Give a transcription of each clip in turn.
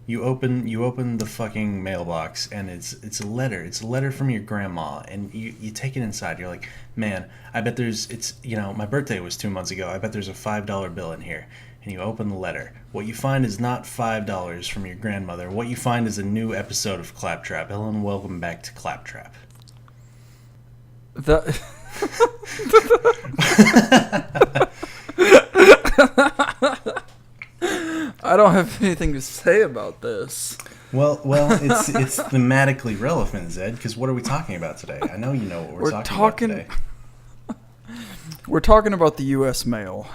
You open the fucking mailbox, and it's a letter. It's a letter from your grandma, and you take it inside. You're like, man, I bet my birthday was 2 months ago. I bet there's a $5 bill in here. And you open the letter. What you find is not $5 from your grandmother. What you find is a new episode of ClapTrap. Hello and welcome back to ClapTrap. The I don't have anything to say about this. Well, it's thematically relevant, Zed, because what are we talking about today? I know you know what we're talking about today. We're talking about the U.S. mail.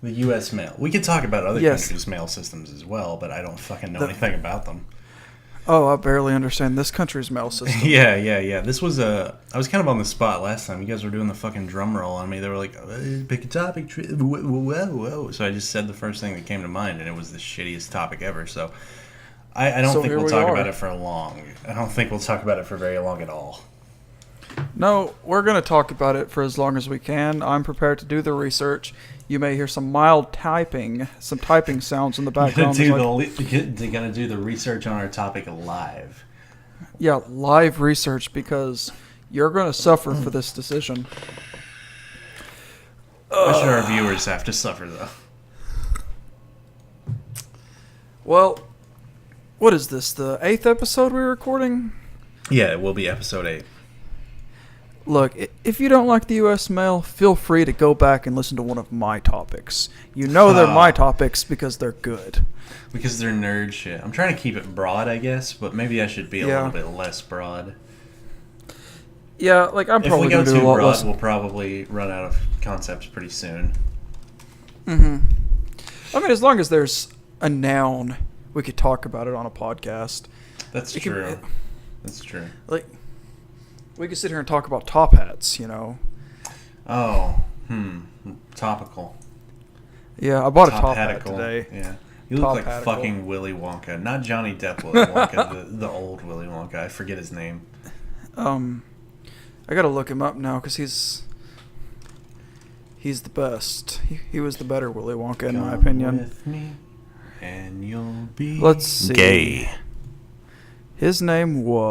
The U.S. mail. We could talk about other Yes. countries' mail systems as well, but I don't fucking know anything about them. Oh, I barely understand this country's mail system. Yeah. This was I was kind of on the spot last time. You guys were doing the fucking drum roll on me. They were like, pick a topic. Whoa. So I just said the first thing that came to mind, and it was the shittiest topic ever. So I don't think we'll talk about it for long. I don't think we'll talk about it for very long at all. No, we're going to talk about it for as long as we can. I'm prepared to do the research. You may hear some mild typing, some typing sounds in the background. They're gonna do the research on our topic live. Yeah, live research, because you're going to suffer for this decision. Why should our viewers have to suffer, though? Well, what is this, the 8th episode we're recording? Yeah, it will be episode 8. Look, if you don't like the U.S. mail, feel free to go back and listen to one of my topics. You know they're my topics because they're good. Because they're nerd shit. I'm trying to keep it broad, I guess, but maybe I should be a little bit less broad. Yeah, like I'm probably going to do a lot broad, less. we'll probably run out of concepts pretty soon. Mm-hmm. I mean, as long as there's a noun, we could talk about it on a podcast. That's true. That's true. Like, we could sit here and talk about top hats, you know. Oh, topical. Yeah, I bought a top hat today. Yeah. You look like fucking Willy Wonka. Not Johnny Depp Willy Wonka, the old Willy Wonka. I forget his name. I gotta look him up now because he's the best. He was the better Willy Wonka in my opinion. With me and you'll be Let's see. gay. His name was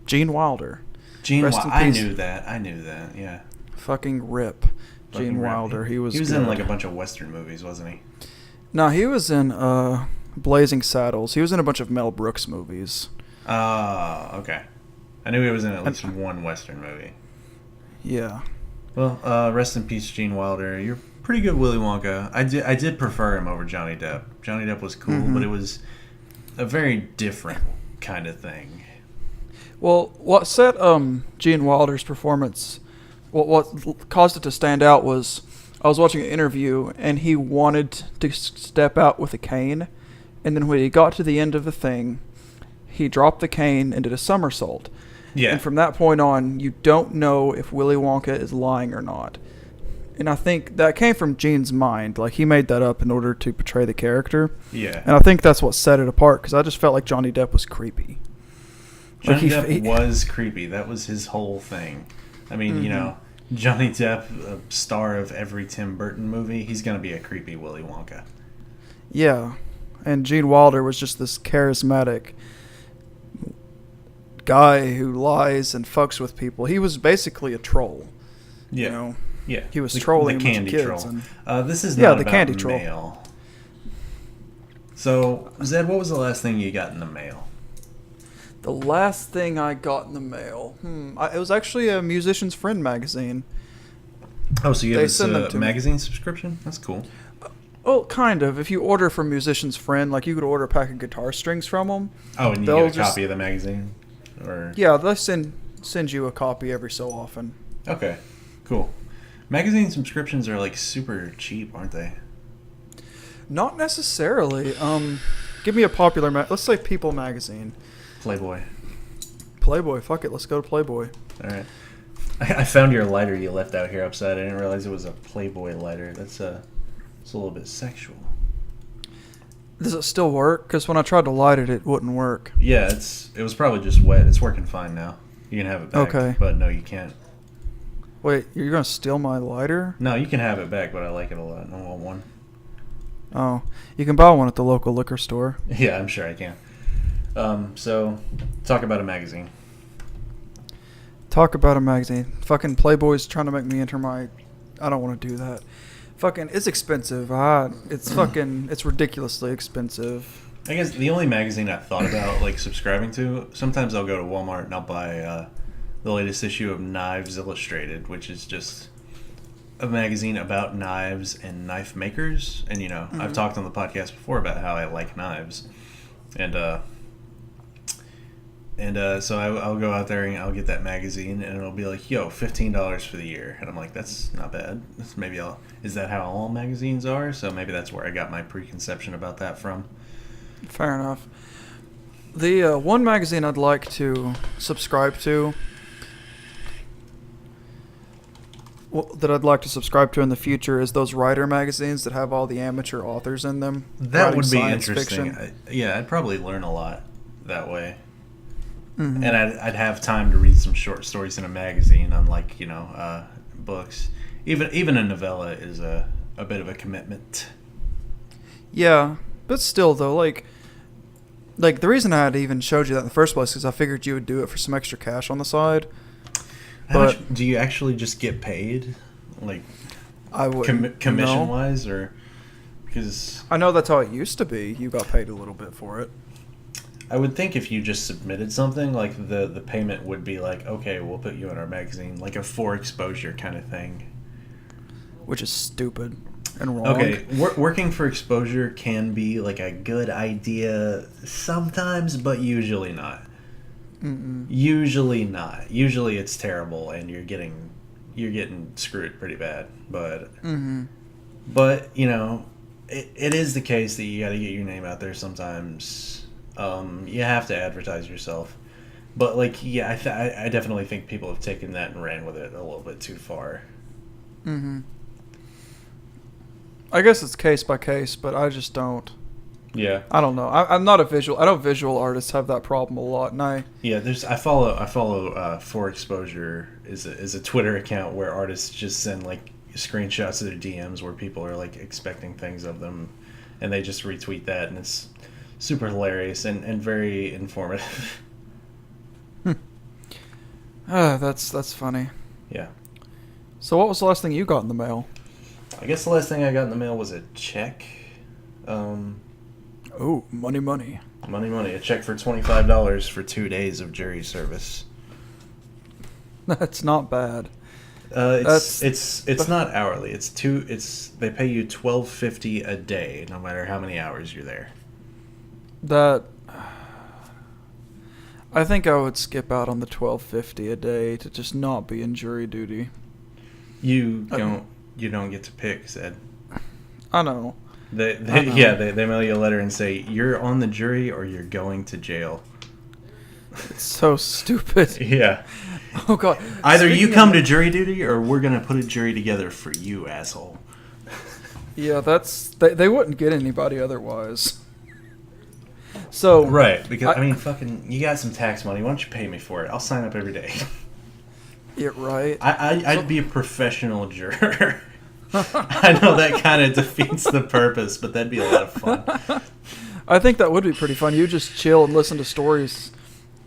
Gene Wilder. Gene Wilder. I knew that. Yeah. Fucking rip. Gene Wilder. He was in like a bunch of Western movies, wasn't he? No, he was in Blazing Saddles. He was in a bunch of Mel Brooks movies. Okay. I knew he was in at least one Western movie. Yeah. Well, rest in peace, Gene Wilder. You're pretty good, Willy Wonka. I did prefer him over Johnny Depp. Johnny Depp was cool, but it was a very different kind of thing. Well, what set Gene Wilder's performance, what caused it to stand out was I was watching an interview and he wanted to step out with a cane, and then when he got to the end of the thing, he dropped the cane and did a somersault. Yeah. And from that point on, you don't know if Willy Wonka is lying or not. And I think that came from Gene's mind. Like, he made that up in order to portray the character. Yeah. And I think that's what set it apart, because I just felt like Johnny Depp was creepy. Johnny Depp was creepy. That was his whole thing. I mean, you know, Johnny Depp, a star of every Tim Burton movie, he's going to be a creepy Willy Wonka. Yeah. And Gene Wilder was just this charismatic guy who lies and fucks with people. He was basically a troll. Yeah. You know? Yeah. He was trolling the candy a bunch of kids. troll. This is not the about candy mail. Troll. So, Zed, what was the last thing you got in the mail? The last thing I got in the mail? It was actually a Musician's Friend magazine. Oh, so you have this magazine subscription? That's cool. Well, kind of. If you order from Musician's Friend, like you could order a pack of guitar strings from them. Oh, and you get a copy of the magazine? Yeah, they'll send you a copy every so often. Okay, cool. Magazine subscriptions are like super cheap, aren't they? Not necessarily. Give me a popular let's say People magazine. Playboy, fuck it, let's go to Playboy. Alright. I found your lighter you left out here upside. I didn't realize it was a Playboy lighter. It's a little bit sexual. Does it still work? Because when I tried to light it, it wouldn't work. Yeah, it was probably just wet. It's working fine now. You can have it back. Okay. But no, you can't. Wait, you're going to steal my lighter? No, you can have it back, but I like it a lot. I want one. Oh, you can buy one at the local liquor store. Yeah, I'm sure I can. So, talk about a magazine. Talk about a magazine. Fucking Playboy's trying to make me enter my... I don't want to do that. Fucking, it's expensive. It's ridiculously expensive. I guess the only magazine I thought about like subscribing to, sometimes I'll go to Walmart and I'll buy the latest issue of Knives Illustrated, which is just a magazine about knives and knife makers. And, I've talked on the podcast before about how I like knives. So I'll go out there and I'll get that magazine and it'll be like, yo, $15 for the year. And I'm like, that's not bad. Is that how all magazines are? So maybe that's where I got my preconception about that from. Fair enough. The one magazine I'd like to subscribe to, that I'd like to subscribe to in the future, is those writer magazines that have all the amateur authors in them. That would be interesting. I'd probably learn a lot that way. Mm-hmm. And I'd have time to read some short stories in a magazine, unlike books. Even a novella is a bit of a commitment. Yeah, but still though, like the reason I had even showed you that in the first place is I figured you would do it for some extra cash on the side. How much do you actually just get paid, like I would commission wise, or because I know that's how it used to be. You got paid a little bit for it. I would think if you just submitted something, like the payment would be like, okay, we'll put you in our magazine, like a for exposure kind of thing. Which is stupid and wrong. Okay, working for exposure can be like a good idea sometimes, but usually not. Mm-mm. Usually not. Usually it's terrible and you're getting screwed pretty bad. But but it is the case that you got to get your name out there sometimes. You have to advertise yourself, but I definitely think people have taken that and ran with it a little bit too far. I guess it's case by case, but I just don't. Yeah, I don't know. I'm not a visual. I know visual artists have that problem a lot, and I follow For Exposure is a Twitter account where artists just send like screenshots of their DMs where people are like expecting things of them, and they just retweet that, and it's super hilarious and very informative. That's funny. Yeah. So what was the last thing you got in the mail? I guess the last thing I got in the mail was a check. Oh, money. Money. A check for $25 for 2 days of jury service. That's not bad. It's not hourly. They pay you $12.50 a day, no matter how many hours you're there. I think I would skip out on the $12.50 a day to just not be in jury duty. You don't get to pick, Zed. I know. They mail you a letter and say you're on the jury or you're going to jail. It's so stupid. Yeah. Oh god. Either you come to jury duty or we're gonna put a jury together for you, asshole. Yeah, they wouldn't get anybody otherwise. So right, because fucking, you got some tax money. Why don't you pay me for it? I'll sign up every day. Yeah, right. I'd be a professional juror. I know that kind of defeats the purpose, but that'd be a lot of fun. I think that would be pretty fun. You just chill and listen to stories,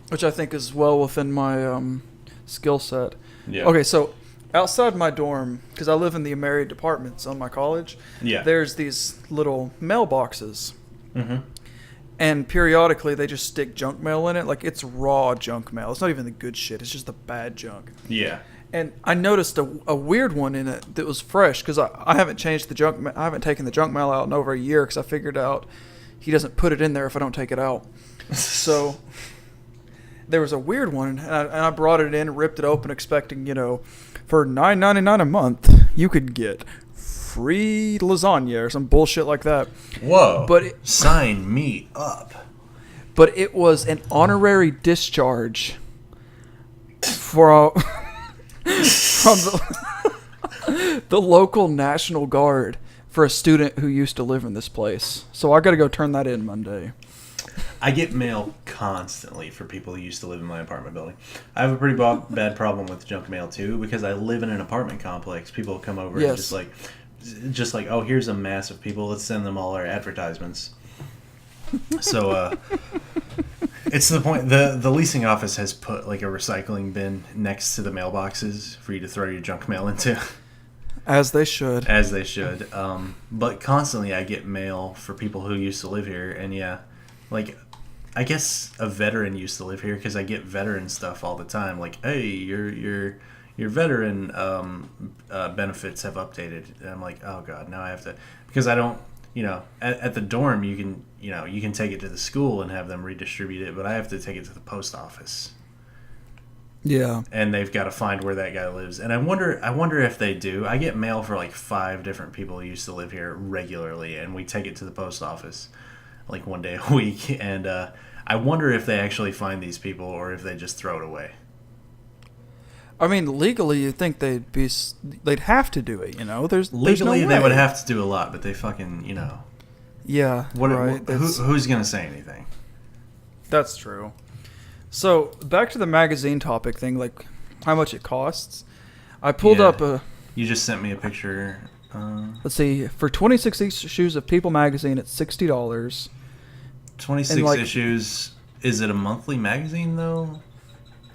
which I think is well within my skill set. Yeah. Okay, so outside my dorm, because I live in the married apartments on my college, there's these little mailboxes. Mm-hmm. And periodically they just stick junk mail in it. Like, it's raw junk mail. It's not even the good shit. It's just the bad junk. Yeah. And I noticed a weird one in it that was fresh, because I haven't changed the junk. I haven't taken the junk mail out in over a year, because I figured out he doesn't put it in there if I don't take it out. So there was a weird one, and I brought it in, ripped it open, expecting, for $9.99 a month you could get free lasagna or some bullshit like that. Whoa! But sign me up. But it was an honorary discharge for from the local National Guard for a student who used to live in this place. So I got to go turn that in Monday. I get mail constantly for people who used to live in my apartment building. I have a pretty bad problem with junk mail too, because I live in an apartment complex. People come over and just like just like, oh, here's a mass of people. Let's send them all our advertisements. So it's to the point the leasing office has put like a recycling bin next to the mailboxes for you to throw your junk mail into. As they should. As they should. But constantly I get mail for people who used to live here, and yeah, like I guess a veteran used to live here because I get veteran stuff all the time. Like, hey, your veteran benefits have updated, and I'm like, oh god, now I have to, because I don't, at the dorm you can take it to the school and have them redistribute it, but I have to take it to the post office. Yeah. And they've got to find where that guy lives. And I wonder if they do. I get mail for like 5 different people who used to live here regularly, and we take it to the post office like one day a week. And I wonder if they actually find these people or if they just throw it away. I mean, legally, you'd think they'd have to do it. There's legally no they way. would have to do a lot, but they fucking Yeah. Right. Who's gonna say anything? That's true. So back to the magazine topic thing, like how much it costs. I pulled up a. You just sent me a picture. Let's see, for 26 issues of People magazine, it's $60. 26 issues. Is it a monthly magazine though?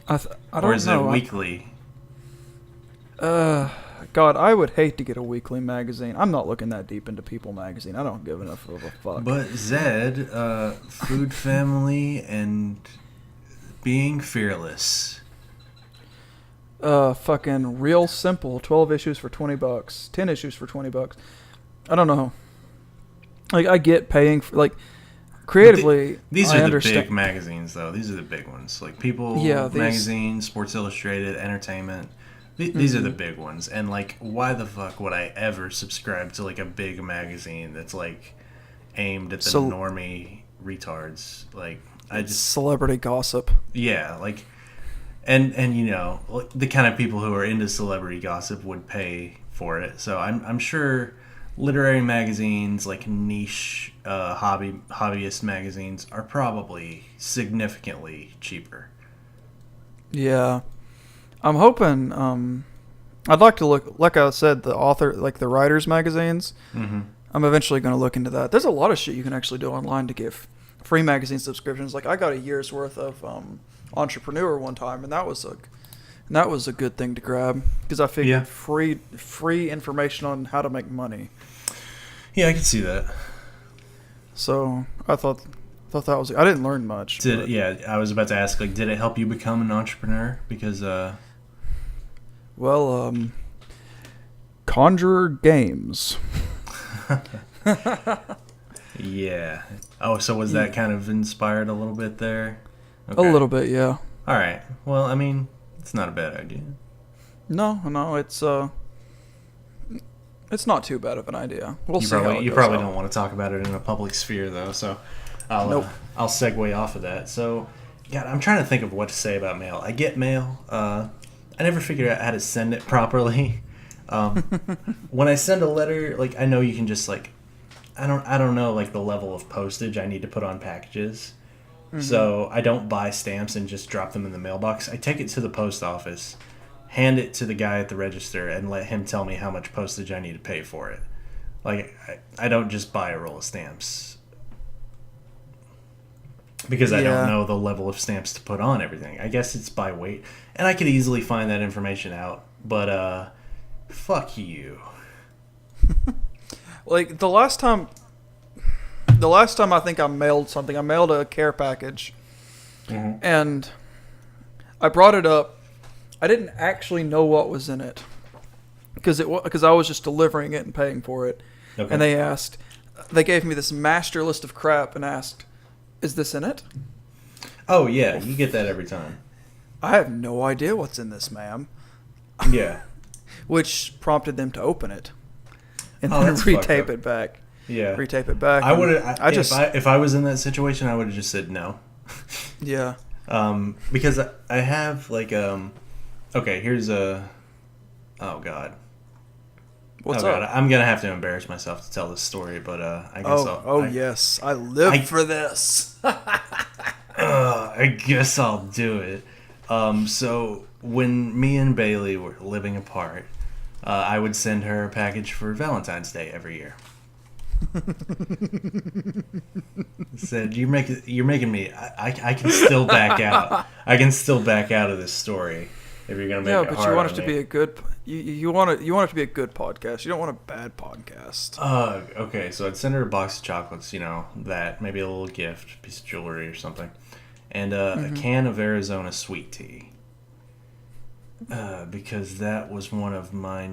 I don't know. Or is it weekly? God, I would hate to get a weekly magazine. I'm not looking that deep into People magazine. I don't give enough of a fuck. But Zed, Food, Family, and Being Fearless. Fucking Real Simple, 12 issues for $20, 10 issues for $20. I don't know. Like, I get paying for, like, creatively. These are the big magazines, though. These are the big ones, like People magazine, Sports Illustrated, Entertainment. These are the big ones, and like, why the fuck would I ever subscribe to like a big magazine that's like aimed at the normie retards? Like, I just celebrity gossip. Yeah, like, and the kind of people who are into celebrity gossip would pay for it. So I'm sure literary magazines, like niche hobbyist magazines, are probably significantly cheaper. Yeah. I'm hoping, I'd like to look, like I said, the author, like the writers magazines. Mm-hmm. I'm eventually going to look into that. There's a lot of shit you can actually do online to get free magazine subscriptions. Like, I got a year's worth of Entrepreneur one time, and that was a good thing to grab, because I figured free information on how to make money. Yeah, I can see that. So I thought that was. I didn't learn much. I was about to ask, like, did it help you become an entrepreneur? Because Conjurer Games. Yeah. Oh, so was that kind of inspired a little bit there? Okay. A little bit, yeah. All right. Well, I mean, it's not a bad idea. No, it's not too bad of an idea. You probably don't want to talk about it in a public sphere, though. So I'll segue off of that. So, God, I'm trying to think of what to say about mail. I get mail. I never figured out how to send it properly. When I send a letter, like, I know you can just like, I don't know like the level of postage I need to put on packages. Mm-hmm. So I don't buy stamps and just drop them in the mailbox. I take it to the post office, hand it to the guy at the register, and let him tell me how much postage I need to pay for it. Like, I don't just buy a roll of stamps, because I don't know the level of stamps to put on everything. I guess it's by weight, and I could easily find that information out, but fuck you. Like, the last time I think I mailed something, I mailed a care package, mm-hmm. and I brought it up. I didn't actually know what was in it, because I was just delivering it and paying for it. Okay. And they gave me this master list of crap and asked, "Is this in it?" Oh yeah, you get that every time. I have no idea what's in this, ma'am. Yeah. Which prompted them to open it and then retape it back. Yeah. Retape it back. I would have. If I was in that situation, I would have just said no. Yeah. Because I have like Okay, here's a. Oh God. What's up? God, I'm gonna have to embarrass myself to tell this story, but I guess yes, I live for this. I guess I'll do it. So when me and Bailey were living apart, I would send her a package for Valentine's Day every year. Said you're making me. I can still back out. I can still back out of this story if you're gonna make it hard. Yeah, but you want it to me. be a good. You want it to be a good podcast. You don't want a bad podcast. Okay. So I'd send her a box of chocolates. That maybe a little gift, piece of jewelry or something, and a can of Arizona sweet tea. Because that was one of my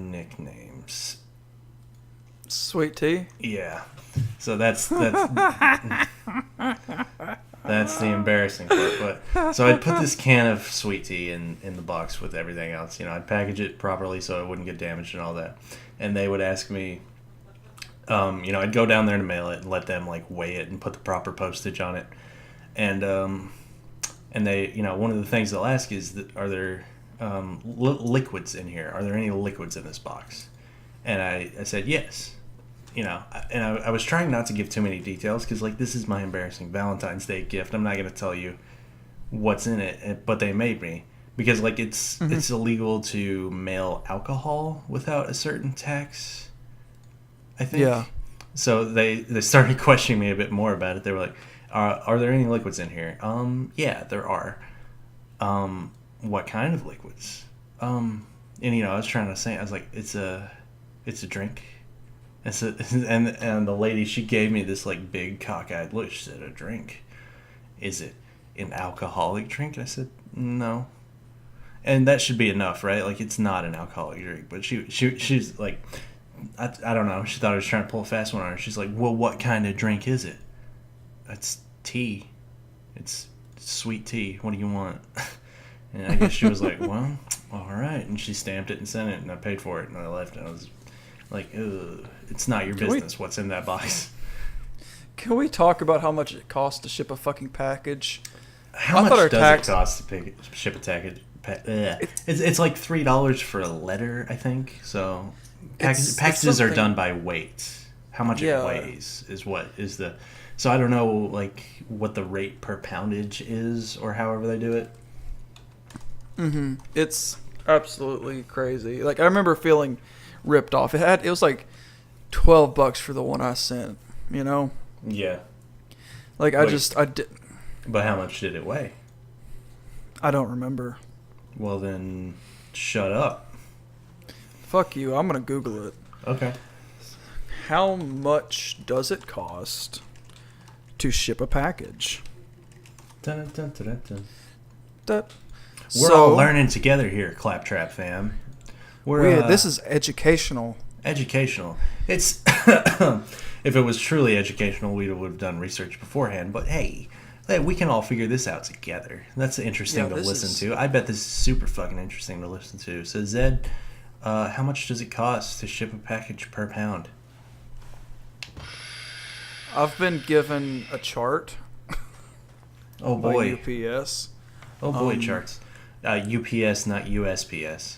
Sweet tea? Yeah. So that's the embarrassing part. But so I'd put this can of sweet tea in the box with everything else. I'd package it properly so it wouldn't get damaged and all that. And they would ask me, I'd go down there to mail it and let them weigh it and put the proper postage on it. And they, one of the things they'll ask is that are there liquids in here? Are there any liquids in this box? And I said yes. I was trying not to give too many details because this is my embarrassing Valentine's Day gift. I'm not going to tell you what's in it, but they made me because it's illegal to mail alcohol without a certain tax, I think. Yeah. So they started questioning me a bit more about it. They were like, are there any liquids in here? Yeah, there are. What kind of liquids? I was trying to say, I was like, it's a drink. And the lady, she gave me this big cockeyed look. She said, a drink? Is it an alcoholic drink? And I said, no. And that should be enough, right? It's not an alcoholic drink. But she's like, I don't know. She thought I was trying to pull a fast one on her. She's like, well, what kind of drink is it? It's tea. It's sweet tea. What do you want? And I guess she was like, well, all right. And she stamped it and sent it, and I paid for it, and I left. And I was like, ugh, it's not your business what's in that box. Can we talk about how much it costs to ship a fucking package? How much does it cost to ship a package? It's like $3 for a letter, I think. So packages are done by weight. How much it weighs is what is the. So I don't know what the rate per poundage is or however they do it. Mm-hmm. It's absolutely crazy. I remember feeling ripped off. It was $12 for the one I sent. Yeah. I did. But how much did it weigh? I don't remember. Well then, shut up. Fuck you. I'm gonna Google it. Okay. How much does it cost to ship a package? Dun, dun, dun, dun, dun. We're all learning together here, ClapTrap fam. This is educational. Educational. It's if it was truly educational, we would have done research beforehand. But hey, we can all figure this out together. That's interesting to listen to. I bet this is super fucking interesting to listen to. So Zed, how much does it cost to ship a package per pound? I've been given a chart. Oh boy. By UPS. Oh boy, charts. UPS, not USPS.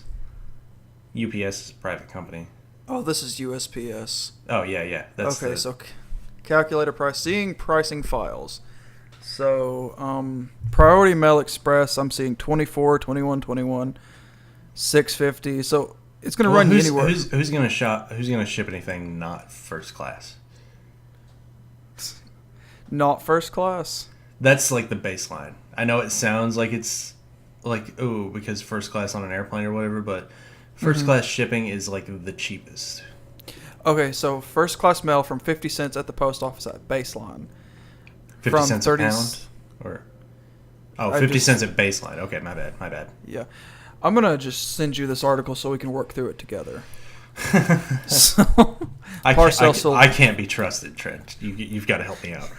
UPS is a private company. Oh, this is USPS. Oh, yeah. That's okay, so calculator price. Seeing pricing files. So, Priority Mail Express, I'm seeing 24, 21, 21, 650. So, it's going to run you anywhere. Who's going to ship anything not first class? Not first class? That's the baseline. I know it sounds like it's because first class on an airplane or whatever, but first class shipping is the cheapest. Okay, so first class mail from 50 cents at the post office at baseline. 50 cents a pound? Or 50 cents at baseline. Okay, my bad. Yeah. I'm going to just send you this article so we can work through it together. I can't be trusted, Trent. You've got to help me out.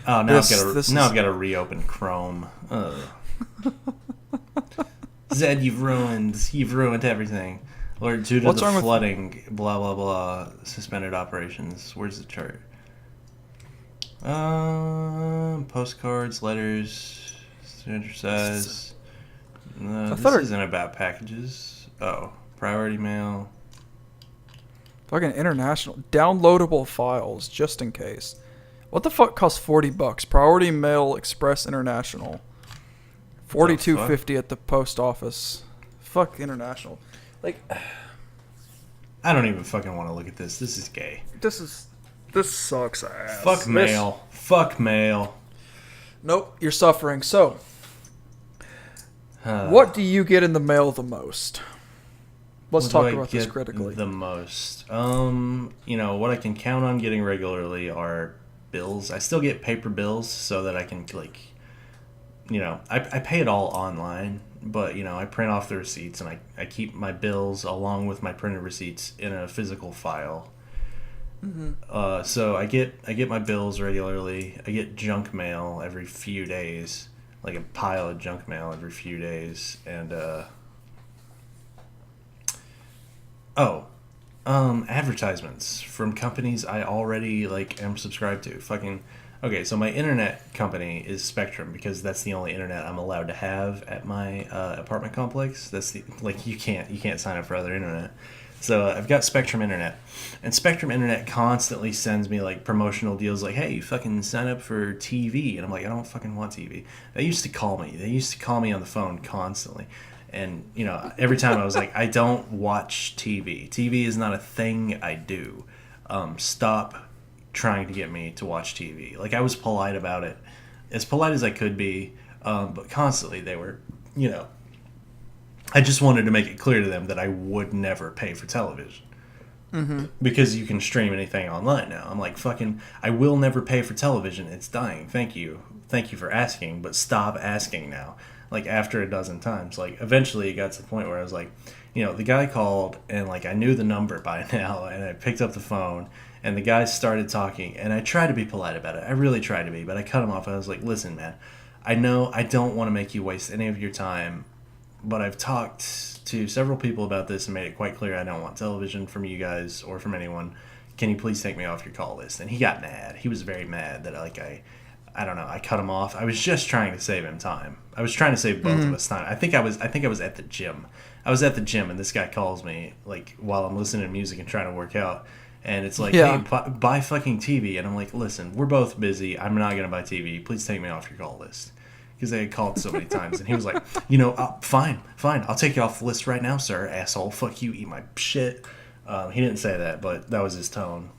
Oh, now I've got to reopen Chrome. Zed, you've ruined everything. Lord, due to the flooding, blah blah blah, suspended operations. Where's the chart? Postcards, letters, standard size. This isn't about packages. Oh, priority mail. Fucking international downloadable files, just in case. What the fuck costs $40? Priority Mail Express International. $42.50 at the post office. Fuck international. I don't even fucking want to look at this. This is gay. This sucks ass. Fuck mail. Fuck mail. Nope, you're suffering. So, what do you get in the mail the most? Let's talk about this critically. The most. What I can count on getting regularly are bills. I still get paper bills so that I can I pay it all online, but I print off the receipts and I keep my bills along with my printed receipts in a physical file. Mm-hmm. So I get my bills regularly. I get junk mail every few days, like a pile of junk mail every few days, and advertisements from companies I already am subscribed to. Okay, so my internet company is Spectrum because that's the only internet I'm allowed to have at my apartment complex. That's you can't sign up for other internet. So I've got Spectrum Internet, and Spectrum Internet constantly sends me promotional deals hey, you fucking sign up for TV, and I'm like, I don't fucking want TV. They used to call me on the phone constantly. And, every time I was like, I don't watch TV. TV is not a thing I do. Stop trying to get me to watch TV. I was polite about it. As polite as I could be. But constantly they were, I just wanted to make it clear to them that I would never pay for television. Mm-hmm. Because you can stream anything online now. I'm like, I will never pay for television. It's dying. Thank you. Thank you for asking, but stop asking now. After a dozen times, eventually it got to the point where I was the guy called and I knew the number by now, and I picked up the phone and the guy started talking, and I tried to be polite about it. I really tried to be, but I cut him off. I was like, listen, man, I know I don't want to make you waste any of your time, but I've talked to several people about this and made it quite clear I don't want television from you guys or from anyone. Can you please take me off your call list? And he got mad. He was very mad that I don't know. I cut him off. I was just trying to save him time. I was trying to save both of us time. I think I was at the gym. I was at the gym, and this guy calls me while I'm listening to music and trying to work out, and it's hey, buy fucking TV. And I'm like, listen, we're both busy. I'm not gonna buy TV. Please take me off your call list, because they had called so many times. And he was like, fine, I'll take you off the list right now, sir. Asshole, fuck you, eat my shit. He didn't say that, but that was his tone.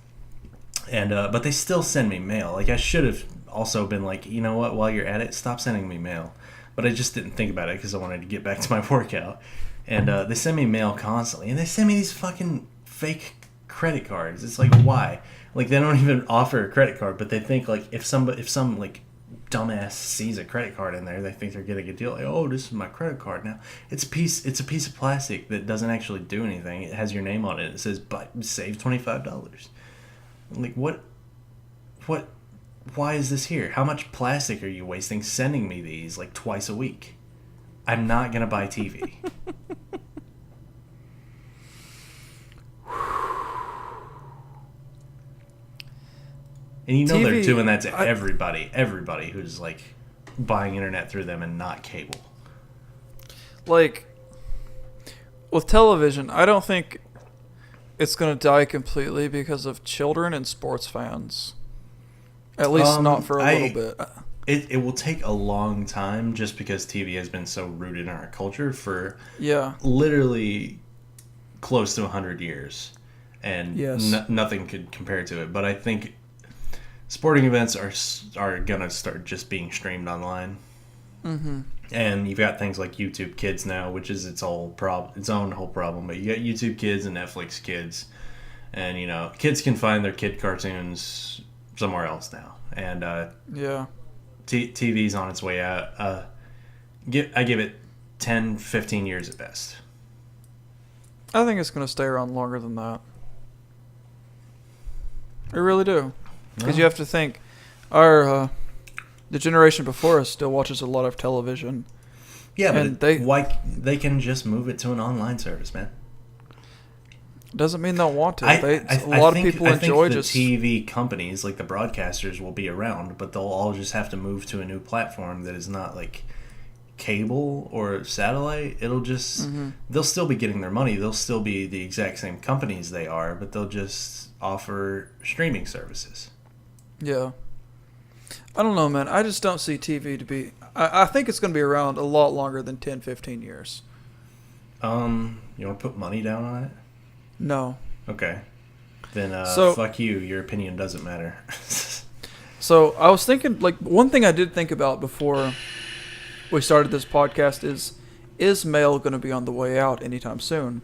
And but they still send me mail. I should have also been what, while you're at it, stop sending me mail. But I just didn't think about it because I wanted to get back to my workout. And they send me mail constantly, and they send me these fucking fake credit cards. It's why? They don't even offer a credit card, but they think if some dumbass sees a credit card in there, they think they're getting a deal. Oh, this is my credit card now. It's a piece of plastic that doesn't actually do anything. It has your name on it. It says save $25. What? Why is this here? How much plastic are you wasting sending me these twice a week? I'm not going to buy TV. And TV, they're doing that to everybody who's buying internet through them and not cable. With television, I don't think it's going to die completely because of children and sports fans. At least not for a little bit. It will take a long time just because TV has been so rooted in our culture for literally close to 100 years. And nothing could compare to it. But I think sporting events are going to start just being streamed online. Mm-hmm. And you've got things like YouTube Kids now, which is its own whole problem. But you got YouTube Kids and Netflix Kids. And, kids can find their kid cartoons somewhere else now, and TV's on its way out. I give it 10, 15 years at best. I think it's going to stay around longer than that. I really do, because you have to think, the generation before us still watches a lot of television. Yeah, but they can just move it to an online service, man. Doesn't mean they'll want to. A lot of people enjoy just... the TV companies, the broadcasters, will be around, but they'll all just have to move to a new platform that is not cable or satellite. It'll just... Mm-hmm. They'll still be getting their money. They'll still be the exact same companies they are, but they'll just offer streaming services. Yeah. I don't know, man. I just don't see TV to be... I think it's going to be around a lot longer than 10, 15 years. You want to put money down on it? No. Okay. Then So fuck you. Your opinion doesn't matter. so I was thinking, like, one thing I did think about before we started this podcast is mail going to be on the way out anytime soon?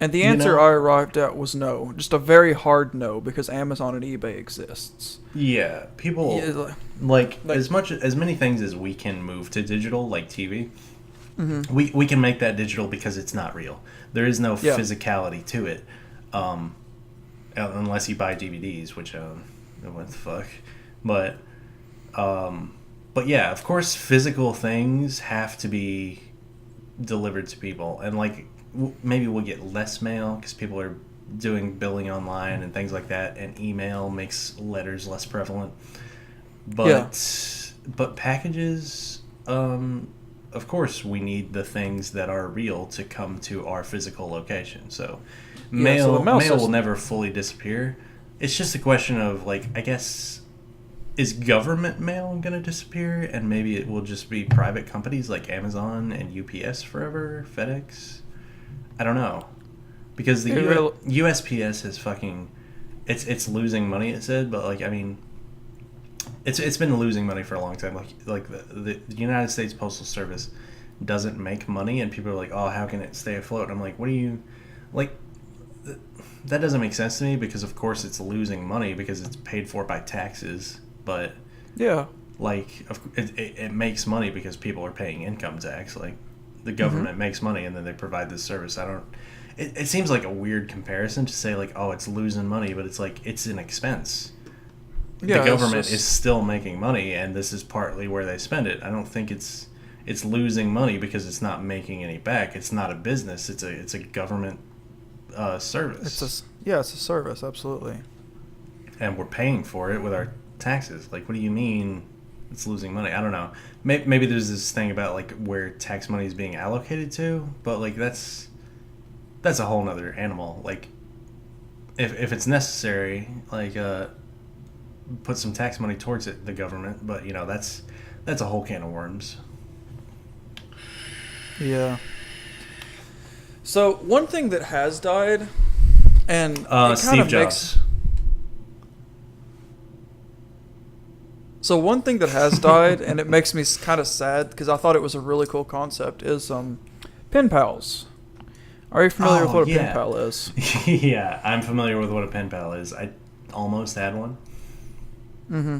And the You answer know? I arrived at was no. Just a very hard no, because Amazon and eBay exists. Yeah, people Yeah, like like, as many things as we can move to digital, like TV. mm-hmm. We can make that digital because it's not real. There is no Yeah. physicality to it, um, unless you buy DVDs, which what the fuck. But but yeah, of course, physical things have to be delivered to people, and like maybe we'll get less mail because people are doing billing online and things like that, and email makes letters less prevalent. Yeah. But packages, of course, we need the things that are real to come to our physical location. So Yeah, so the mail mail will system- never fully disappear. It's just a question of, like, I guess, is government mail going to disappear, and maybe it will just be private companies like Amazon and UPS forever, FedEx? I don't know, because the USPS has fucking it's losing money. It said, but like, I mean, it's been losing money for a long time. Like the United States Postal Service doesn't make money, and people are like, oh, how can it stay afloat? And I'm like, what do you like? That doesn't make sense to me, because of course it's losing money because it's paid for by taxes, but Yeah. like it makes money because people are paying income tax. Like, the government makes money and then they provide this service. It seems like a weird comparison to say, like, oh, it's losing money, but it's like, it's an expense. Yeah, The government it's is still making money, and this is partly where they spend it. I don't think it's losing money because it's not making any back. It's not a business. It's a government service. It's a service, absolutely. And we're paying for it with our taxes. Like, what do you mean it's losing money? I don't know. Maybe there's this thing about, like, where tax money is being allocated to, but like that's a whole nother animal. Like, if it's necessary, like, put some tax money towards it, the government. But that's a whole can of worms. Yeah. So one thing that has died, and it kind Steve of Jobs. makes. So one thing that has died, and it makes me kind of sad because I thought it was a really cool concept, is pen pals. Are you familiar with what a pen pal is? Yeah, I'm familiar with what a pen pal is. I almost had one. Mm-hmm.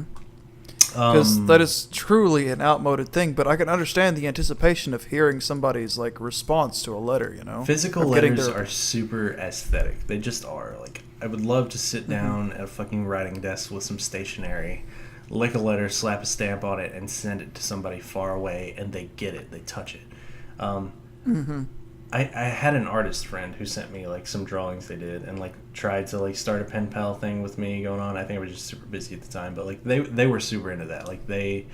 Because that is truly an outmoded thing, but I can understand the anticipation of hearing somebody's like response to a letter. Physical Or getting letters their- are super aesthetic. They just are. Like, I would love to sit down at a fucking writing desk with some stationery, lick a letter, slap a stamp on it, and send it to somebody far away, and they get it. They touch it. I had an artist friend who sent me, like, some drawings they did, and, like, tried to, like, start a pen pal thing with me going on. I think I was just super busy at the time, but, like, they were super into that. Like, they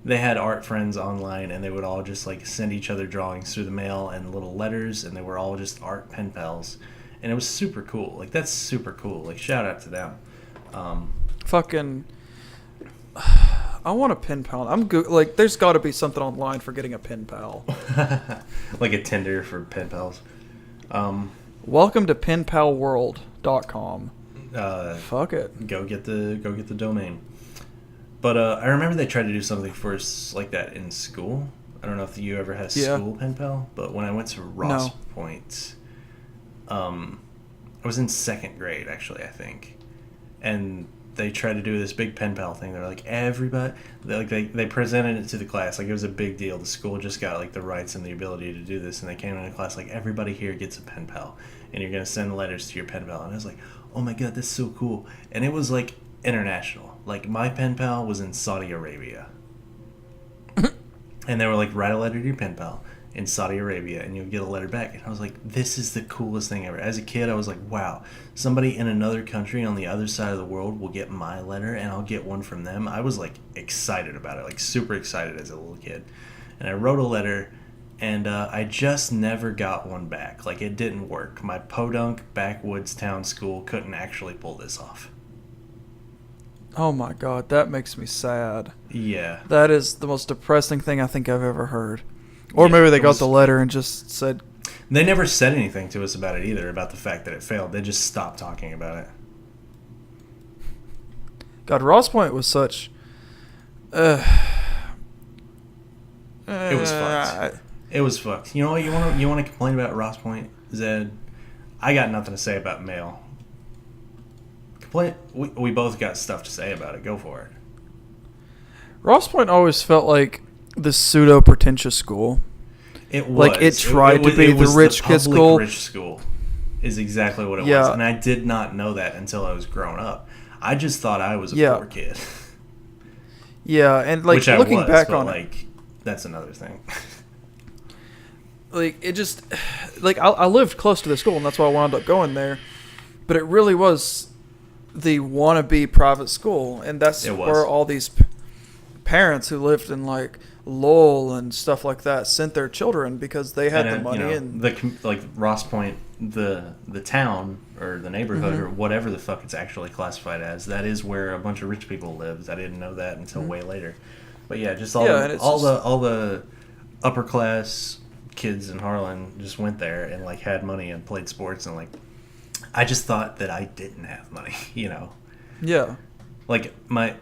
had art friends online, and they would all just, like, send each other drawings through the mail and little letters, and they were all just art pen pals, and it was super cool. Like, that's super cool. Like, shout out to them. Fucking. I want a pen pal. Like, there's got to be something online for getting a pen pal. Like a Tinder for pen pals. Welcome to penpalworld.com. Fuck it. Go get the domain. But I remember they tried to do something for us like that in school. I don't know if you ever had a school pen pal, but when I went to Ross Point, I was in second grade, actually, I think, and they tried to do this big pen pal thing. They're like, everybody, they presented it to the class like it was a big deal. The school just got, like, the rights and the ability to do this, and they came into class like, everybody here gets a pen pal, and you're gonna send letters to your pen pal. And I was like, oh my god, that's so cool. And it was, like, international. Like, my pen pal was in Saudi Arabia, and they were like, write a letter to your pen pal in Saudi Arabia, and you'll get a letter back. And I was like, this is the coolest thing ever. As a kid, I was like, wow, somebody in another country on the other side of the world will get my letter, and I'll get one from them. I was, like, excited about it, like, super excited as a little kid. And I wrote a letter, and I just never got one back. Like, it didn't work. My podunk backwoods town school couldn't actually pull this off. Oh my god, that makes me sad. Yeah. That is the most depressing thing I think I've ever heard. Or Yeah, maybe they it got was- the letter and just said, They never said anything to us about it either, about the fact that it failed. They just stopped talking about it. God, Ross Point was such. It was fucked. It was fucked. You know what? You want to complain about Ross Point, Zed? I got nothing to say about Mail. Complain. We both got stuff to say about it. Go for it. Ross Point always felt like this pseudo pretentious school. It was. Like it tried to be the rich kid school. Rich school is exactly what it was, and I did not know that until I was grown up. I just thought I was a poor kid. Yeah, and like which I looking was, back but on like that's another thing. Like it just like I lived close to the school, and that's why I wound up going there. But it really was the wannabe private school, and that's where all these parents who lived in like Lowell and stuff like that sent their children because they had the money and like Ross Point, the town or the neighborhood or whatever the fuck it's actually classified as. That is where a bunch of rich people lived. I didn't know that until way later. But yeah, just all the upper class kids in Harlan just went there and like had money and played sports, and like I just thought that I didn't have money, Yeah. Like my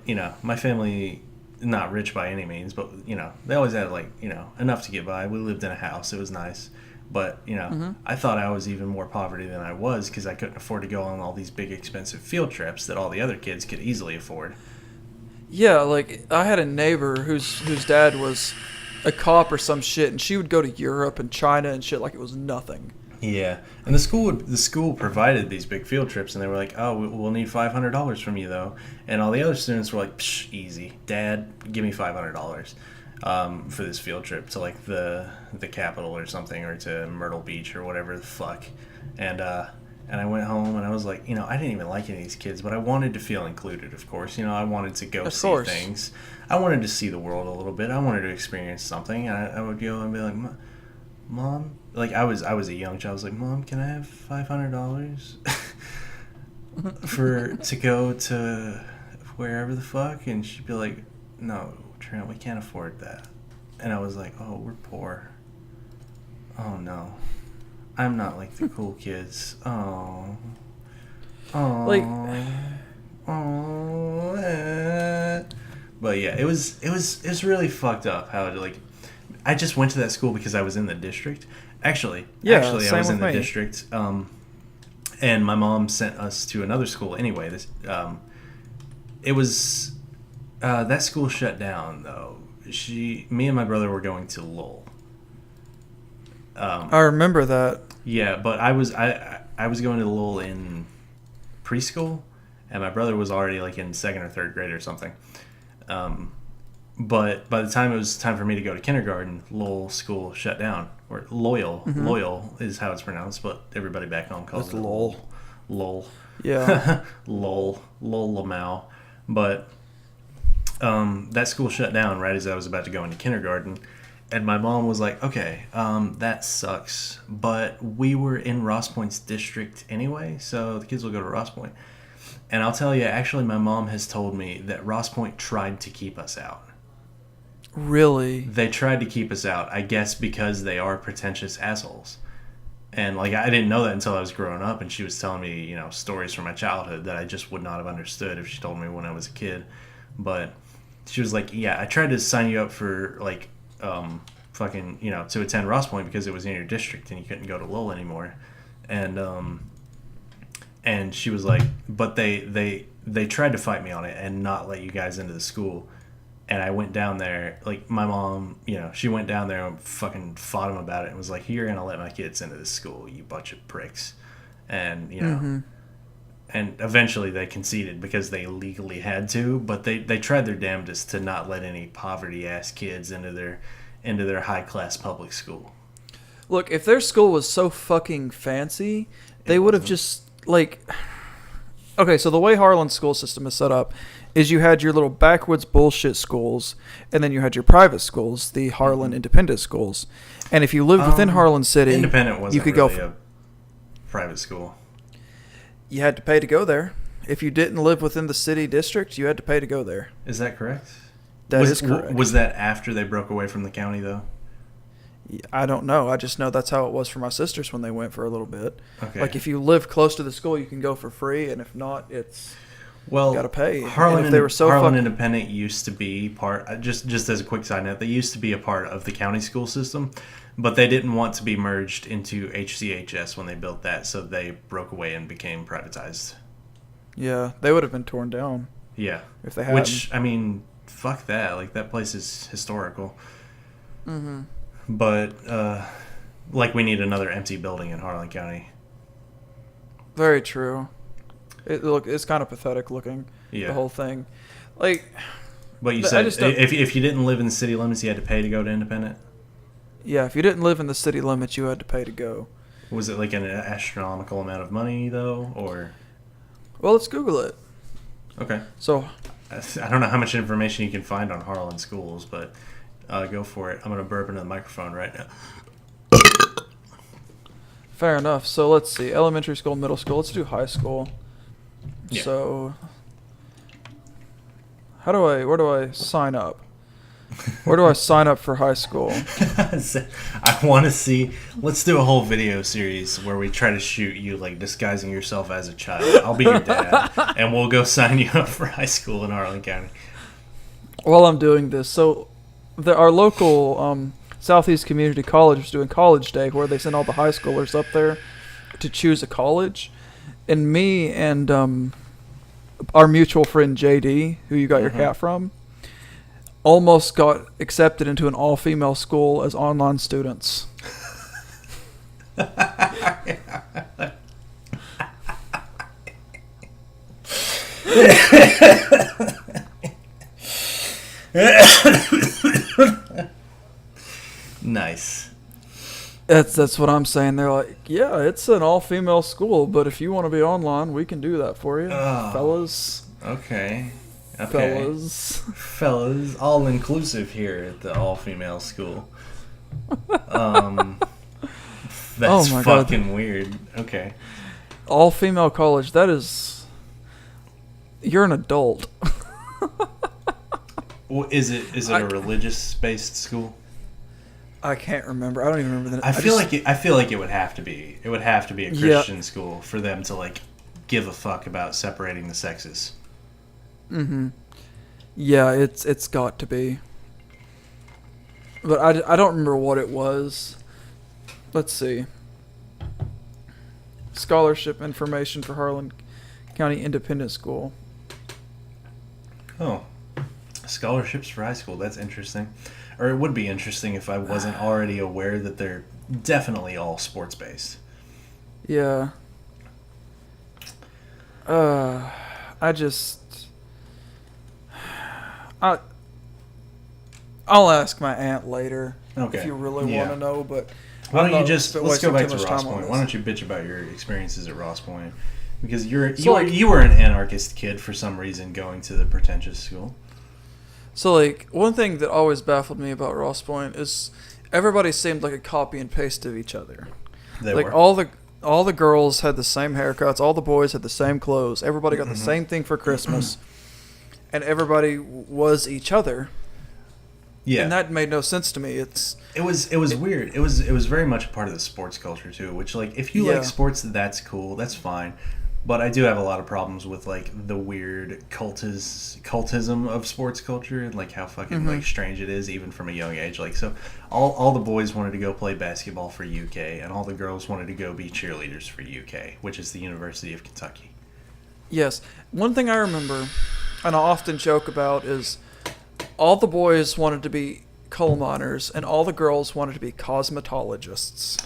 family, not rich by any means, but they always had like enough to get by. We lived in a house. It was nice. But I thought I was even more poverty than I was because I couldn't afford to go on all these big expensive field trips that all the other kids could easily afford. Yeah, like I had a neighbor whose dad was a cop or some shit, and she would go to Europe and China and shit like it was nothing. Yeah, and the school provided these big field trips, and they were like, "Oh, we'll need $500 from you though," and all the other students were like, "Psh, easy, Dad, give me $500 for this field trip to like the capital or something, or to Myrtle Beach or whatever the fuck," and I went home and I was like, I didn't even like any of these kids, but I wanted to feel included, of course. I wanted to go see things. I wanted to see the world a little bit. I wanted to experience something. And I would go and be like, Mom, like I was a young child. I was like, Mom, can I have $500 to go to wherever the fuck? And she'd be like, No, Trent, we can't afford that. And I was like, oh, we're poor. Oh no, I'm not like the cool kids. Oh. Like, but yeah, it was really fucked up how like I just went to that school because I was in the district. Actually, I was in the district. And my mom sent us to another school anyway. It was that school shut down though. Me and my brother were going to Lowell. I remember that. Yeah, but I was going to Lowell in preschool, and my brother was already like in second or third grade or something. But by the time it was time for me to go to kindergarten, Lowell school shut down. Or Loyal. Mm-hmm. Loyal is how it's pronounced, but everybody back home calls it Lowell. Lowell. Yeah. Lowell Lamau. But that school shut down right as I was about to go into kindergarten. And my mom was like, okay, that sucks. But we were in Ross Point's district anyway, so the kids will go to Ross Point. And I'll tell you, actually, my mom has told me that Ross Point tried to keep us out. Really? They tried to keep us out, I guess because they are pretentious assholes. And like I didn't know that until I was growing up, and she was telling me, stories from my childhood that I just would not have understood if she told me when I was a kid. But she was like, yeah, I tried to sign you up for like fucking, to attend Ross Point because it was in your district and you couldn't go to Lowell anymore. And she was like, but they tried to fight me on it and not let you guys into the school. And I went down there, like my mom, she went down there and fucking fought him about it and was like, you're going to let my kids into this school, you bunch of pricks. And, mm-hmm. And eventually they conceded because they legally had to, but they tried their damnedest to not let any poverty-ass kids into their high-class public school. Look, if their school was so fucking fancy, they would have just, like... Okay, so the way Harlan's school system is set up is you had your little backwoods bullshit schools, and then you had your private schools, the Harlan independent schools. And if you lived within Harlan City... Independent wasn't you could really go a private school. You had to pay to go there. If you didn't live within the city district, you had to pay to go there. Is that correct? That is correct. Was that after they broke away from the county, though? I don't know. I just know that's how it was for my sisters when they went for a little bit. Okay. Like, if you live close to the school, you can go for free, and if not, it's Well, gotta pay. Harlan, and if they were so Harlan fucking, Independent used to be part. Just as a quick side note, they used to be a part of the county school system, but they didn't want to be merged into HCHS when they built that, so they broke away and became privatized. yeah, they would have been torn down Yeah, if they hadn't. which I mean, fuck that. Like that place is historical. Mm-hmm. But like we need another empty building in Harlan County. Very true. It's kind of pathetic looking. Yeah. The whole thing, like. But you I said just don't- if you didn't live in the city limits, you had to pay to go to independent. Yeah, if you didn't live in the city limits, you had to pay to go. Was it like an astronomical amount of money though, or? Well, let's Google it. Okay. So, I don't know how much information you can find on Harlan schools, but go for it. I'm gonna burp into the microphone right now. fair enough. So let's see. Elementary school, middle school. Let's do high school. Yeah. So, where do I sign up? Where do I sign up for high school? I want to see. Let's do a whole video series where we try to shoot you like disguising yourself as a child. I'll be your dad, and we'll go sign you up for high school in Harlan County. While I'm doing this, so our local Southeast Community College is doing College Day, where they send all the high schoolers up there to choose a college. And me and our mutual friend JD, who you got your cat from, almost got accepted into an all-female school as online students. Nice. That's what I'm saying. They're like, yeah, it's an all-female school, but if you want to be online, we can do that for you, fellas. Okay. Fellas. All inclusive here at the all-female school. That's Oh my God. fucking weird. Okay. All-female college, that is... You're an adult. Well, is it a religious-based school? I can't remember. I don't even remember the I feel like it would have to be. It would have to be a Christian school for them to like give a fuck about separating the sexes. Mm-hmm. Yeah, it's got to be. But I don't remember what it was. Let's see. Scholarship information for Harlan County Independent School. Oh, scholarships for high school. That's interesting. Or it would be interesting if I wasn't already aware that they're definitely all sports based. Yeah. I'll ask my aunt later Okay. if you really Yeah. want to know, but Why I'm don't you not just let's wasting go back too to much Ross time on Point? this. Why don't you bitch about your experiences at Ross Point? Because you like- were an anarchist kid for some reason going to the pretentious school. So, like, one thing that always baffled me about Ross Point is everybody seemed like a copy and paste of each other. They Like, were. all the girls had the same haircuts, all the boys had the same clothes, everybody got the same thing for Christmas, and everybody was each other. Yeah. And that made no sense to me. It was weird. It was very much a part of the sports culture too, which like if you Yeah. like sports, that's cool, that's fine. But I do have a lot of problems with like the weird cultism of sports culture and like how fucking like strange it is even from a young age. Like so all the boys wanted to go play basketball for UK and all the girls wanted to go be cheerleaders for UK, which is the University of Kentucky. Yes. One thing I remember, and I often joke about, is all the boys wanted to be coal miners and all the girls wanted to be cosmetologists.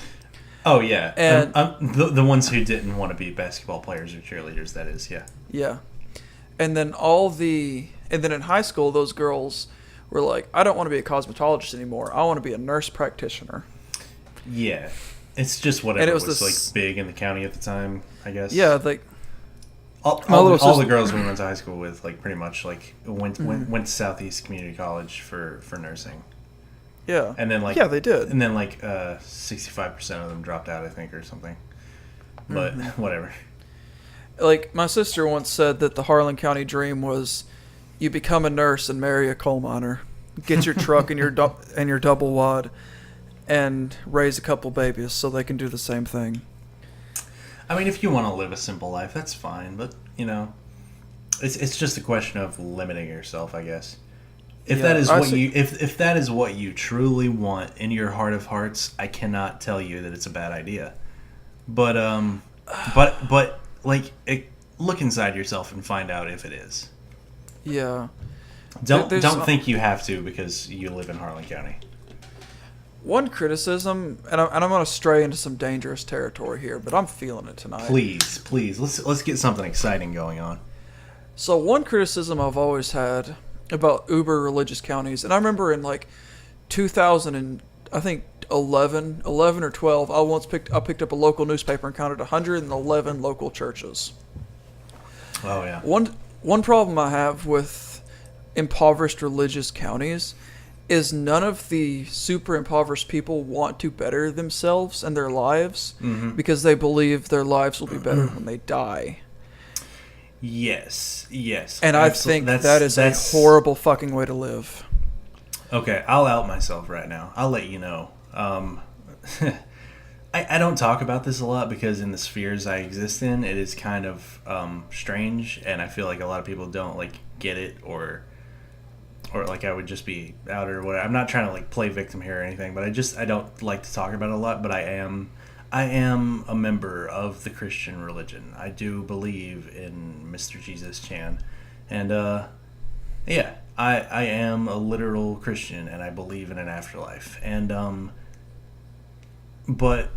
Oh yeah, And- the ones who didn't want to be basketball players or cheerleaders. That is, yeah. Yeah. And then in high school, those girls were like, I don't want to be a cosmetologist anymore. I want to be a nurse practitioner. Yeah, it's just whatever And it was was this- like big in the county at the time, I guess. Yeah, like, all little the sister- girls we went to high school with, like pretty much, like went to Southeast Community College for nursing, yeah. and then like Yeah, they did. and then like 65% of them dropped out, I think, or something. But whatever. Like, my sister once said that the Harlan County dream was you become a nurse and marry a coal miner. Get your truck and your double wad and raise a couple babies so they can do the same thing. I mean, if you want to live a simple life, that's fine. But it's just a question of limiting yourself, I guess. If Yeah, that is I what see. you if that is what you truly want in your heart of hearts, I cannot tell you that it's a bad idea. But look inside yourself and find out if it is. Yeah. Don't There's think you have to because you live in Harlan County. one criticism, and I'm going to stray into some dangerous territory here, but I'm feeling it tonight. Please, let's get something exciting going on. So one criticism I've always had about uber religious counties, and I remember in like 2000 and I think 11 or 12, I picked up a local newspaper and counted 111 local churches. Oh yeah. One problem I have with impoverished religious counties is none of the super impoverished people want to better themselves and their lives because they believe their lives will be better when they die. Yes. And I think that is a horrible fucking way to live. Okay, I'll out myself right now. I'll let you know. I don't talk about this a lot because in the spheres I exist in, it is kind of strange, and I feel like a lot of people don't like get it, or like I would just be out or whatever. I'm not trying to like play victim here or anything, but I don't like to talk about it a lot. But I am a member of the Christian religion. I do believe in Mr. Jesus Chan, and yeah, I am a literal Christian, and I believe in an afterlife, and but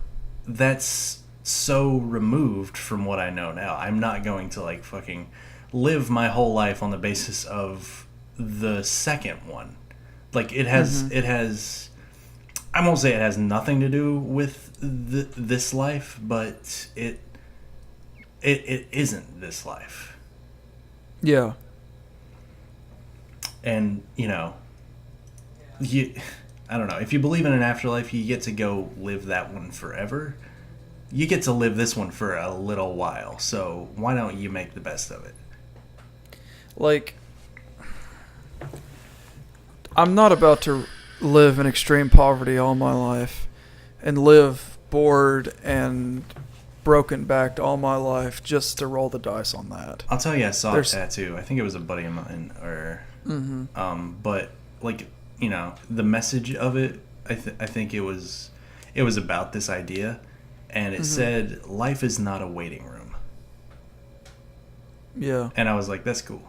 that's so removed from what I know now. I'm not going to like fucking live my whole life on the basis of the second one. Like it has I won't say it has nothing to do with this life, but it isn't this life. Yeah. And I don't know, if you believe in an afterlife, you get to go live that one forever. You get to live this one for a little while, so why don't you make the best of it? Like, I'm not about to live in extreme poverty all my life and live bored and broken backed all my life just to roll the dice on that. I'll tell you, I saw a tattoo. I think it was a buddy of mine, or but like the message of it. I think it was about this idea, and it said, "Life is not a waiting room." Yeah, and I was like, "That's cool."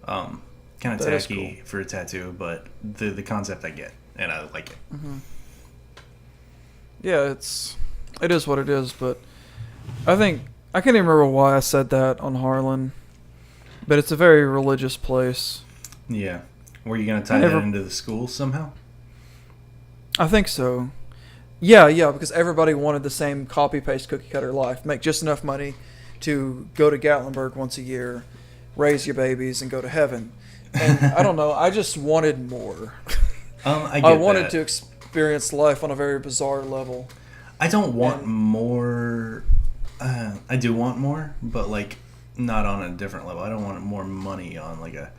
Kind of tacky cool for a tattoo, but the concept I get, and I like it. Yeah, it is what it is, but I think I can't even remember why I said that on Harlan, but it's a very religious place. Yeah. Were you going to tie that into the school somehow? I think so. Yeah, because everybody wanted the same copy-paste cookie-cutter life. Make just enough money to go to Gatlinburg once a year, raise your babies, and go to heaven. And I don't know, I just wanted more. I wanted to experience life on a very bizarre level. I don't want more. I do want more, but like not on a different level. I don't want more money on like a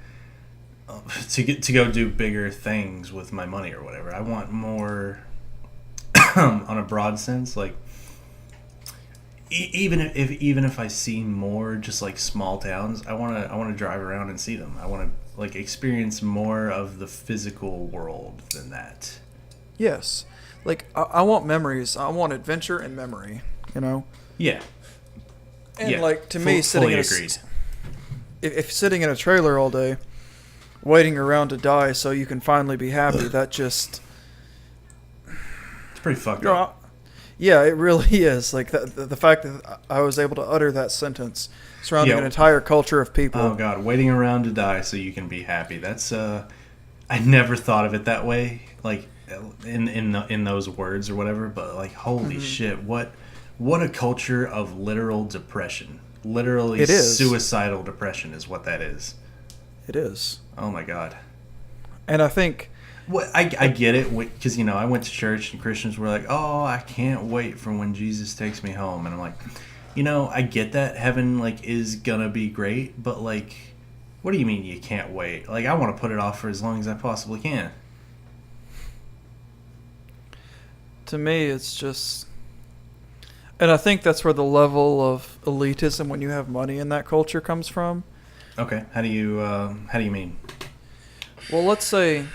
to go do bigger things with my money or whatever. I want more on a broad sense, like even if I see more just like small towns, I want to drive around and see them. I want to like experience more of the physical world than that. Yes. Like I want memories. I want adventure and memory, Yeah. And like to me, sitting agreed. If sitting in a trailer all day waiting around to die so you can finally be happy, that just... It's pretty fucked up. Yeah, it really is. Like, the fact that I was able to utter that sentence surrounding an entire culture of people. Oh, God. Waiting around to die so you can be happy. That's, I never thought of it that way, like, in those words or whatever, but, like, holy shit, what a culture of literal depression. Literally suicidal depression is what that is. It is. Oh my God. And I think... Well, I get it, because, I went to church and Christians were like, oh, I can't wait for when Jesus takes me home. And I'm like, I get that heaven, like, is gonna be great, but, like, what do you mean you can't wait? Like, I want to put it off for as long as I possibly can. To me, it's just, and I think that's where the level of elitism when you have money in that culture comes from. Okay, how do you mean? Well, let's say,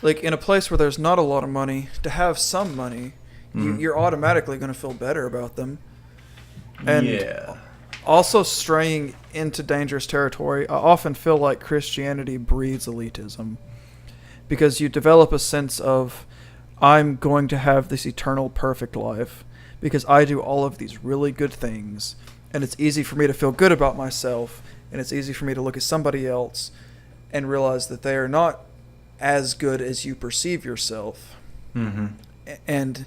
like in a place where there's not a lot of money, to have some money, you're automatically going to feel better about them. And Yeah. also straying into dangerous territory, I often feel like Christianity breeds elitism. Because you develop a sense of, I'm going to have this eternal perfect life because I do all of these really good things. And it's easy for me to feel good about myself. And it's easy for me to look at somebody else and realize that they are not as good as you perceive yourself. Mm-hmm. And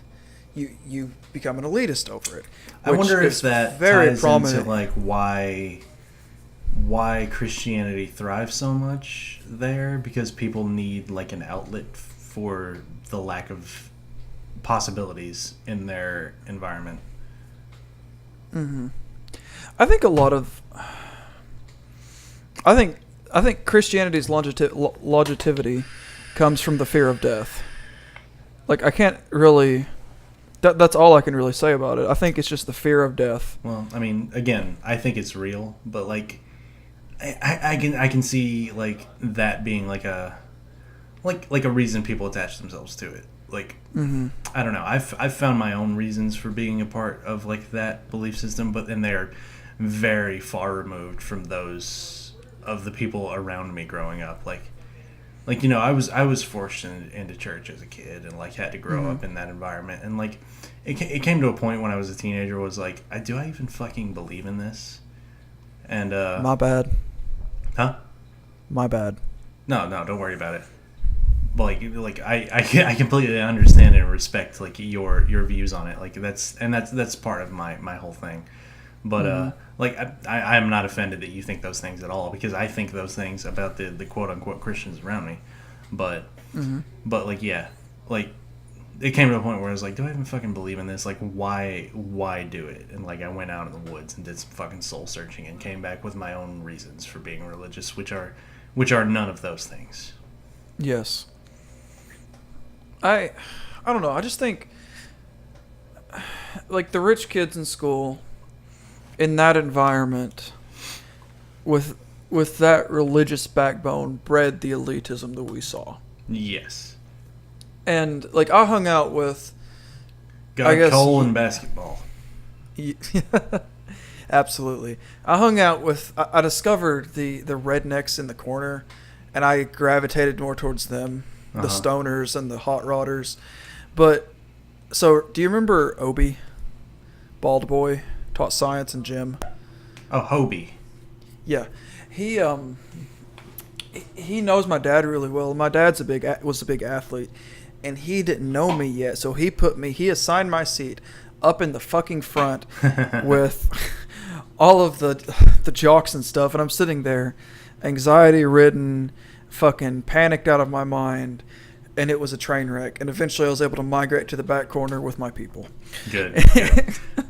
you become an elitist over it. I wonder if that very ties prominent. into like why Christianity thrives so much there, because people need like an outlet for the lack of possibilities in their environment. Mm-hmm. I think I think Christianity's longevity comes from the fear of death. Like I can't really. That's all I can really say about it. I think it's just the fear of death. Well, I mean, again, I think it's real, but like, I can see like that being like a reason people attach themselves to it. Like, I don't know. I've found my own reasons for being a part of like that belief system, but then they're very far removed from those of the people around me growing up. Like you know, I was forced into church as a kid and like had to grow up in that environment, and like it came to a point when I was a teenager was like, do I even fucking believe in this? And my bad. Huh? My bad. No, don't worry about it. But like I completely understand and respect like your views on it. Like that's part of my whole thing. But like I'm not offended that you think those things at all, because I think those things about the quote unquote Christians around me. But like yeah, like it came to a point where I was like, do I even fucking believe in this? Like why do it? And like I went out in the woods and did some fucking soul searching and came back with my own reasons for being religious, which are none of those things. Yes. I don't know. I just think like the rich kids in school, in that environment, with that religious backbone, bred the elitism that we saw. Yes. And like I hung out with, Got coal and basketball. Absolutely. I hung out with. I discovered the rednecks in the corner, and I gravitated more towards them, the stoners and the hot rodders. But so, do you remember Obi, bald boy, taught science in gym? Oh, Hobie. Yeah, he knows my dad really well. My dad's was a big athlete, and he didn't know me yet, so he assigned my seat up in the fucking front with all of the jocks and stuff, and I'm sitting there, anxiety ridden, fucking panicked out of my mind, and it was a train wreck. And eventually I was able to migrate to the back corner with my people. Good.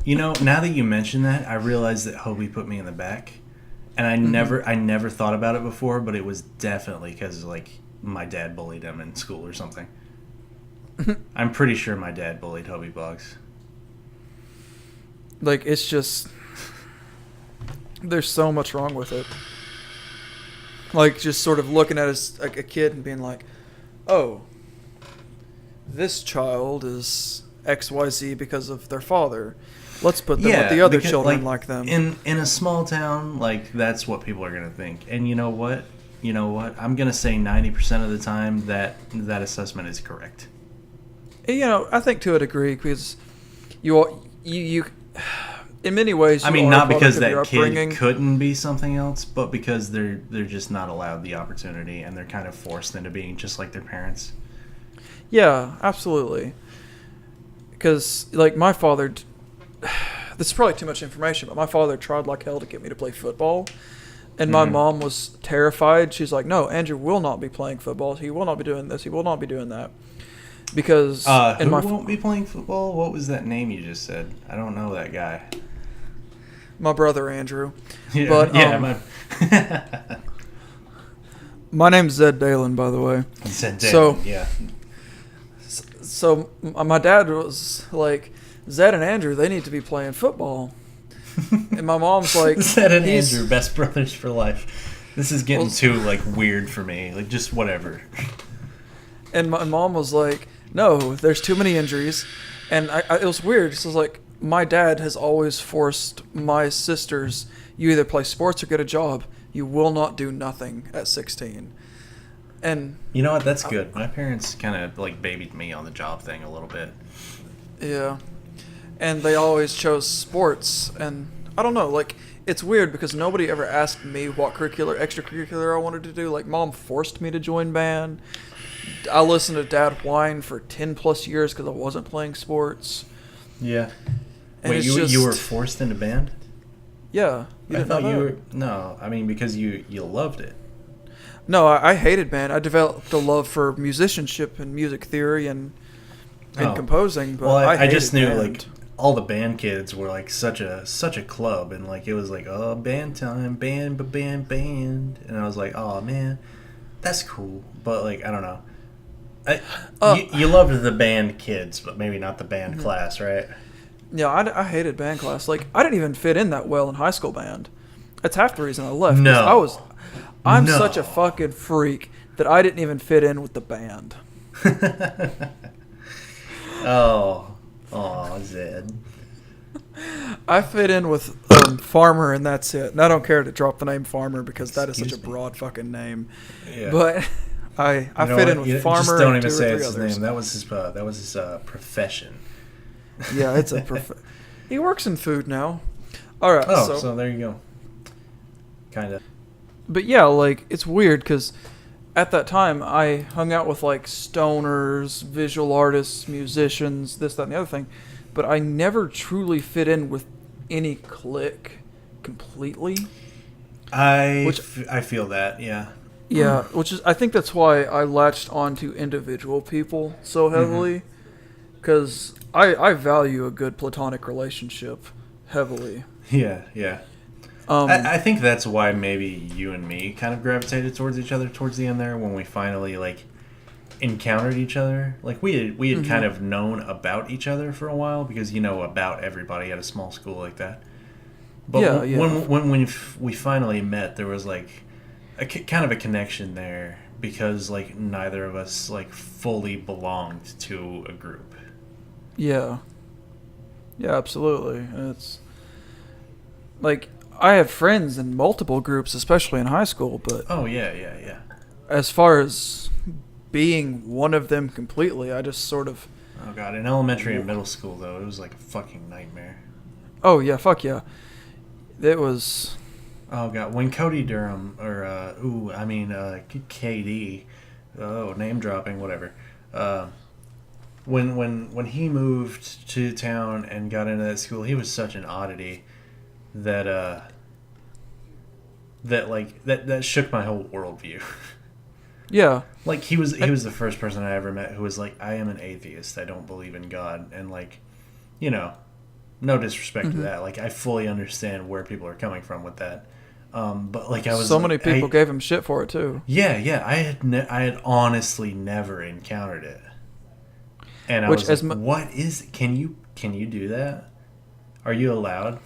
You know, now that you mention that, I realized that Hobie put me in the back, and I never thought about it before, but it was definitely because like my dad bullied him in school or something. I'm pretty sure my dad bullied Hobie Boggs. Like, it's just, there's so much wrong with it. Like, just sort of looking at us like a kid and being like, oh, this child is XYZ because of their father. Let's put them with the other children like them. In a small town, like, that's what people are going to think. And you know what? I'm going to say 90% of the time that assessment is correct. You know, I think to a degree, because you in many ways, I mean, not because that kid couldn't be something else, but because they're just not allowed the opportunity, and they're kind of forced into being just like their parents. Yeah, absolutely. Because, like, my father, this is probably too much information, but my father tried like hell to get me to play football, and my mom was terrified. She's like, no, Andrew will not be playing football. He will not be doing this. He will not be doing that. Because who won't be playing football? What was that name you just said? I don't know that guy. My brother Andrew. Yeah, but yeah, my name's Zed Dalen, by the way. Zed Dalen, so, yeah. So my dad was like, Zed and Andrew, they need to be playing football. And my mom's like, Zed and Andrew, best brothers for life. This is getting too like weird for me. Like just whatever. And my mom was like, no, there's too many injuries. And it was weird. So it was like, my dad has always forced my sisters, you either play sports or get a job. You will not do nothing at 16. And you know what? That's good. My parents kind of like babied me on the job thing a little bit. Yeah. And they always chose sports. And I don't know, like, it's weird because nobody ever asked me what extracurricular I wanted to do. Like, Mom forced me to join band. I listened to Dad whine for 10 plus years because I wasn't playing sports. Yeah. And wait, you were forced into band? Yeah. I thought you were... No, I mean, because you loved it. No, I hated band. I developed a love for musicianship and music theory and composing. But well, I hated just knew, band. like, all the band kids were, like, such a club. And, like, it was like, oh, band time, band. And I was like, oh, man, that's cool. But, like, I don't know. You loved the band kids, but maybe not the band class, right? Yeah, I hated band class. Like, I didn't even fit in that well in high school band. That's half the reason I left. No. I'm such a fucking freak that I didn't even fit in with the band. Oh, Zed. I fit in with Farmer, and that's it. And I don't care to drop the name Farmer because that is such a broad fucking name. Yeah. But I fit in with Farmer. Just don't and even say it's his name. That was his profession. Yeah, it's a He works in food now. All right. Oh, so there you go. Kind of. But yeah, like, it's weird because at that time I hung out with like stoners, visual artists, musicians, this, that, and the other thing. But I never truly fit in with any clique completely. I feel that, yeah. Yeah, which is, I think that's why I latched onto individual people so heavily. Because I value a good platonic relationship heavily. Yeah. I think that's why maybe you and me kind of gravitated towards each other towards the end there when we finally, like, encountered each other. Like, we had kind of known about each other for a while because you know about everybody at a small school like that. But when we finally met, there was, like, kind of a connection there because, like, neither of us, like, fully belonged to a group. Yeah. Yeah, absolutely. It's like, I have friends in multiple groups, especially in high school, but... Oh, yeah. As far as being one of them completely, I just sort of... Oh, God. In elementary and middle school, though, it was like a fucking nightmare. Oh, yeah, fuck yeah. It was... Oh, God. When Cody Durham, or, KD, name dropping, whatever. When he moved to town and got into that school, he was such an oddity that shook my whole worldview. Yeah. Like, he was the first person I ever met who was like, I am an atheist, I don't believe in God, and, like, you know, no disrespect to that, like, I fully understand where people are coming from with that, but, like, I was many people gave him shit for it too. Yeah, I had honestly never encountered it, and I was like, what is it? Can you do that? Are you allowed?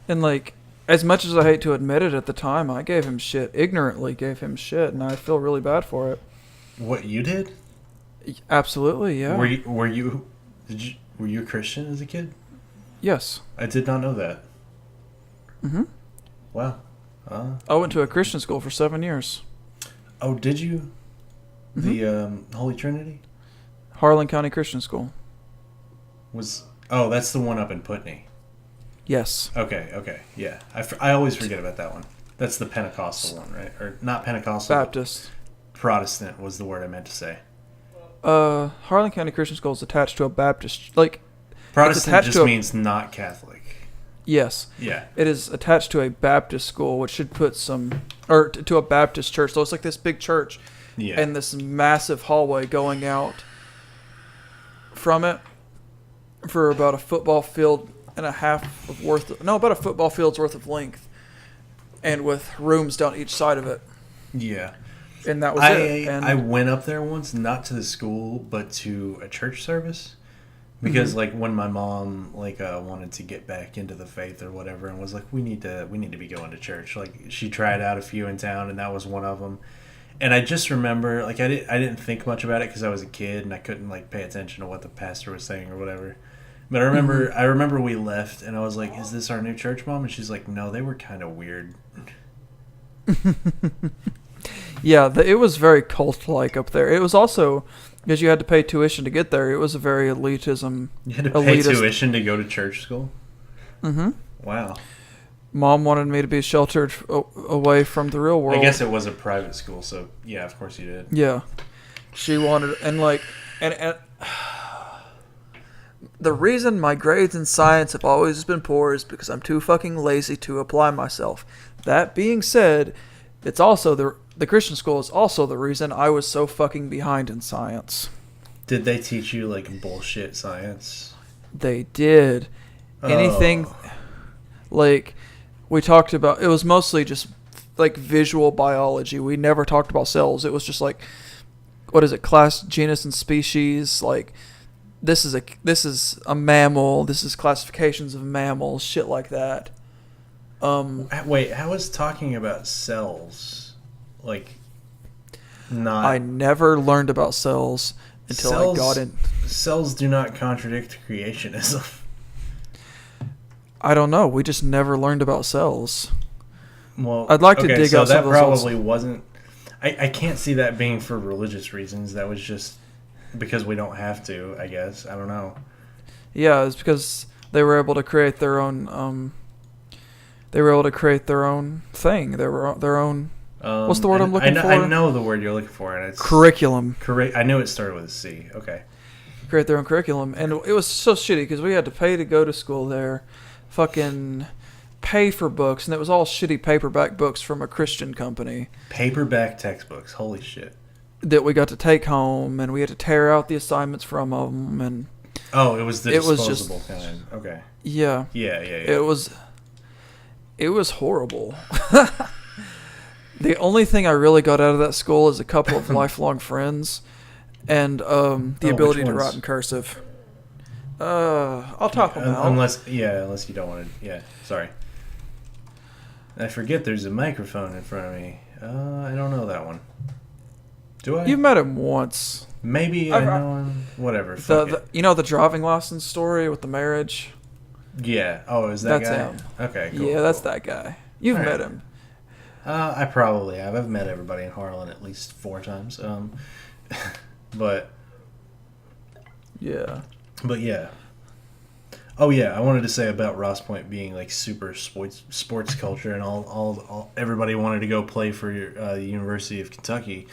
And, like, as much as I hate to admit it, at the time, I gave him shit, ignorantly gave him shit, and I feel really bad for it. What, you did? Absolutely, yeah. Were you a Christian as a kid? Yes. I did not know that. Mm-hmm. Wow. I went to a Christian school for 7 years. Oh, did you? The Holy Trinity? Harlan County Christian School. That's the one up in Putney. Yes. Okay, yeah. I always forget about that one. That's the Pentecostal one, right? Or not Pentecostal. Baptist. Protestant was the word I meant to say. Harlan County Christian School is attached to a Baptist, like... Protestant just means not Catholic. Yes. Yeah. It is attached to a Baptist school, which should put to a Baptist church. So it's like this big church. Yeah. And this massive hallway going out from it for about a football field and a half of about a football field's worth of length, and with rooms down each side of it. Yeah. and that was it. And I went up there once, not to the school, but to a church service. Because like when my mom wanted to get back into the faith or whatever, and was like, we need to be going to church. Like she tried out a few in town, and that was one of them. And I just remember, like I didn't think much about it because I was a kid and I couldn't like pay attention to what the pastor was saying or whatever. But I remember we left, and I was like, "Is this our new church, Mom?" And she's like, "No, they were kind of weird." Yeah, it was very cult-like up there. It was also because you had to pay tuition to get there. It was a very elitism. You had to pay tuition to go to church school? Mm-hmm. Wow. Mom wanted me to be sheltered away from the real world. I guess it was a private school, so yeah, of course you did. Yeah. She wanted, and the reason my grades in science have always been poor is because I'm too fucking lazy to apply myself. That being said, it's also the Christian school is also the reason I was so fucking behind in science. Did they teach you like bullshit science? They did. Anything like we talked about, it was mostly just like visual biology. We never talked about cells. It was just like, what is it, class, genus, and species, like this is a mammal, this is classifications of mammals, shit like that. Wait, how is talking about cells like not? I never learned about cells until I got in. Cells do not contradict creationism. I don't know. We just never learned about cells. Well, I'd like to dig so out some that of those probably wasn't. I can't see that being for religious reasons. That was just because we don't have to, I guess. I don't know. Yeah, it's because they were able to create their own. They were able to create their own thing. They were their own. What's the word I'm looking for? I know the word you're looking for, and it's curriculum. I knew it started with a C. Okay. Create their own curriculum, and it was so shitty because we had to pay to go to school there, fucking pay for books, and it was all shitty paperback books from a Christian company. Paperback textbooks, holy shit. That we got to take home, and we had to tear out the assignments from them, and it was the disposable kind. Okay. Yeah. Yeah. It was horrible. The only thing I really got out of that school is a couple of lifelong friends, and the ability to write in cursive. I'll talk them out. Unless you don't want to. Yeah, sorry. I forget there's a microphone in front of me. I don't know that one. Do I? You've met him once. Maybe I know him. Whatever. You know the driving license story with the marriage? Yeah. Oh, is that that's guy? him. Okay, cool. Yeah, that's that guy. You've met him. I probably have. I've met everybody in Harlan at least 4 times. But yeah. Oh yeah, I wanted to say about Ross Point being like super sports culture and all everybody wanted to go play for the University of Kentucky.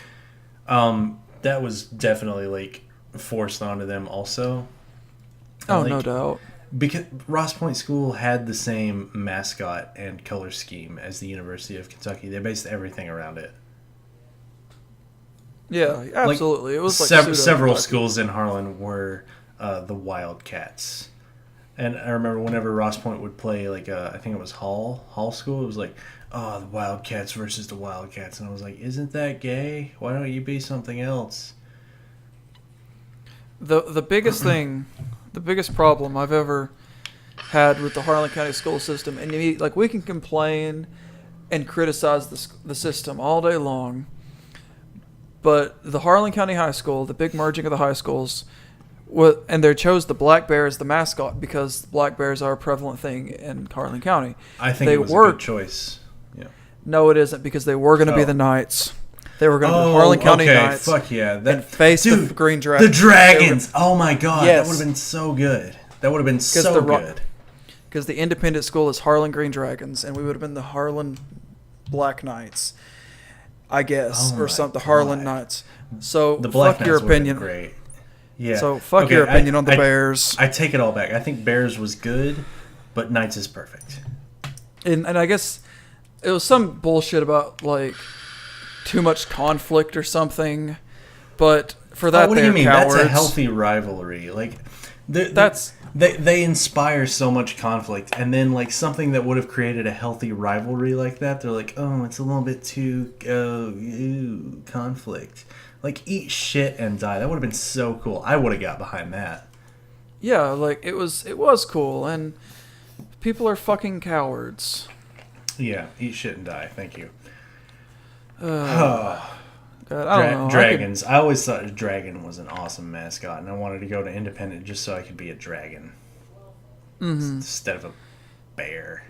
That was definitely like forced onto them also. Oh, no doubt. Because Ross Point School had the same mascot and color scheme as the University of Kentucky. They based everything around it. Yeah, absolutely. It was like several schools in Harlan were the Wildcats. And I remember whenever Ross Point would play, like, I think it was Hall School, it was like, oh, the Wildcats versus the Wildcats. And I was like, isn't that gay? Why don't you be something else? The biggest thing, the biggest problem I've ever had with the Harlan County school system, and we can complain and criticize the system all day long, but the Harlan County High School, the big merging of the high schools, and they chose the black bear as the mascot because black bears are a prevalent thing in Harlan County. I think it was a good choice. Yeah. No, it isn't, because they were going to be the Knights. They were going to be the Harlan County Knights. Fuck yeah. And face the Green Dragons. The Dragons! Oh my god. Yes. That would have been so good. That would have been so good. Because the independent school is Harlan Green Dragons, and we would have been the Harlan Black Knights, I guess, or something. The Harlan Knights. So the Black fuck your opinion. Great. Yeah. So fuck your opinion on the Bears. I take it all back. I think Bears was good, but Knights is perfect. And I guess it was some bullshit about like too much conflict or something, but for that, what do you mean? Cowards. That's a healthy rivalry. Like That's they inspire so much conflict, and then like something that would have created a healthy rivalry like that, they're like, oh, it's a little bit too conflict. Like, eat shit and die. That would have been so cool. I would have got behind that. yeah, like it was cool, and people are fucking cowards. Yeah, eat shit and die. Thank you. God, I don't know. Dragons. I always thought a dragon was an awesome mascot, and I wanted to go to Independent just so I could be a dragon instead of a bear.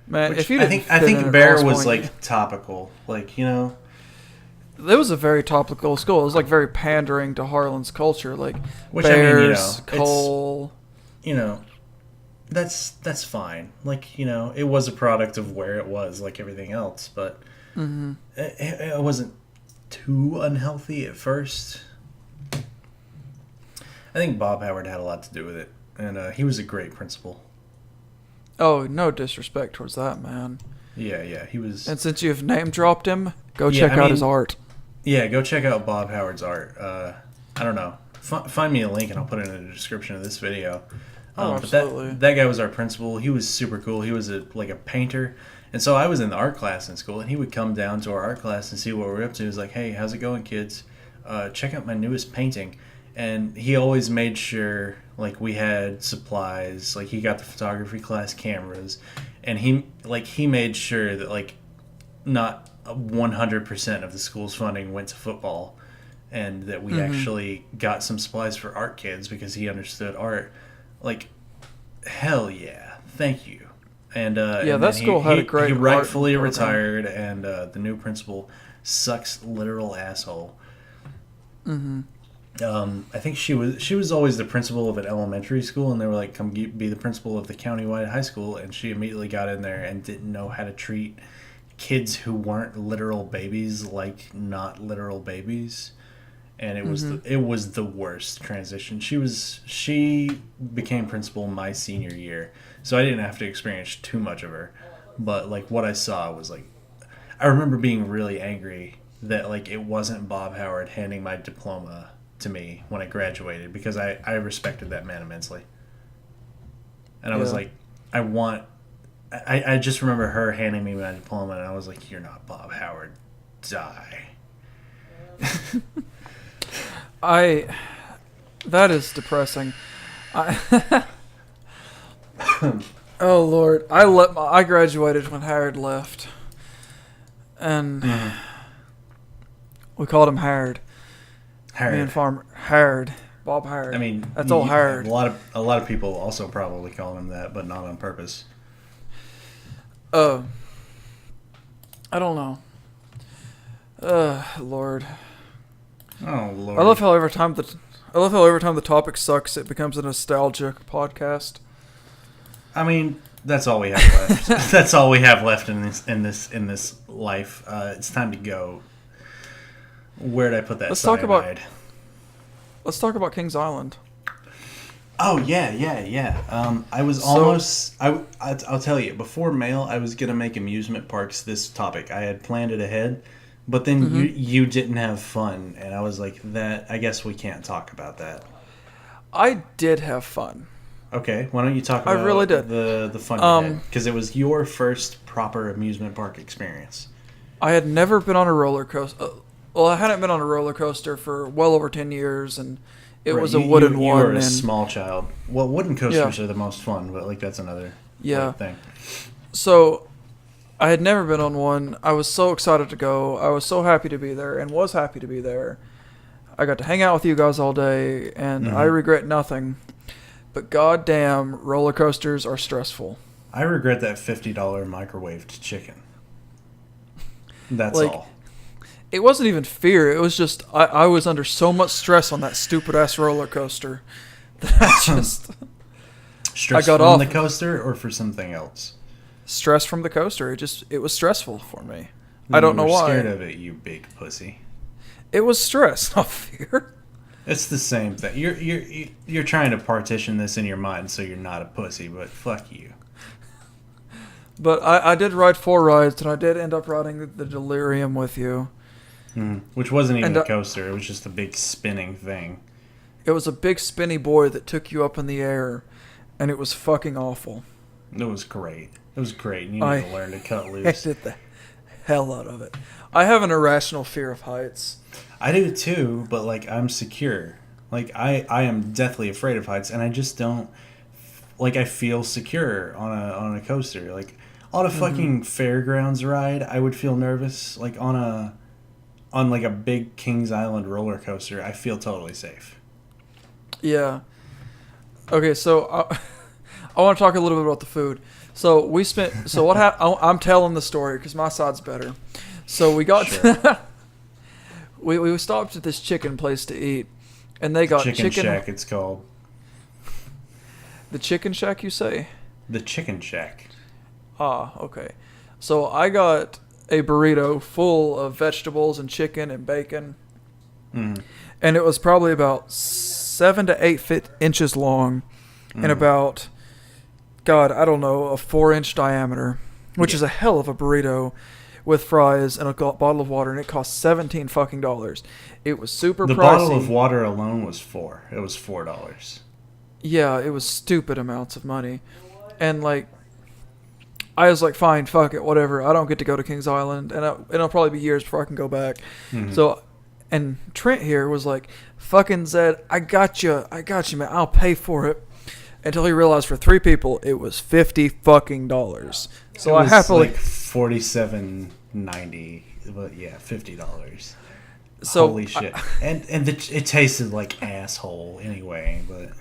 Man, Which if you I think bear was like topical, like, you know. It was a very topical school. It was like very pandering to Harlan's culture, like Which, bears, I mean, you know, coal. You know, that's fine. Like, you know, it was a product of where it was, like everything else, but it wasn't too unhealthy at first. I think Bob Howard had a lot to do with it, and he was a great principal. Oh, no disrespect towards that man. Yeah, he was. And since you've name dropped him, go check out his art. Yeah, go check out Bob Howard's art. I don't know. Find me a link and I'll put it in the description of this video. Absolutely. But that guy was our principal. He was super cool. He was a painter. And so I was in the art class in school, and he would come down to our art class and see what we're up to. He was like, hey, how's it going, kids? Check out my newest painting. And he always made sure, like, we had supplies. Like, he got the photography class cameras. And he made sure that, like, not 100% of the school's funding went to football, and that we actually got some supplies for art kids because he understood art. Like, hell yeah, thank you. And that school had a great. He rightfully retired, and the new principal sucks literal asshole. I think she was always the principal of an elementary school, and they were like, come be the principal of the countywide high school, and she immediately got in there and didn't know how to treat kids who weren't literal babies like not literal babies. And it was the worst transition. She became principal my senior year, so I didn't have to experience too much of her. But like what I saw was like, I remember being really angry that like it wasn't Bob Howard handing my diploma to me when I graduated, because I respected that man immensely. And I was like, I just remember her handing me my diploma, and I was like, you're not Bob Howard, die. That is depressing. Oh Lord, I graduated when Howard left, and we called him Howard. Me and Farmer Howard, Bob Howard. I mean, that's all Howard. A lot of people also probably call him that, but not on purpose. I don't know. Lord. Oh Lord. I love how every time the topic sucks, it becomes a nostalgic podcast. I mean, that's all we have left. That's all we have left in this life. It's time to go. Where'd I put that? Let's talk about Kings Island. Oh yeah. I was almost. I'll tell you. Before mail, I was gonna make amusement parks this topic. I had planned it ahead, but then you didn't have fun, and I was like, that. I guess we can't talk about that. I did have fun. Okay, why don't you talk about? I really did. The fun you had, because it was your first proper amusement park experience. I had never been on a roller coaster. Well, I hadn't been on a roller coaster for well over 10 years, and it was a wooden one. You were a small child. Well, wooden coasters are the most fun, but like that's another thing. So, I had never been on one. I was so excited to go. I was so happy to be there, and was happy to be there. I got to hang out with you guys all day, and I regret nothing. But goddamn, roller coasters are stressful. I regret that $50 microwaved chicken. That's all. It wasn't even fear. It was just I was under so much stress on that stupid ass roller coaster that I just stress I got from off the coaster or for something else. Stress from the coaster. It was stressful for me. I don't know why. Scared of it, you big pussy. It was stress, not fear. It's the same thing. You're trying to partition this in your mind so you're not a pussy, but fuck you. But I did ride 4 rides, and I did end up riding the Delirium with you. Which wasn't even a coaster. It was just a big spinning thing. It was a big spinny boy that took you up in the air, and it was fucking awful. It was great. It was great. You need to learn to cut loose. I did the hell out of it. I have an irrational fear of heights. I do too, but like I'm secure. Like I am deathly afraid of heights, and I just don't. Like I feel secure on a coaster. Like on a fucking fairgrounds ride, I would feel nervous. Like on like a big Kings Island roller coaster, I feel totally safe. Yeah. Okay, so I want to talk a little bit about the food. So we spent. So what happened? I'm telling the story because my side's better. So we got. Sure. we stopped at this chicken place to eat, and they got Chicken Shack. It's called the Chicken Shack. You say? The Chicken Shack. Ah, okay. So I got a burrito full of vegetables and chicken and bacon, and it was probably about 7 to 8 inches long, and about, God, I don't know, a 4-inch diameter, which is a hell of a burrito, with fries and a bottle of water, and it cost $17 fucking dollars. It was super pricey. The bottle of water alone was $4. It was $4. Yeah, it was stupid amounts of money, and like, I was like, fine, fuck it, whatever. I don't get to go to Kings Island, and it'll probably be years before I can go back. So, and Trent here was like, fucking Zed, I got you, man. I'll pay for it. Until he realized for 3 people, it was $50 fucking dollars. So I happily like $47.90, but yeah, $50. So holy shit! It tasted like asshole anyway, but.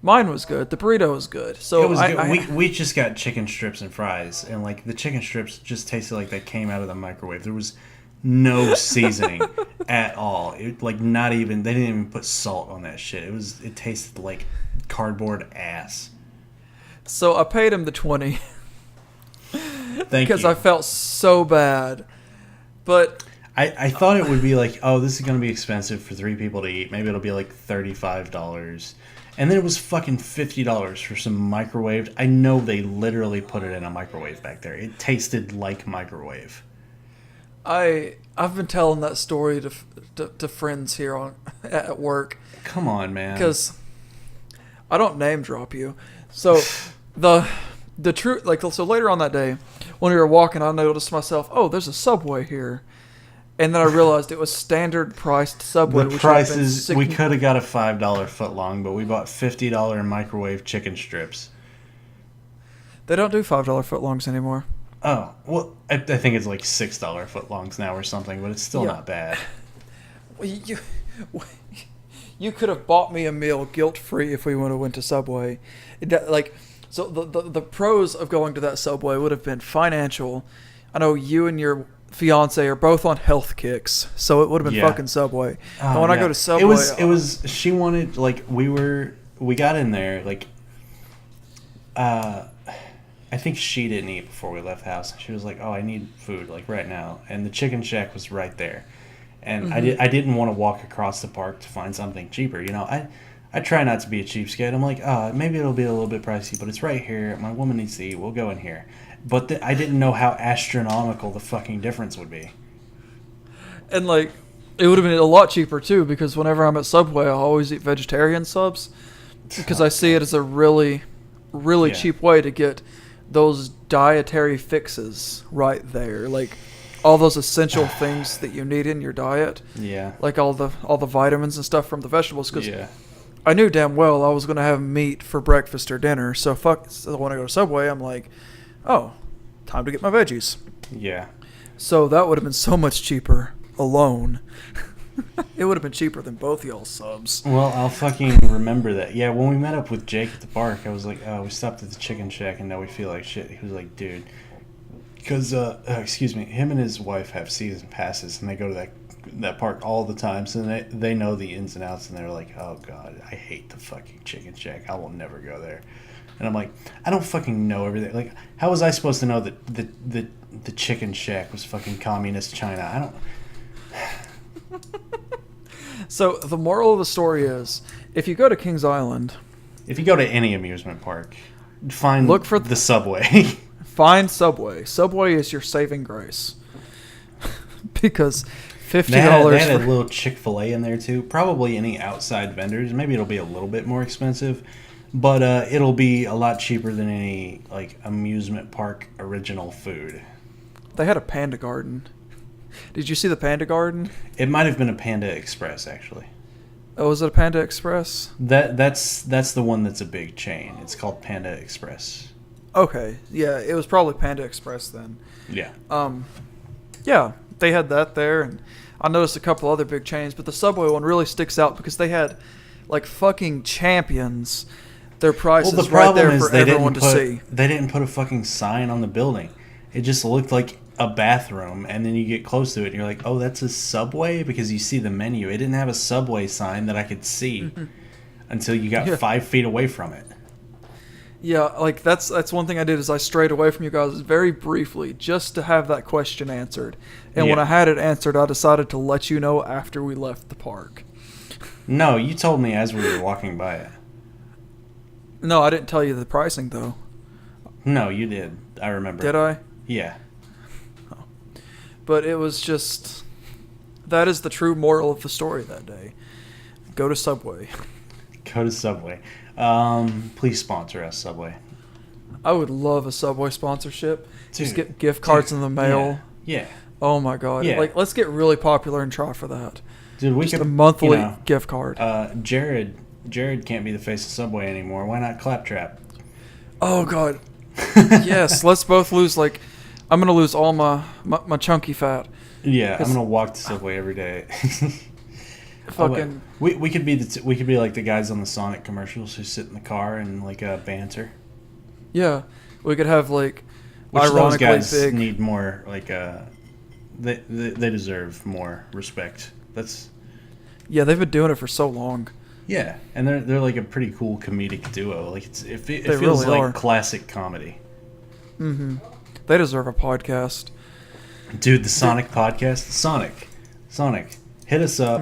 Mine was good. The burrito was good. So it was good. We just got chicken strips and fries, and like the chicken strips just tasted like they came out of the microwave. There was no seasoning at all. It like not even they didn't even put salt on that shit. It tasted like cardboard ass. So I paid him the $20. Thank you. Because I felt so bad, but I thought it would be like, oh, this is gonna be expensive for 3 people to eat. Maybe it'll be like $35. And then it was fucking $50 for some microwaved. I know they literally put it in a microwave back there. It tasted like microwave. I've been telling that story to friends here at work. Come on, man. Because I don't name drop you. So the truth, like, so later on that day when we were walking, I noticed myself, oh, there's a Subway here. And then I realized it was standard priced Subway. The prices, we could have got a $5 footlong, but we bought $50 microwave chicken strips. They don't do $5 footlongs anymore. Oh, well, I think it's like $6 footlongs now or something, but it's still not bad. Well, you could have bought me a meal guilt-free if we would have went to Subway. So the pros of going to that Subway would have been financial. I know you and your fiance are both on health kicks, so it would have been fucking Subway. And when I go to Subway, it was she wanted, like, we got in there, like, I think she didn't eat before we left the house. She was like, oh, I need food, like, right now. And the Chicken Shack was right there. And I didn't want to walk across the park to find something cheaper. You know, I try not to be a cheapskate. I'm like, maybe it'll be a little bit pricey, but it's right here. My woman needs to eat. We'll go in here. But I didn't know how astronomical the fucking difference would be. And, like, it would have been a lot cheaper, too, because whenever I'm at Subway, I always eat vegetarian subs. Because I see it as a really, really cheap way to get those dietary fixes right there. Like, all those essential things that you need in your diet. Yeah. Like all the vitamins and stuff from the vegetables. Because I knew damn well I was going to have meat for breakfast or dinner. So when I go to Subway, I'm like, oh, time to get my veggies. Yeah. So that would have been so much cheaper alone. It would have been cheaper than both y'all's subs. Well, I'll fucking remember that. Yeah, when we met up with Jake at the park, I was like, oh, we stopped at the Chicken Shack and now we feel like shit. He was like, dude, because, him and his wife have season passes and they go to that park all the time, so they know the ins and outs, and they're like, oh, God, I hate the fucking Chicken Shack. I will never go there. And I'm like, I don't fucking know everything. Like, how was I supposed to know that the Chicken Shack was fucking communist China? I don't... So the moral of the story is, if you go to Kings Island, if you go to any amusement park, look for the Subway. Find Subway. Subway is your saving grace. Because $50 They had a for... little Chick-fil-A in there too. Probably any outside vendors. Maybe it'll be a little bit more expensive, but it'll be a lot cheaper than any like amusement park original food. They had a Panda Garden. Did you see the Panda Garden? It might have been a Panda Express actually. Oh, was it a Panda Express? That's the one that's a big chain. It's called Panda Express. Okay, yeah, it was probably Panda Express then. Yeah. Yeah, they had that there, and I noticed a couple other big chains, but the Subway one really sticks out because they had like fucking champions. Their prices Well, the right problem there is for everyone to see. they didn't put a fucking sign on the building. It just looked like a bathroom, and then you get close to it, and you're like, "Oh, that's a Subway," because you see the menu. It didn't have a Subway sign that I could see until you got 5 feet away from it. Yeah, like that's one thing I did is I strayed away from you guys very briefly just to have that question answered. And when Yeah. I had it answered, I decided to let you know after we left the park. No, you told me as we were walking by it. No, I didn't tell you the pricing though. No, you did. I remember. Did I? Yeah. But it was just that is the true moral of the story that day. Go to Subway. Go to Subway. Please sponsor us, Subway. I would love a Subway sponsorship. Just Dude, get gift cards in the mail. Yeah. Oh my god. Yeah. Like let's get really popular and try for that. Dude, we Just could a monthly you know, gift card. Jared can't be the face of Subway anymore. Why not ClapTrap? Oh god. Yes, let's both lose like I'm gonna lose all my chunky fat. Yeah, I'm 'Cause- gonna walk to Subway every day. Fucking we could be we could be like the guys on the Sonic commercials who sit in the car and like banter. yeah. We could have like Which those ironically guys big. need more like they deserve more respect. That's Yeah, they've been doing it for so long. yeah, and they're like a pretty cool comedic duo. Like it They feels really like are. classic comedy. Mm-hmm. They deserve a podcast. Dude, the Sonic podcast, Sonic, hit us up,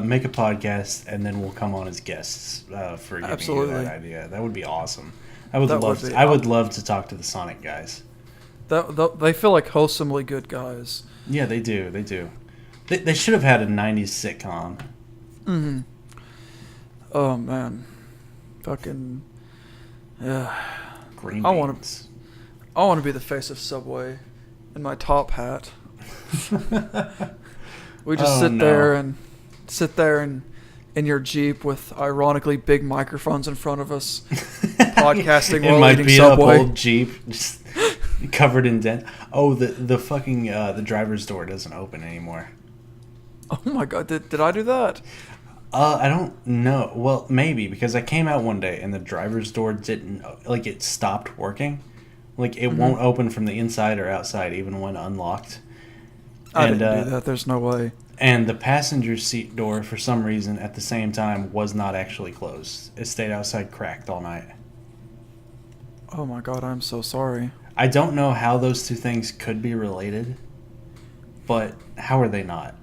make a podcast, and then we'll come on as guests for giving Absolutely. you that idea. That would be awesome. I would That love. would be I would love to talk to the Sonic guys. They feel like wholesomely good guys. Yeah, they do. They do. They should have had a '90s sitcom. Mm-hmm. Oh man, fucking yeah. Green I wanna- beans. I want to be the face of Subway in my top hat. We just Oh, sit no. there and in your Jeep with ironically big microphones in front of us, podcasting in while my eating beat up Subway. old Jeep, just covered in dent. Oh, the fucking the driver's door doesn't open anymore. Oh my god, did I do that? I don't know. Well, maybe because I came out one day and the driver's door didn't like it stopped working. Like it won't open from the inside or outside even when unlocked. I And, didn't do that. There's no way. And the passenger seat door, for some reason, at the same time, was not actually closed. It stayed outside cracked all night. Oh my god, I'm so sorry. I don't know how those two things could be related, but how are they not?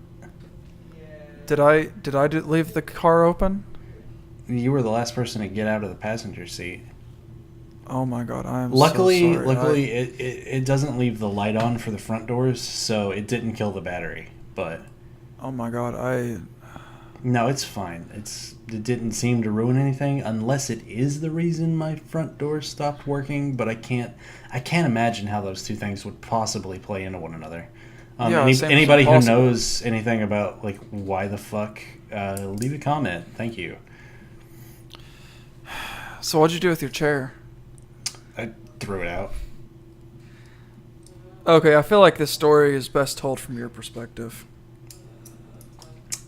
Did I leave the car open? You were the last person to get out of the passenger seat. Oh my god, I am Luckily, so sorry. luckily, it doesn't leave the light on for the front doors, so it didn't kill the battery. But Oh my god, no, it's fine. It didn't seem to ruin anything, unless it is the reason my front door stopped working. But I can't imagine how those two things would possibly play into one another. Yeah, same as Anybody who impossible. knows anything about like why the fuck, leave a comment. Thank you. So what'd you do with your chair? I threw it out. Okay, I feel like this story is best told from your perspective.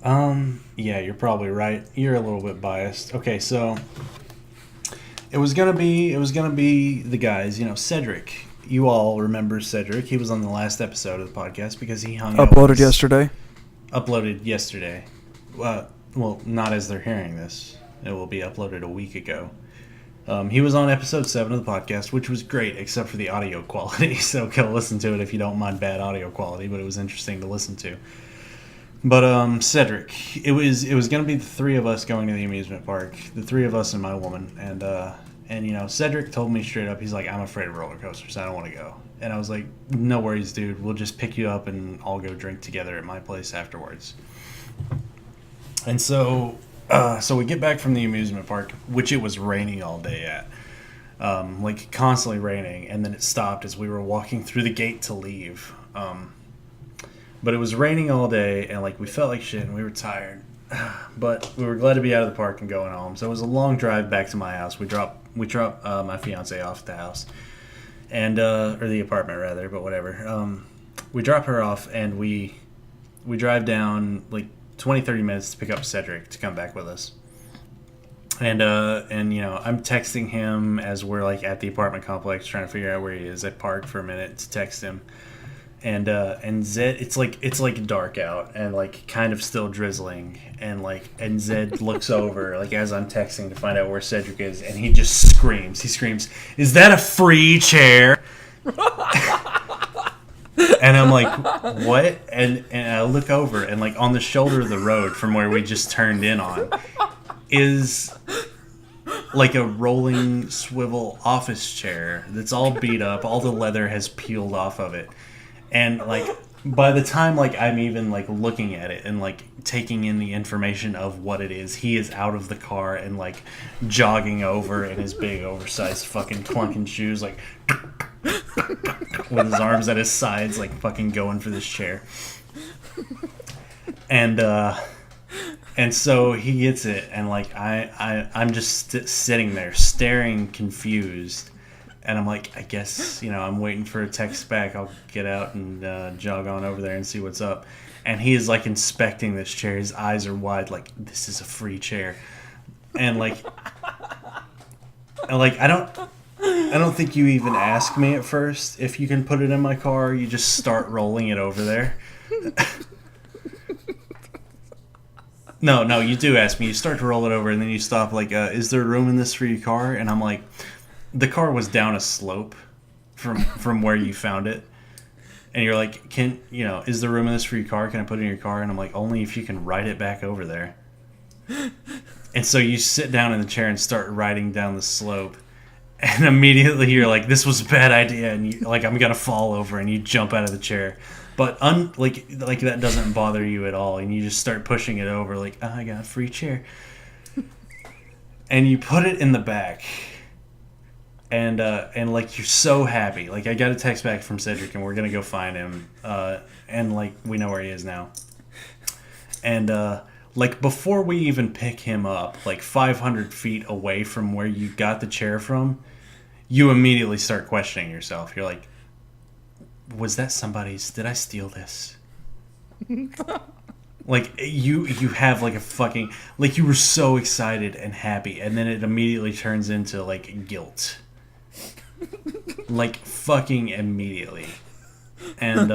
Yeah, you're probably right. You're a little bit biased. Okay, so it was gonna be the guys, Cedric. You all remember Cedric. He was on the last episode of the podcast because he hung out Uploaded with us- yesterday. Uploaded yesterday. Well, not as they're hearing this. It will be uploaded a week ago. He was on episode 7 of the podcast, which was great, except for the audio quality. So go listen to it if you don't mind bad audio quality, but it was interesting to listen to. But Cedric, it was going to be the three of us going to the amusement park, the three of us and my woman, and And, Cedric told me straight up, he's like, I'm afraid of roller coasters. I don't want to go. And I was like, no worries, dude. We'll just pick you up and I'll go drink together at my place afterwards. And so we get back from the amusement park, which it was raining all day at. Like constantly raining. And then it stopped as we were walking through the gate to leave. But it was raining all day and like we felt like shit and we were tired. But we were glad to be out of the park and going home. So it was a long drive back to my house. We dropped my fiance off at the house, and or the apartment rather, but whatever. We drop her off and we drive down like 20-30 minutes to pick up Cedric to come back with us. And I'm texting him as we're like at the apartment complex trying to figure out where he is. I parked for a minute to text him. And Zed, it's like dark out and like kind of still drizzling, and Zed looks over like as I'm texting to find out where Cedric is, and he just screams. He screams, "Is that a free chair?" And I'm like, "What?" And I look over, and like on the shoulder of the road from where we just turned in on is like a rolling swivel office chair that's all beat up. All the leather has peeled off of it. And like by the time like I'm even like looking at it and like taking in the information of what it is, he is out of the car and like jogging over in his big oversized fucking clunking shoes, like with his arms at his sides, like fucking going for this chair. And so he gets it, and like I'm just sitting there staring confused. And I'm like, I guess, I'm waiting for a text back. I'll get out and jog on over there and see what's up. And he is, like, inspecting this chair. His eyes are wide, like, this is a free chair. And, like, I don't think you even ask me at first if you can put it in my car. You just start rolling it over there. No, you do ask me. You start to roll it over, and then you stop, like, is there room in this for your car? And I'm like... The car was down a slope from where you found it. And you're like, is there room in this for your car? Can I put it in your car? And I'm like, only if you can ride it back over there. And so you sit down in the chair and start riding down the slope. And immediately you're like, this was a bad idea. And you like, I'm going to fall over, and you jump out of the chair. But like that doesn't bother you at all. And you just start pushing it over like, I got a free chair. And you put it in the back. And like you're so happy. Like I got a text back from Cedric, and we're gonna go find him. And like we know where he is now. And like before we even pick him up, like 500 feet away from where you got the chair from, you immediately start questioning yourself. You're like, was that somebody's? Did I steal this? Like you have like a fucking like you were so excited and happy, and then it immediately turns into like guilt. Like fucking immediately. And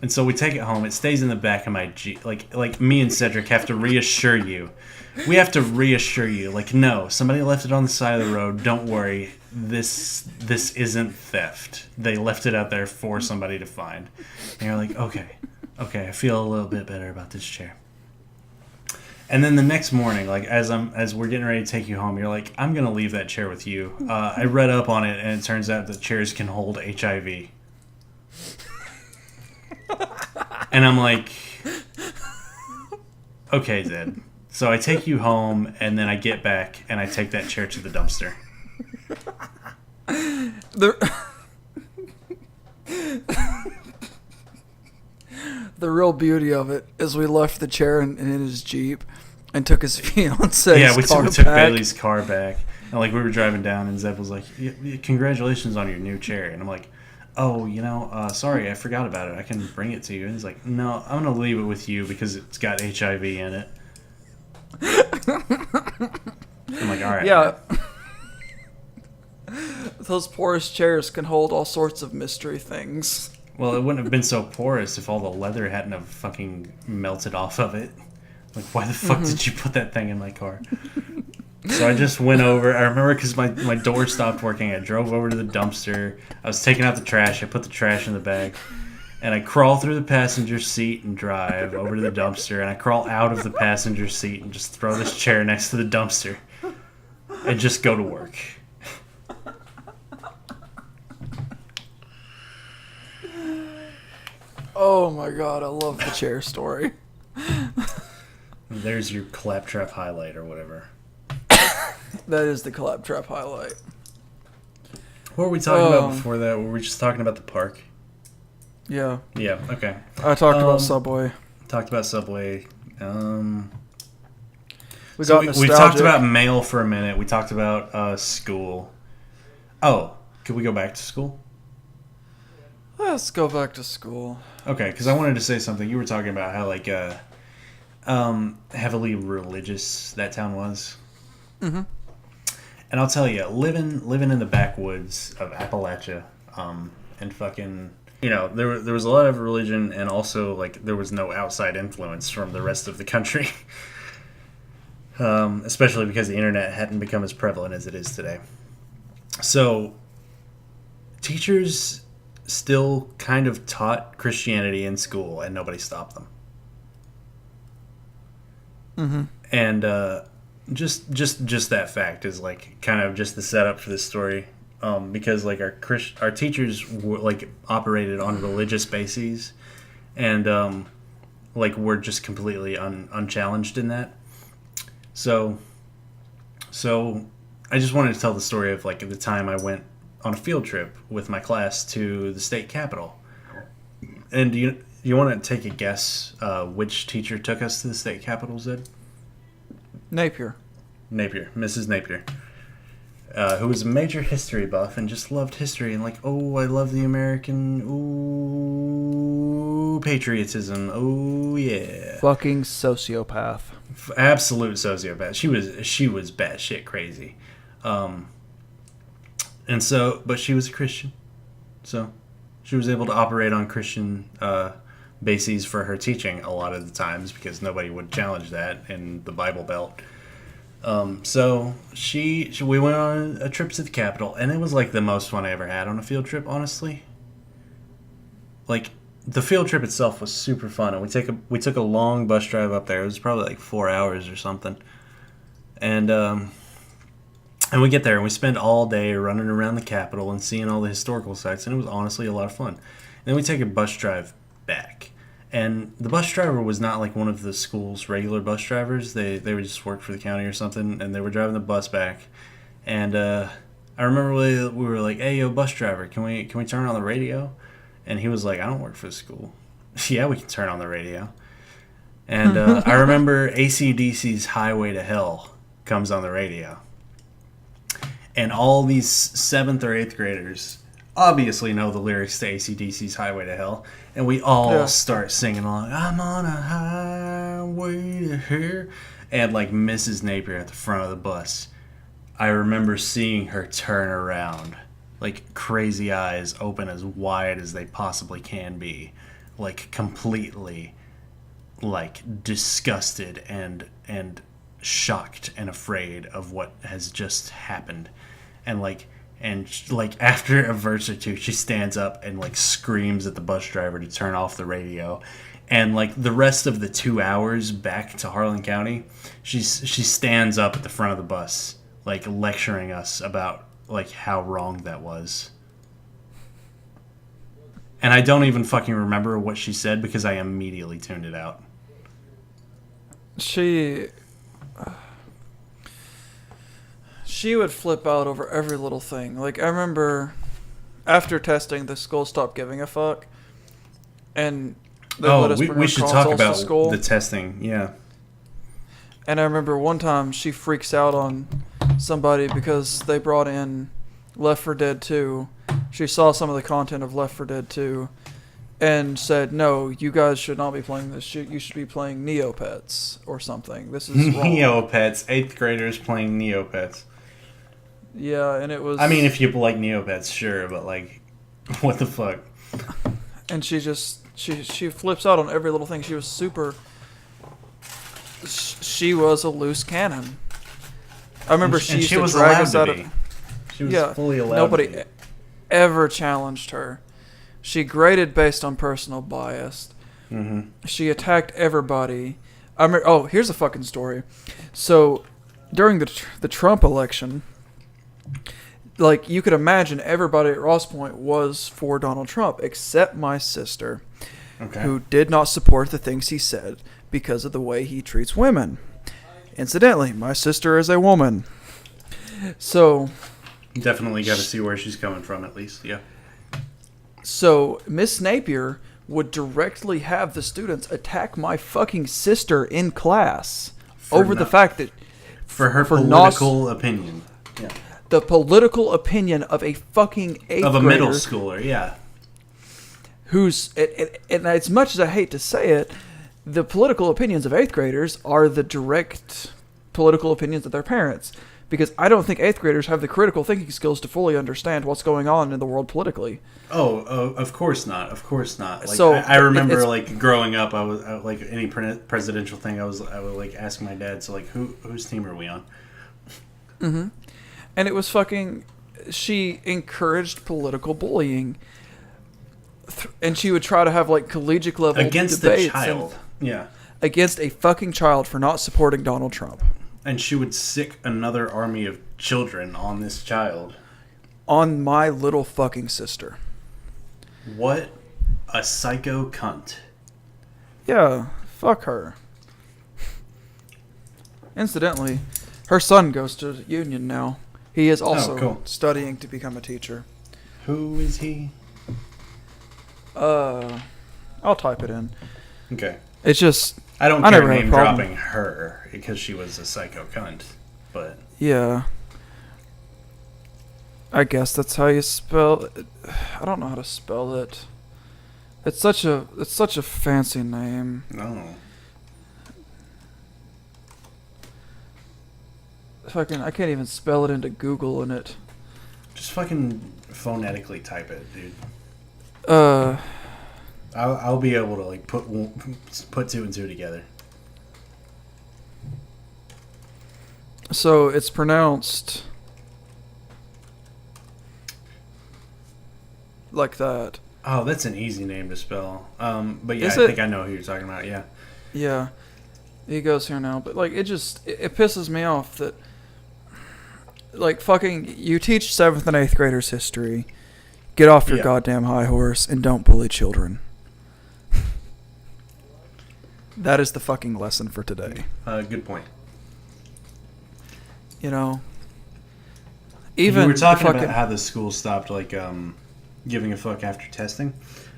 so we take it home. It stays in the back of my Jeep. Like me and Cedric have to reassure you. We have to reassure you. Like, no, somebody left it on the side of the road. Don't worry. This isn't theft. They left it out there for somebody to find. And you're like, okay, I feel a little bit better about this chair. And then the next morning, like as we're getting ready to take you home, you're like, I'm gonna leave that chair with you. I read up on it, and it turns out that chairs can hold HIV. And I'm like, okay, Zed. So I take you home, and then I get back, and I take that chair to the dumpster. The real beauty of it is we left the chair in his Jeep and took his fiance's car we took back. Bailey's car back. And like we were driving down, and Zeb was like, congratulations on your new chair. And I'm like, oh, sorry, I forgot about it. I can bring it to you. And he's like, no, I'm going to leave it with you because it's got HIV in it. I'm like, all right. Yeah. Those porous chairs can hold all sorts of mystery things. Well, it wouldn't have been so porous if all the leather hadn't have fucking melted off of it. Like, why the fuck did you put that thing in my car? So I just went over. I remember because my door stopped working. I drove over to the dumpster. I was taking out the trash. I put the trash in the bag. And I crawl through the passenger seat and drive over to the dumpster. And I crawl out of the passenger seat and just throw this chair next to the dumpster. and just go to work. Oh my god, I love the chair story. There's your ClapTrap highlight or whatever. That is the ClapTrap highlight. What were we talking about before that? Were we just talking about the park? Yeah. Yeah, okay. I talked about Subway. Talked about Subway. We've talked about mail for a minute. We talked about school. Oh, could we go back to school? Let's go back to school. Okay, because I wanted to say something. You were talking about how like heavily religious that town was. Mm-hmm. And I'll tell you, living in the backwoods of Appalachia, and fucking, you know, there was a lot of religion, and also like there was no outside influence from the rest of the country. Especially because the internet hadn't become as prevalent as it is today. So, teachers still kind of taught Christianity in school, and nobody stopped them. Mm-hmm. And just that fact is like kind of just the setup for this story, because like our teachers were, like, operated on religious bases, and like we're just completely unchallenged in that. So I just wanted to tell the story of like the time I went on a field trip with my class to the state capitol. And you want to take a guess which teacher took us to the state capitol, Zed? Napier, Mrs. Napier, who was a major history buff and just loved history and like, oh, I love the American, ooh, patriotism, oh yeah. fucking sociopath. Absolute sociopath. She was batshit crazy, and so, but she was a Christian, so she was able to operate on Christian bases for her teaching a lot of the times because nobody would challenge that in the Bible Belt. So we went on a trip to the Capitol, and it was like the most fun I ever had on a field trip, honestly. Like, the field trip itself was super fun, and we took a long bus drive up there. It was probably like 4 hours or something, and we get there and we spend all day running around the Capitol and seeing all the historical sites, and it was honestly a lot of fun. And then we take a bus drive back, and the bus driver was not like one of the school's regular bus drivers. They would just work for the county or something, and they were driving the bus back. And I remember we were like, "Hey, yo, bus driver, can we turn on the radio?" And he was like, "I don't work for the school." Yeah, we can turn on the radio. And I remember AC/DC's Highway to Hell comes on the radio. And all these 7th or 8th graders obviously know the lyrics to AC/DC's Highway to Hell. And we all start singing along, "I'm on a highway to hell." And like Mrs. Napier at the front of the bus, I remember seeing her turn around, like crazy eyes open as wide as they possibly can be, like completely like disgusted and shocked and afraid of what has just happened. And after a verse or two, she stands up and like screams at the bus driver to turn off the radio. And like the rest of the 2 hours back to Harlan County, she stands up at the front of the bus, like lecturing us about like how wrong that was. And I don't even fucking remember what she said because I immediately tuned it out. She would flip out over every little thing. Like, I remember after testing, the school stopped giving a fuck, and they let us bring we our should consoles talk about to school. the testing. Yeah. And I remember one time she freaks out on somebody because they brought in Left 4 Dead 2. She saw some of the content of Left 4 Dead 2 and said, "No, you guys should not be playing this. You should be playing Neopets or something. This is wrong." Neopets. 8th graders playing Neopets. Yeah, and it was... I mean, if you like Neopets, sure, but like, what the fuck? And she flips out on every little thing. She was super... She was a loose cannon. I remember she used to drag us out of... She was fully allowed. Nobody ever challenged her. She graded based on personal bias. Mm-hmm. She attacked everybody. I remember, here's a fucking story. So, during the Trump election, like, you could imagine everybody at Ross Point was for Donald Trump, except my sister, Okay. who did not support the things he said because of the way he treats women. Incidentally, my sister is a woman. So... Definitely got to see where she's coming from, at least. Yeah. So, Miss Napier would directly have the students attack my fucking sister in class over the fact that... For her political opinion. Yeah. The political opinion of a fucking 8th grader. Of a middle schooler, yeah. Who's... And as much as I hate to say it, the political opinions of 8th graders are the direct political opinions of their parents. Because I don't think 8th graders have the critical thinking skills to fully understand what's going on in the world politically. Oh, of course not. Of course not. Like, So, I remember, like, growing up, I like, any presidential thing, I would, like, ask my dad, so, like, whose team are we on? Mm-hmm. And it was fucking... She encouraged political bullying. And she would try to have, like, collegiate level Against debates. the child. Yeah. Against a fucking child for not supporting Donald Trump. And she would sick another army of children on this child. On my little fucking sister. What a psycho cunt. Yeah, fuck her. Incidentally, her son goes to Union now. He is also cool. studying to become a teacher. Who is he? I'll type it in. Okay. It's just... I don't I care never had a name problem. dropping her because she was a psycho cunt, but... Yeah. I guess that's how you spell it. I don't know how to spell it. It's such a fancy name. No. Fucking, I can't even spell it into Google in it. Just fucking phonetically type it, dude. I'll be able to, like, put two and two together. So it's pronounced like that. Oh, that's an easy name to spell. But yeah, Is I it? think I know who you're talking about. Yeah. Yeah. He goes here now, but like it pisses me off that like fucking you teach 7th and 8th graders history. Get off your goddamn high horse and don't bully children. That is the fucking lesson for today. Good point. You know, even you were talking fucking, about how the school stopped like giving a fuck after testing.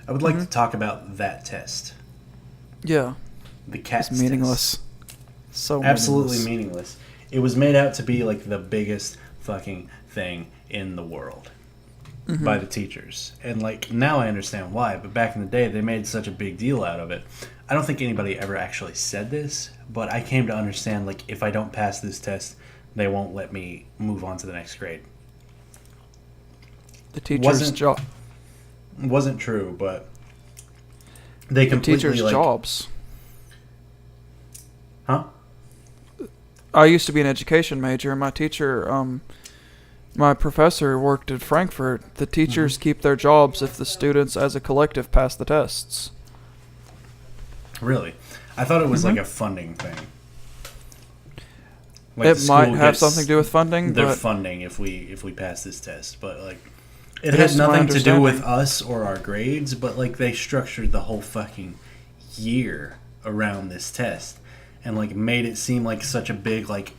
I would like to talk about that test. Yeah. The CATS It's meaningless. test. So Absolutely meaningless. It was made out to be like the biggest fucking thing in the world by the teachers. And like now I understand why, but back in the day they made such a big deal out of it. I don't think anybody ever actually said this, but I came to understand like if I don't pass this test, they won't let me move on to the next grade. The teacher's job. Wasn't true, but they completely teachers' like jobs. Huh? I used to be an education major, and my teacher, my professor worked at Frankfurt. The teachers keep their jobs if the students as a collective pass the tests. Really? I thought it was like a funding thing. Like it might have something to do with funding. They're but funding if we pass this test, but like it That's had my nothing to do with understanding. us or our grades. But like they structured the whole fucking year around this test, and like made it seem like such a big like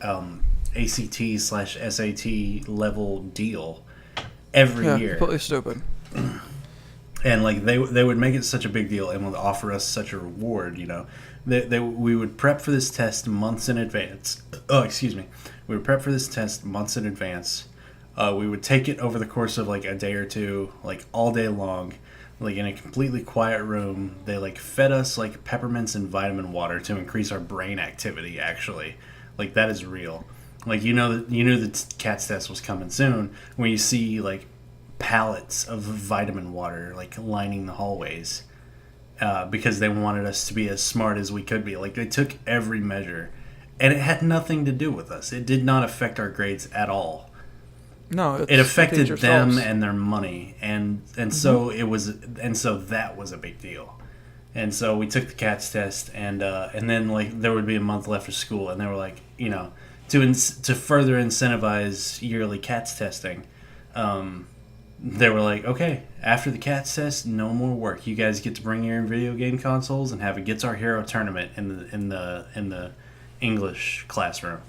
ACT/SAT level deal every year. completely stupid. And like they would make it such a big deal and would offer us such a reward, you know. We would prep for this test months in advance. Oh, excuse me. We would prep for this test months in advance. We would take it over the course of like a day or two, like all day long, like in a completely quiet room. They like fed us like peppermints and vitamin water to increase our brain activity. Actually, like that is real. Like you knew the CATS test was coming soon when you see like pallets of vitamin water like lining the hallways because they wanted us to be as smart as we could be. Like they took every measure, and it had nothing to do with us. It did not affect our grades at all. No, It affected the them teachers' and their money, and so it was, and so that was a big deal. And so we took the CATS test, and then like there would be a month left of school, and they were like, you know, to further incentivize yearly CATS testing, they were like, okay, after the CATS test, no more work. You guys get to bring your own video game consoles and have a Guitar Hero tournament in the English classroom.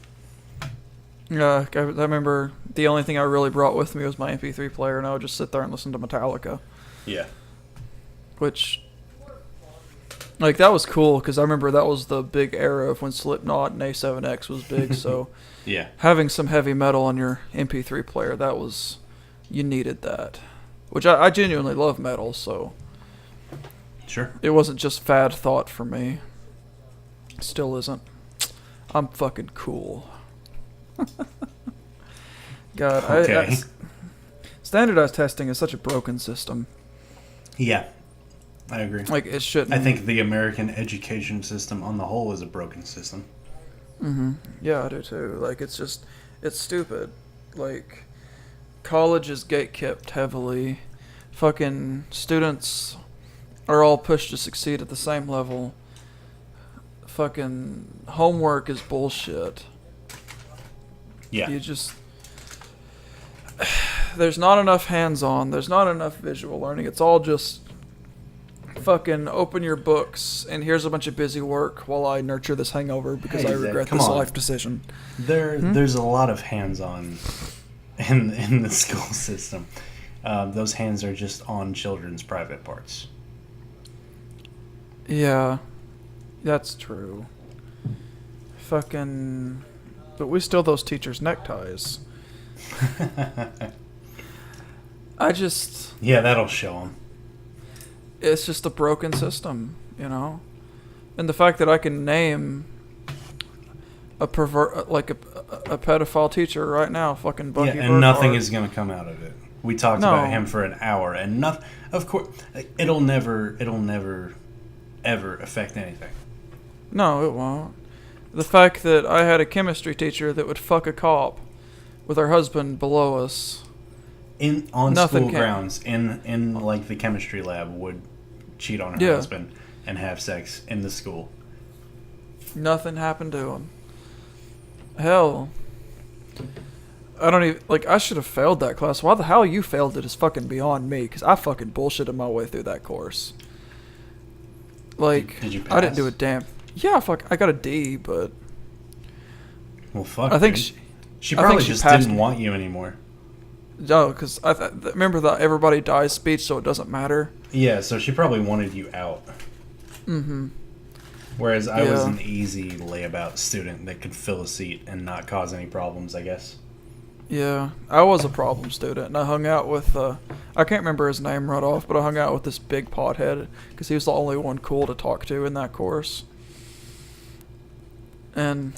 Yeah, I remember the only thing I really brought with me was my MP3 player, and I would just sit there and listen to Metallica. Yeah. Which, like, that was cool, because I remember that was the big era of when Slipknot and A7X was big, so Yeah. having some heavy metal on your MP3 player, that was, you needed that. Which I genuinely love metal, so Sure. it wasn't just fad thought for me. Still isn't. I'm fucking cool. God, Okay. Standardized testing is such a broken system. Yeah. I agree. Like, it shouldn't. I think the American education system on the whole is a broken system. Mm-hmm. Yeah, I do too. Like, it's stupid. Like, college is gatekept heavily. Fucking students are all pushed to succeed at the same level. Fucking homework is bullshit. Yeah. You just... There's not enough hands-on. There's not enough visual learning. It's all just... fucking open your books and here's a bunch of busy work while I nurture this hangover because I regret this life decision. There's a lot of hands-on in the school system. Those hands are just on children's private parts. Yeah, that's true. Fucking, but we steal those teachers' neckties. Yeah, that'll show them. It's just a broken system, you know? And the fact that I can name a pedophile teacher right now, fucking Bucky Yeah, and nothing Burkhart. is going to come out of it. We talked about him for an hour, and nothing. Of course, it'll never, ever affect anything. No, it won't. The fact that I had a chemistry teacher that would fuck a cop with her husband below us. On Nothing school grounds, in like the chemistry lab, would cheat on her husband and have sex in the school. Nothing happened to him. Hell, I don't even, like, I should have failed that class. Why the hell you failed it is fucking beyond me, because I fucking bullshitted my way through that course. Like, did you pass? I didn't do a damn... Yeah, fuck, I got a D, but... Well, fuck, I think dude. She probably just didn't want you anymore. No, because remember the everybody dies speech, so it doesn't matter? Yeah, so she probably wanted you out. Mm-hmm. Whereas I was an easy layabout student that could fill a seat and not cause any problems, I guess. Yeah, I was a problem student, and I hung out with, I can't remember his name right off, but I hung out with this big pothead, because he was the only one cool to talk to in that course. And,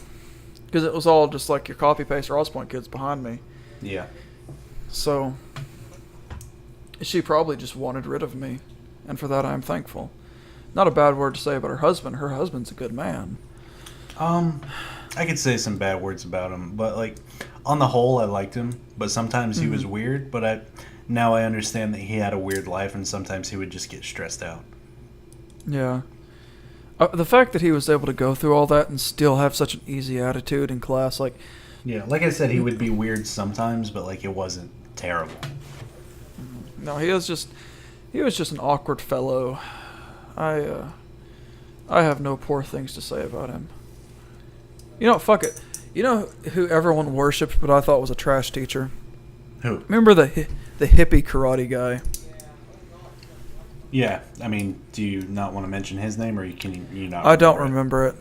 because it was all just like your copy-paste Ross Point kids behind me. Yeah. So, she probably just wanted rid of me, and for that I am thankful. Not a bad word to say about her husband. Her husband's a good man. I could say some bad words about him, but like on the whole, I liked him. But sometimes he was weird. But now I understand that he had a weird life, and sometimes he would just get stressed out. Yeah. The fact that he was able to go through all that and still have such an easy attitude in class, like... Yeah, like I said, he would be weird sometimes, but like it wasn't terrible. No, he was just an awkward fellow. I have no poor things to say about him. You know, fuck it. You know who everyone worshipped, but I thought was a trash teacher? Who? Remember the hippie karate guy? Yeah, I mean, do you not want to mention his name, or can you not? I don't remember it.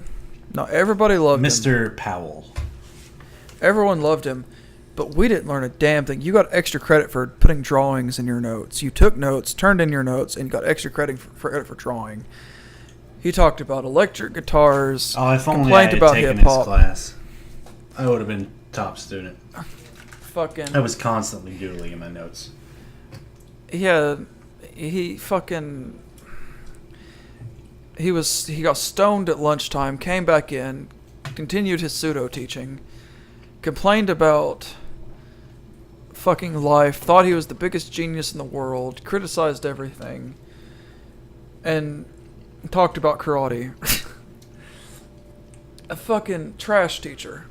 No, everybody loved him. Mr. Powell. Everyone loved him, but we didn't learn a damn thing. You got extra credit for putting drawings in your notes. You took notes, turned in your notes, and got extra credit for drawing. He talked about electric guitars. Oh, if only I complained had about taken hip his hop. class, I would have been top student. Fucking. I was constantly doodling in my notes. Yeah, he got stoned at lunchtime, came back in, continued his pseudo teaching, complained about fucking life, thought he was the biggest genius in the world, criticized everything, and talked about karate. A fucking trash teacher.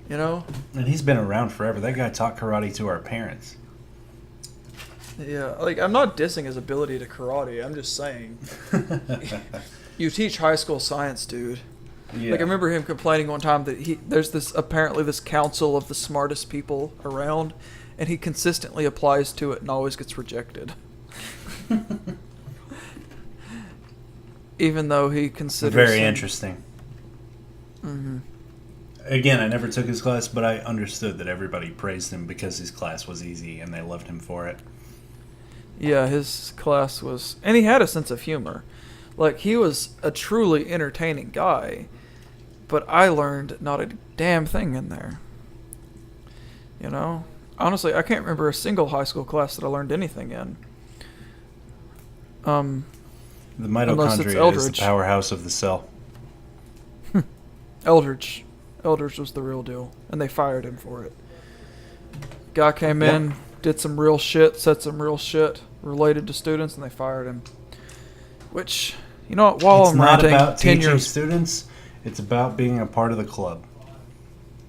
You know? And he's been around forever. That guy taught karate to our parents. Yeah, like, I'm not dissing his ability to karate. I'm just saying. You teach high school science, dude. Yeah. Like, I remember him complaining one time that there's apparently this council of the smartest people around, and he consistently applies to it and always gets rejected. Even though he considers Very interesting. Mm-hmm. Again, I never took his class, but I understood that everybody praised him because his class was easy and they loved him for it. Yeah, his class was... And he had a sense of humor. Like, he was a truly entertaining guy, but I learned not a damn thing in there. You know? Honestly, I can't remember a single high school class that I learned anything in. The mitochondria is the powerhouse of the cell. Eldridge was the real deal, and they fired him for it. Guy came in, did some real shit, said some real shit related to students, and they fired him. Which, you know what, while I'm ranting, it's not about teaching years... students, it's about being a part of the club.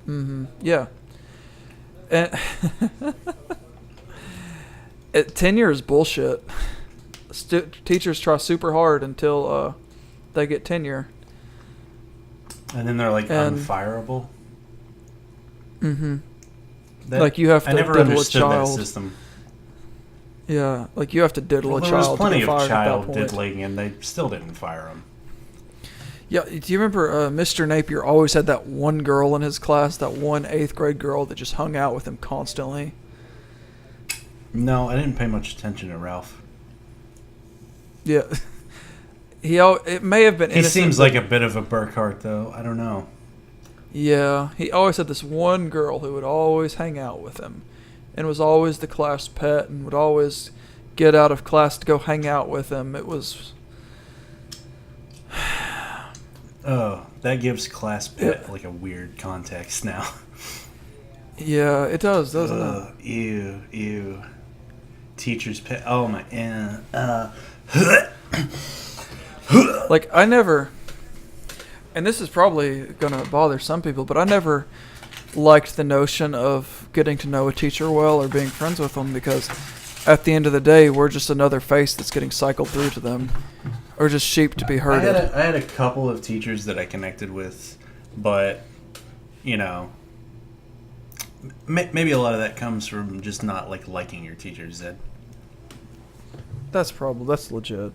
Mm-hmm, yeah. And tenure is bullshit. Teachers try super hard until they get tenure. And then they're like unfireable. Mm-hmm. Like you have to diddle a child. That system. Yeah, like you have to diddle a child. There was plenty of child diddling, and they still didn't fire him. Yeah, do you remember Mr. Napier always had that one girl in his class, that one 8th grade girl that just hung out with him constantly? No, I didn't pay much attention to Ralph. Yeah. It may have been innocent. He seems like a bit of a Burkhart, though. I don't know. Yeah, he always had this one girl who would always hang out with him and was always the class pet and would always get out of class to go hang out with him. It was... Oh, that gives class pet like a weird context now. Yeah, it does, doesn't it? Ew. Teacher's pet. Oh my... Like, I never... And this is probably going to bother some people, but I never liked the notion of getting to know a teacher well or being friends with them, because at the end of the day, we're just another face that's getting cycled through to them. Or just sheep to be herded. I had a couple of teachers that I connected with, but, you know, maybe a lot of that comes from just not, like, liking your teachers, Ed. That's legit.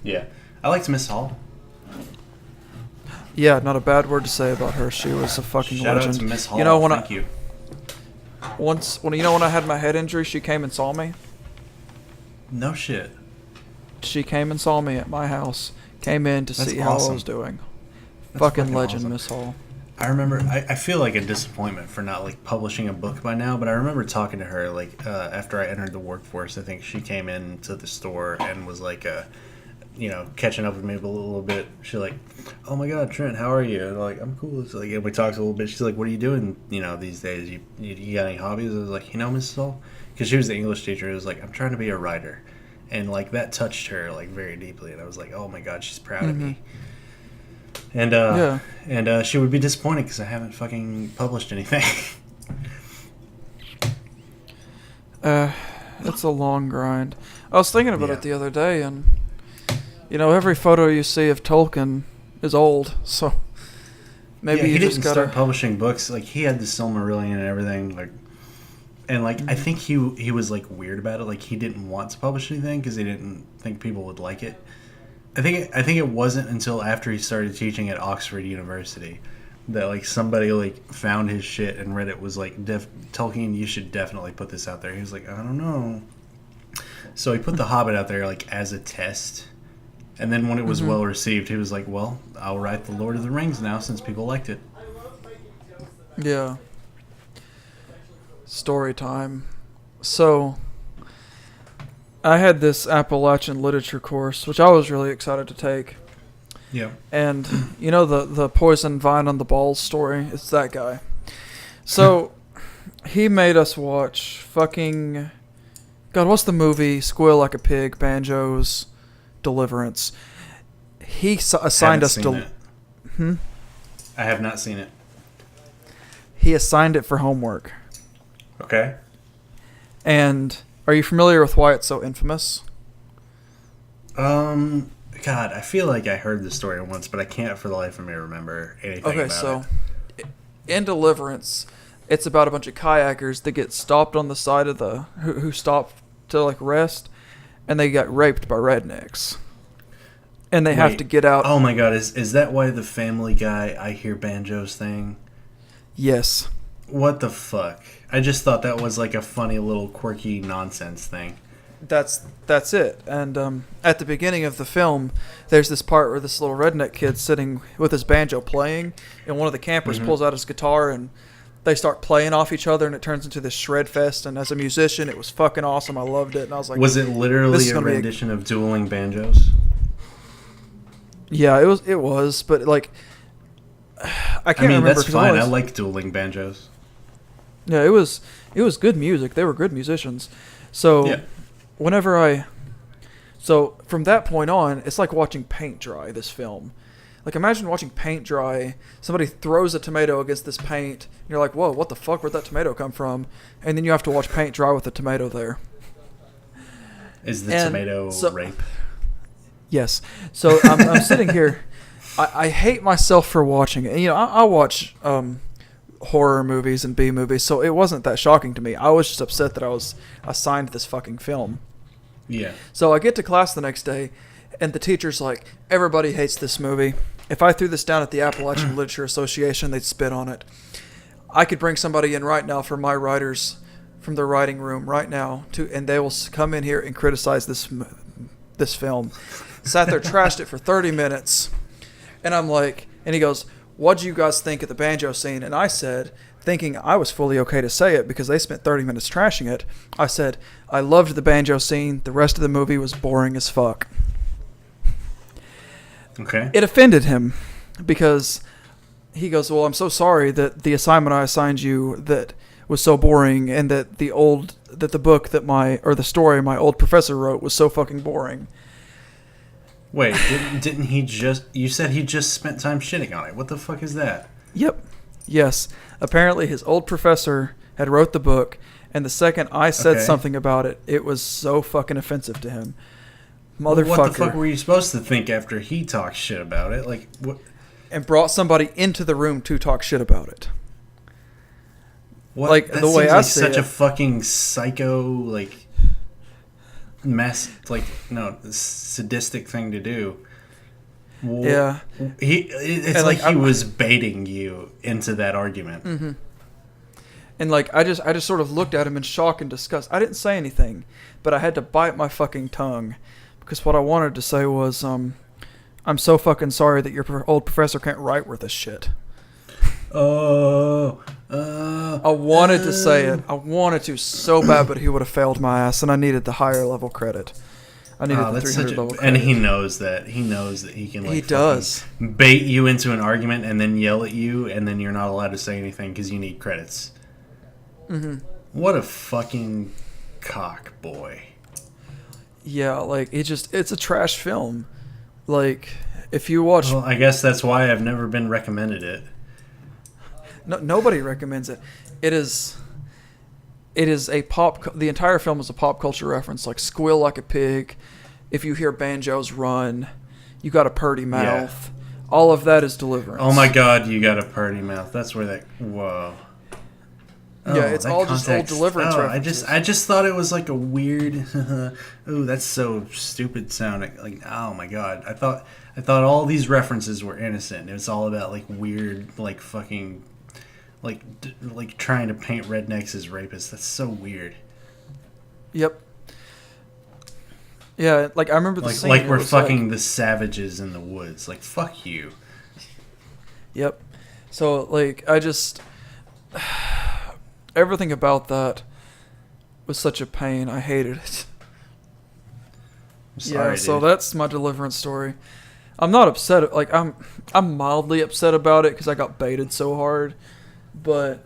Yeah. I liked Miss Hall. Yeah, not a bad word to say about her. She was a fucking legend. Shout out to Miss Hall. You know, Thank you. When I had my head injury, she came and saw me. No shit. She came and saw me at my house. Came in to see how I was doing. Fucking legend, awesome. Miss Hall. I remember, I feel like a disappointment for not, like, publishing a book by now, but I remember talking to her, like, after I entered the workforce. I think she came into the store and was, like, catching up with me a little bit. She's like, oh my God, Trent, how are you? And I'm like, I'm cool. So, like, and we talked a little bit. She's like, what are you doing, these days? You got any hobbies? I was like, Mrs. Hall? Because she was the English teacher. It was like, I'm trying to be a writer. And, like, that touched her, like, very deeply. And I was like, oh my God, she's proud of me. And she would be disappointed because I haven't fucking published anything. It's a long grind. I was thinking about it the other day, and every photo you see of Tolkien is old, so maybe he you didn't just gotta start publishing books. Like, he had the Silmarillion and everything, like, and like I think he was like weird about it. Like, he didn't want to publish anything because he didn't think people would like it. I think it wasn't until after he started teaching at Oxford University that, like, somebody, like, found his shit and read it, was like, Tolkien, you should definitely put this out there. He was like, I don't know. So he put The Hobbit out there, like, as a test. And then when it was well received, he was like, well, I'll write The Lord of the Rings now since people liked it. Yeah. Story time. So, I had this Appalachian literature course, which I was really excited to take. Yeah. And, the poison vine on the balls story? It's that guy. So, he made us watch fucking... God, what's the movie? Squeal Like a Pig, Banjos, Deliverance. He assigned us to... I have not seen it. he assigned it for homework. Okay. And are you familiar with why it's so infamous? God, I feel like I heard the story once, but I can't for the life of me remember anything about So it. in Deliverance, it's about a bunch of kayakers that get stopped on the side of the who stop to like rest, and they got raped by rednecks, and they have to get out. Oh my God, is that why the Family Guy I Hear Banjos thing? Yes. What the fuck? I just thought that was like a funny little quirky nonsense thing. That's it. And at the beginning of the film, there's this part where this little redneck kid's sitting with his banjo playing, and one of the campers pulls out his guitar, and they start playing off each other, and it turns into this shred fest. And as a musician, it was fucking awesome. I loved it, and I was like, was it literally a rendition of dueling banjos? Yeah, it was, but like, I can't remember. That's fine. I like dueling banjos. Yeah, it was good music. They were good musicians. So. Yeah. So from that point on, it's like watching paint dry, this film. Like, imagine watching paint dry. Somebody throws a tomato against this paint, and you're like, whoa, what the fuck? Where'd that tomato come from? And then you have to watch paint dry with the tomato there. Is the tomato rape? Yes. So I'm sitting here. I hate myself for watching it. And, I watch horror movies and B movies, so it wasn't that shocking to me. I was just upset that I was assigned this fucking film. Yeah. So I get to class the next day, and the teacher's like, everybody hates this movie. If I threw this down at the Appalachian Literature Association, they'd spit on it. I could bring somebody in right now from my writers, from their writing room right now, and they will come in here and criticize this film. Sat there, trashed it for 30 minutes, and I'm like, and he goes, what do you guys think of the banjo scene? And I said, thinking I was fully okay to say it because they spent 30 minutes trashing it, I said, I loved the banjo scene. The rest of the movie was boring as fuck. Okay. It offended him because he goes, well, I'm so sorry that the assignment I assigned you that was so boring, and that the book that the story my old professor wrote was so fucking boring. Wait, didn't he just... You said he just spent time shitting on it. What the fuck is that? Yep. Yes. Apparently his old professor had wrote the book, and the second I said something about it, it was so fucking offensive to him. Motherfucker. Well, what the fuck were you supposed to think after he talked shit about it? Like, what? And brought somebody into the room to talk shit about it. What? Like, that the way seems I like see such it. a fucking psycho, like... sadistic thing to do. Well, yeah. It's like he was baiting you into that argument. Mm-hmm. And like I just sort of looked at him in shock and disgust. I didn't say anything, but I had to bite my fucking tongue because what I wanted to say was, I'm so fucking sorry that your old professor can't write worth a shit. I wanted to say it. I wanted to so bad, but he would have failed my ass, and I needed the higher level credit. I needed the 300 level credit. And he knows that. He knows that he can, like, he does bait you into an argument and then yell at you, and then you're not allowed to say anything because you need credits. Mm-hmm. What a fucking cock boy. Yeah, like, it's a trash film. Like, if you watch... Well, I guess that's why I've never been recommended it. No, nobody recommends it. It is a the entire film is a pop culture reference, like squeal like a pig, if you hear banjos run, you got a purty mouth. Yeah. All of that is Deliverance. Oh my God, you got a purty mouth. That's where that... Whoa. Yeah, it's all context. Just old Deliverance references. I just thought it was like a weird... Ooh, that's so stupid sounding. Like, oh my God. I thought all these references were innocent. It was all about, like, weird, like, fucking... Like trying to paint rednecks as rapists. That's so weird. Yep. Yeah, like I remember the scene. Like we're fucking the savages in the woods. Like, fuck you. Yep. So like I just everything about that was such a pain. I hated it. I'm sorry, so that's my Deliverance story. I'm not upset. Like I'm mildly upset about it because I got baited so hard. But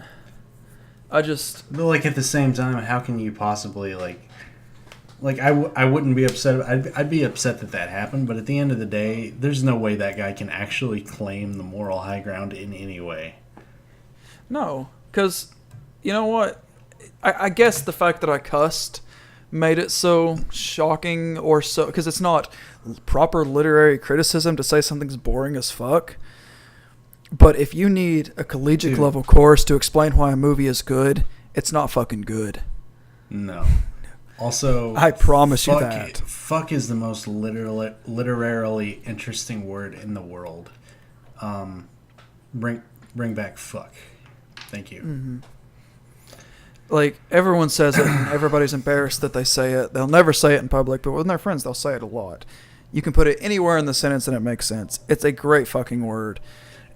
I just... But, like, at the same time, how can you possibly, I wouldn't be upset. I'd be upset that happened, but at the end of the day, there's no way that guy can actually claim the moral high ground in any way. No. Because, you know what? I guess the fact that I cussed made it so shocking, or so, because it's not proper literary criticism to say something's boring as fuck. But if you need a collegiate level course to explain why a movie is good, it's not fucking good. No. Also, I promise you that. Fuck is the most literarily interesting word in the world. Bring back fuck. Thank you. Mm-hmm. Like, everyone says it, and everybody's embarrassed that they say it. They'll never say it in public, but with their friends, they'll say it a lot. You can put it anywhere in the sentence and it makes sense. It's a great fucking word.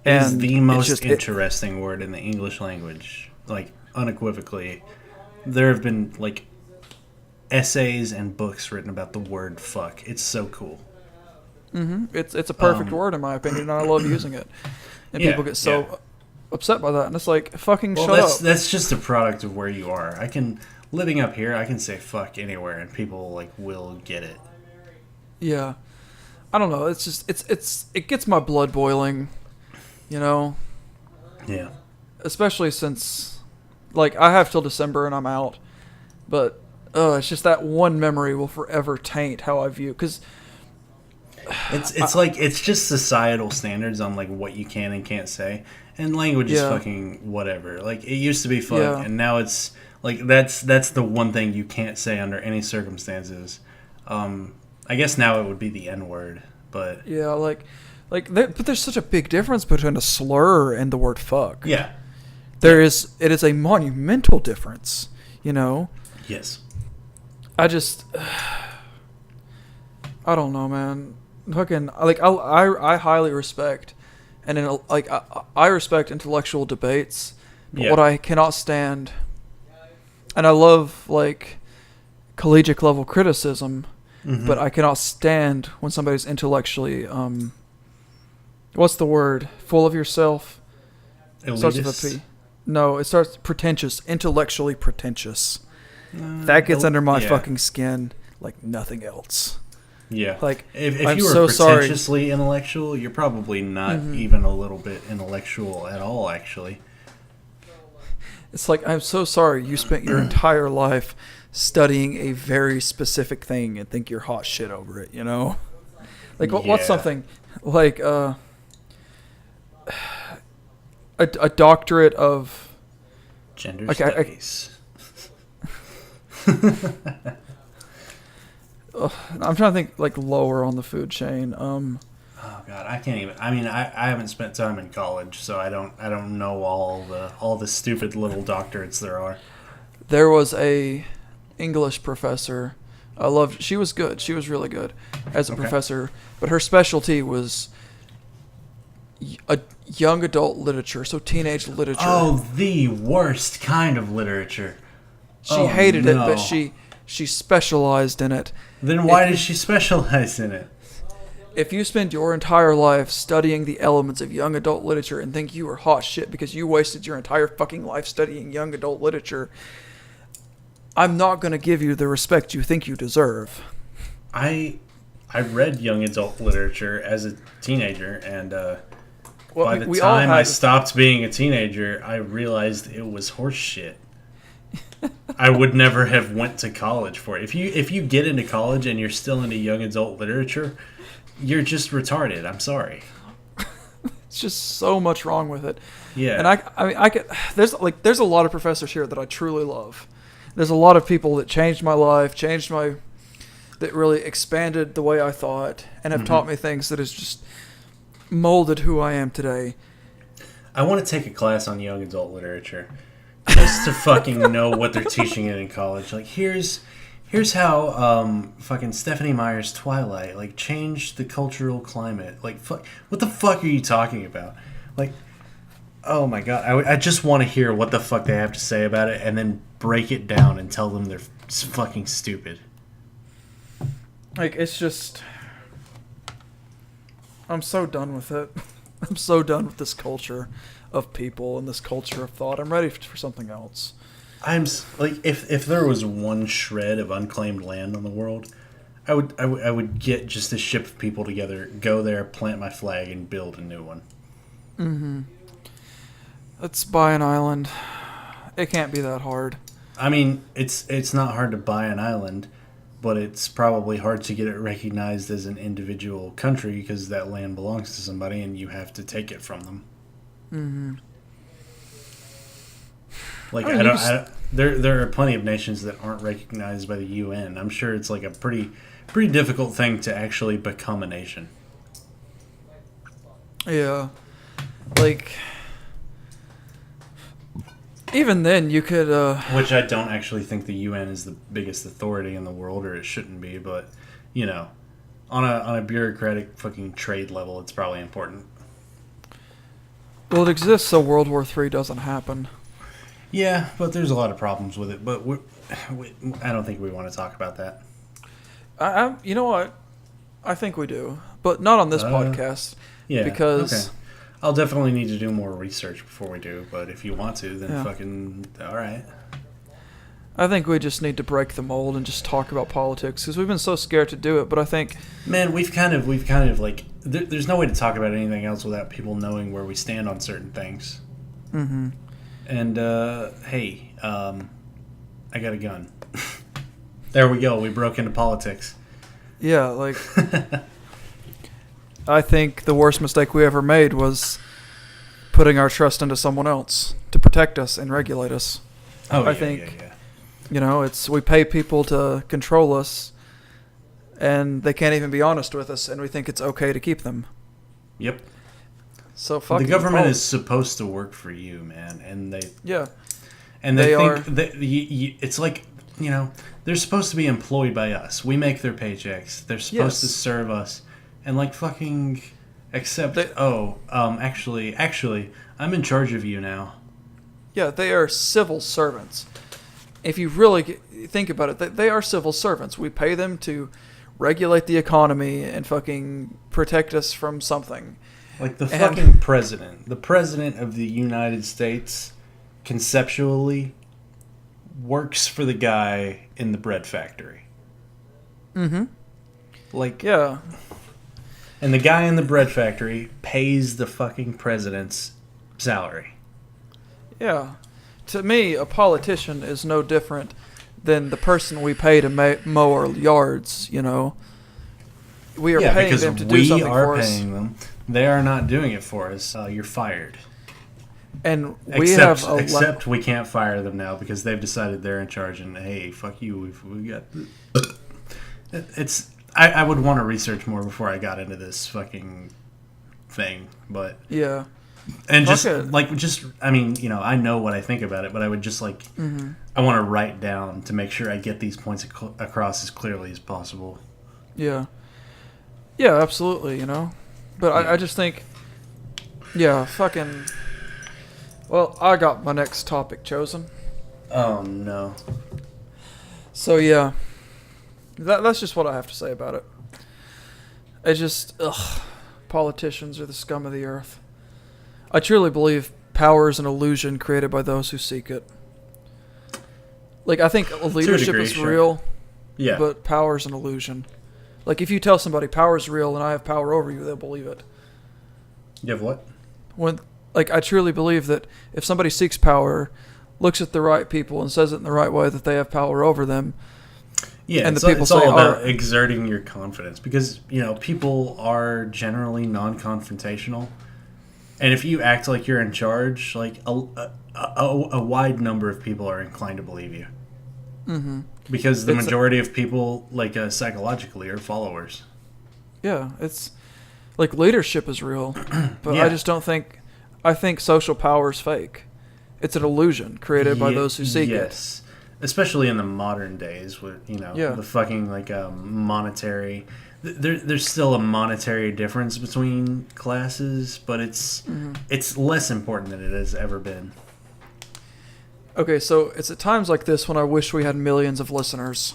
It is the most interesting word in the English language. Like, unequivocally. There have been, like, essays and books written about the word fuck. It's so cool. Mm-hmm. It's a perfect word, in my opinion, and I love using it. And people get so upset by that, and it's like, fucking shut up. That's just a product of where you are. Living up here, I can say fuck anywhere, and people, like, will get it. Yeah. I don't know. It's just, it gets my blood boiling, you know? Yeah. Especially since, like, I have till December and I'm out. But, it's just that one memory will forever taint how I view, because... It's just societal standards on, like, what you can and can't say. And language is fucking whatever. Like, it used to be fun, and now it's, like, that's the one thing you can't say under any circumstances. I guess now it would be the N-word, but... Yeah, but there's such a big difference between a slur and the word fuck. Yeah. It is a monumental difference, you know? Yes. I don't know, man. Fucking, like, I highly respect, and I respect intellectual debates, but what I cannot stand, and I love, like, collegiate level criticism, but I cannot stand when somebody's intellectually, what's the word? Full of yourself? Elitist? Starts with a P. No, it starts pretentious, intellectually pretentious. That gets under my fucking skin like nothing else. Yeah. Like, if I'm you were so pretentiously intellectual, you're probably not even a little bit intellectual at all, actually. It's like, I'm so sorry you spent your entire life studying a very specific thing and think you're hot shit over it, you know? Like, what's something like a doctorate of gender studies? I'm trying to think, like, lower on the food chain. Oh God, I can't even. I mean, I haven't spent time in college, so I don't know all the stupid little doctorates there are. There was a English professor. She was good. She was really good as a professor, but her specialty was a young adult literature, so teenage literature. Oh, the worst kind of literature. She hated it, but she specialized in it. Then why did she specialize in it? If you spend your entire life studying the elements of young adult literature and think you are hot shit because you wasted your entire fucking life studying young adult literature, I'm not going to give you the respect you think you deserve. I read young adult literature as a teenager, and by the time I stopped being a teenager, I realized it was horse shit. I would never have went to college for it. If you get into college and you're still into young adult literature, you're just retarded. I'm sorry. It's just so much wrong with it. Yeah. And I could, there's a lot of professors here that I truly love. There's a lot of people that changed my life, that really expanded the way I thought, and have taught me things that has just molded who I am today. I want to take a class on young adult literature. Just to fucking know what they're teaching it in college. Like, here's how fucking Stephanie Meyer's Twilight, like, changed the cultural climate. Like, what the fuck are you talking about? Like, oh my God. I just want to hear what the fuck they have to say about it and then break it down and tell them they're fucking stupid. Like, it's just... I'm so done with it. I'm so done with this culture of people and this culture of thought. I'm ready for something else. I'm like, if there was one shred of unclaimed land on the world, I would get just a ship of people together, go there, plant my flag, and build a new one. Mm-hmm. Let's buy an island. It can't be that hard. I mean, it's not hard to buy an island, but it's probably hard to get it recognized as an individual country because that land belongs to somebody and you have to take it from them. Mm-hmm. Like, there are plenty of nations that aren't recognized by the UN. I'm sure it's like a pretty difficult thing to actually become a nation. Yeah. Like, even then, you could... Which I don't actually think the UN is the biggest authority in the world, or it shouldn't be, but, you know, on a bureaucratic fucking trade level, it's probably important. Well, it exists so World War III doesn't happen. Yeah, but there's a lot of problems with it, but I don't think we want to talk about that. You know what? I think we do, but not on this podcast. Yeah, because... Okay. I'll definitely need to do more research before we do, but if you want to, then fucking all right. I think we just need to break the mold and just talk about politics because we've been so scared to do it. But I think, man, we've kind of like there's no way to talk about anything else without people knowing where we stand on certain things. Mm-hmm. And hey, I got a gun. There we go. We broke into politics. Yeah, like. I think the worst mistake we ever made was putting our trust into someone else to protect us and regulate us. I think, you know, we pay people to control us, and they can't even be honest with us, and we think it's okay to keep them. Yep. So fucking the government is supposed to work for you, man, and they and they think that it's like, you know, they're supposed to be employed by us. We make their paychecks. They're supposed to serve us. And like fucking accept. Actually, I'm in charge of you now. Yeah, they are civil servants. If you really think about it, they are civil servants. We pay them to regulate the economy and fucking protect us from something. Like the president of the United States, conceptually, works for the guy in the bread factory. Mm-hmm. Like, yeah. And the guy in the bread factory pays the fucking president's salary. Yeah. To me, a politician is no different than the person we pay to mow our yards, you know. We are paying them to do something for us. We are paying them. They are not doing it for us. You're fired. And except we can't fire them now because they've decided they're in charge and, hey, fuck you, we got... It's... I would want to research more before I got into this fucking thing, but... Yeah. And I mean, you know, I know what I think about it, but I would just like... Mm-hmm. I want to write down to make sure I get these points across as clearly as possible. Yeah. Yeah, absolutely, you know? But I just think... Yeah, fucking... Well, I got my next topic chosen. Oh, no. So, yeah... That's just what I have to say about it. It's just, politicians are the scum of the earth. I truly believe power is an illusion created by those who seek it. Like, I think leadership is real, but power is an illusion. Like, if you tell somebody power is real and I have power over you, they'll believe it. You have what? I truly believe that if somebody seeks power, looks at the right people and says it in the right way that they have power over them, yeah, and it's all about exerting your confidence because, you know, people are generally non-confrontational. And if you act like you're in charge, like a wide number of people are inclined to believe you. Mm-hmm. Because the majority of people, like psychologically, are followers. Yeah, it's like leadership is real, but I just don't think... I think social power is fake. It's an illusion created by those who seek it. Yes. Especially in the modern days with, you know, the fucking, like, monetary... There's still a monetary difference between classes, but it's less important than it has ever been. Okay, so it's at times like this when I wish we had millions of listeners.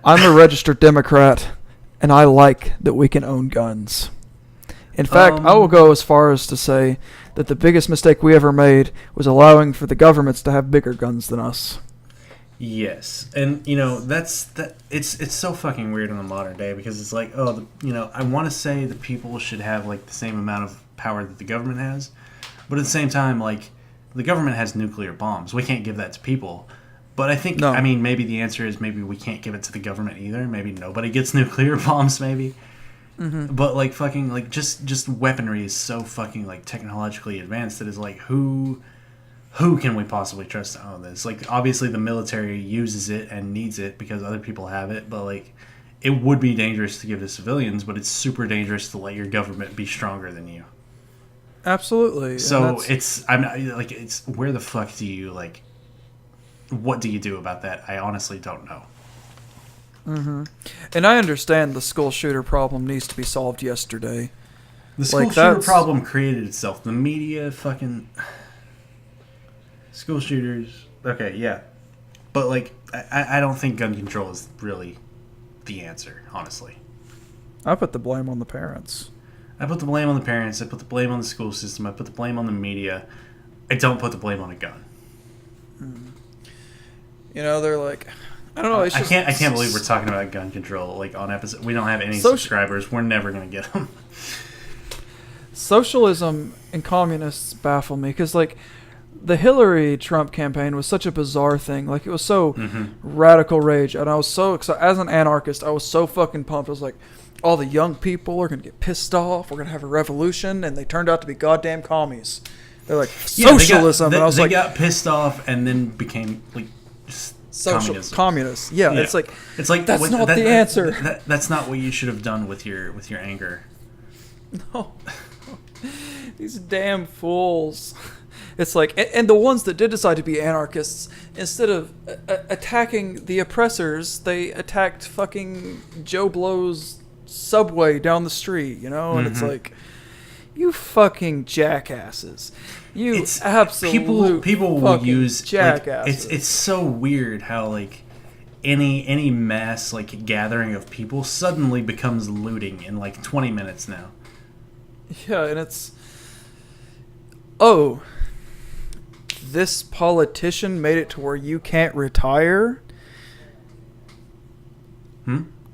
I'm a registered Democrat, and I like that we can own guns. In fact, I will go as far as to say that the biggest mistake we ever made was allowing for the governments to have bigger guns than us. Yes, and you know it's so fucking weird in the modern day because it's like, I want to say that people should have like the same amount of power that the government has, but at the same time, like, The government has nuclear bombs. We can't give that to people. But I think, No. I mean, maybe the answer is maybe we can't give it to the government either. Maybe nobody gets nuclear bombs, maybe. Mm-hmm. But, like, fucking, like, just weaponry is so fucking, like, technologically advanced that it's like, who can we possibly trust to own this? Like, obviously the military uses it and needs it because other people have it, but, like, it would be dangerous to give to civilians, but it's super dangerous to let your government be stronger than you. Absolutely. So I'm not, like, it's, where the fuck do you, like, what do you do about that? I honestly don't know. Mm-hmm. And I understand the school shooter problem needs to be solved yesterday. The school shooter problem created itself. The media fucking... School shooters... Okay, yeah. But, like, I don't think gun control is really the answer, honestly. I put the blame on the parents. I put the blame on the parents. I put the blame on the school system. I put the blame on the media. I don't put the blame on a gun. You know, they're like... I don't know. It's just, I can't believe we're talking about gun control like on episode. We don't have any subscribers. We're never gonna get them. Socialism and communists baffle me because, like, the Hillary Trump campaign was such a bizarre thing. Like, it was so radical rage, and I was so excited. As an anarchist, I was so fucking pumped. I was like, all the young people are gonna get pissed off. We're gonna have a revolution, and they turned out to be goddamn commies. They're like socialism, and I was like, they got pissed off and then became like. Communists. Yeah, it's like that's not the answer. That's not what you should have done with your anger. No, these damn fools. It's like, and the ones that did decide to be anarchists, instead of attacking the oppressors, they attacked fucking Joe Blow's Subway down the street. You know, and it's like, you fucking jackasses. It's absolute people will use jackasses. Like, it's so weird how like any mass like gathering of people suddenly becomes looting in like 20 minutes now. Yeah, and it's this politician made it to where you can't retire.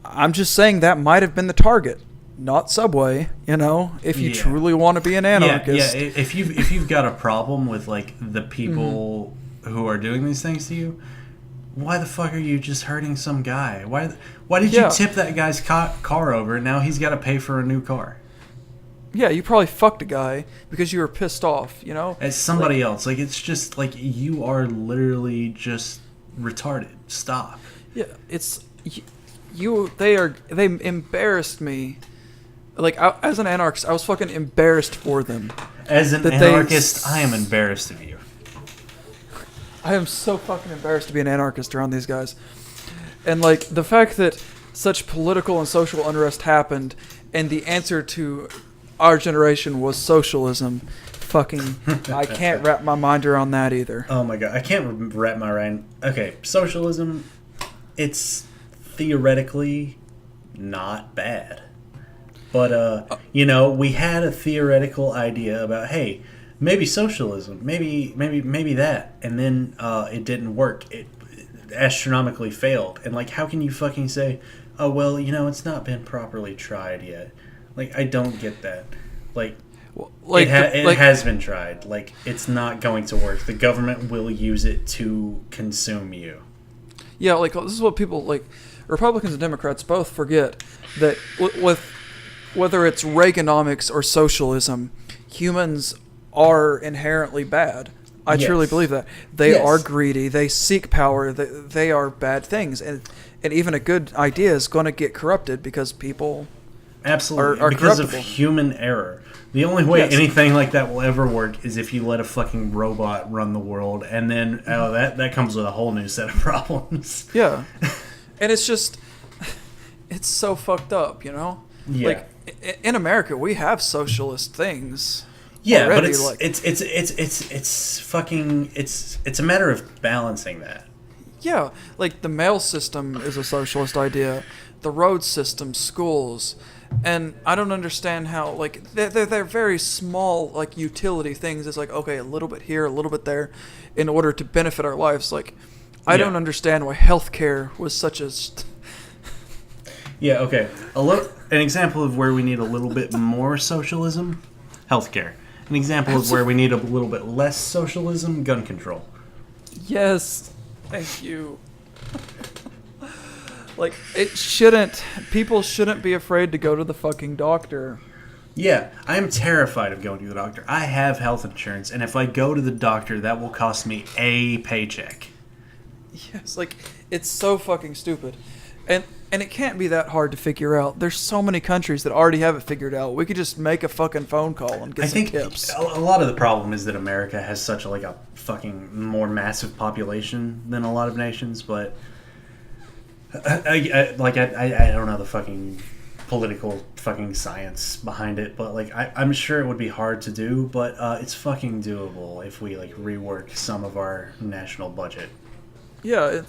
I'm just saying that might have been the target. Not Subway, you know, if you truly want to be an anarchist. Yeah. If you've got a problem with like the people who are doing these things to you, why the fuck are you just hurting some guy? Why did you tip that guy's car over? Now he's got to pay for a new car. Yeah, you probably fucked a guy because you were pissed off, you know? As somebody else. Like, it's just like you are literally just retarded. Stop. Yeah, it's they embarrassed me. Like, as an anarchist, I was fucking embarrassed for them. As an anarchist, I am embarrassed of you. I am so fucking embarrassed to be an anarchist around these guys. And, like, the fact that such political and social unrest happened, and the answer to our generation was socialism, fucking, I can't wrap my mind around that either. Oh my god, I can't wrap my mind... Okay, socialism, it's theoretically not bad. But, you know, we had a theoretical idea about, hey, maybe socialism, maybe that, and then it didn't work. It astronomically failed. And, like, how can you fucking say, oh, well, you know, it's not been properly tried yet? Like, I don't get that. Like it has been tried. Like, it's not going to work. The government will use it to consume you. Yeah, like, this is what people, like, Republicans and Democrats both forget, that with whether it's Reaganomics or socialism, humans are inherently bad. I truly believe that. They are greedy. They seek power. They are bad things. And even a good idea is going to get corrupted because people are because corruptible. Of human error. The only way anything like that will ever work is if you let a fucking robot run the world, and then that comes with a whole new set of problems. Yeah. And it's just, it's so fucked up, you know? Yeah. Like, in America, we have socialist things. Yeah, already, but it's a matter of balancing that. Yeah, like the mail system is a socialist idea, the road system, schools, and I don't understand how, like, they're very small, like, utility things. It's like, okay, a little bit here, a little bit there, in order to benefit our lives. Like, I don't understand why healthcare was such a... Yeah, okay. An example of where we need a little bit more socialism, healthcare. An example of where we need a little bit less socialism, gun control. Yes, thank you. Like, people shouldn't be afraid to go to the fucking doctor. Yeah, I am terrified of going to the doctor. I have health insurance, and if I go to the doctor, that will cost me a paycheck. Yes, like, it's so fucking stupid. And it can't be that hard to figure out. There's so many countries that already have it figured out. We could just make a fucking phone call and get some tips. A lot of the problem is that America has such a fucking more massive population than a lot of nations, but I don't know the fucking political fucking science behind it, but I'm sure it would be hard to do, but it's fucking doable if we rework some of our national budget. Yeah,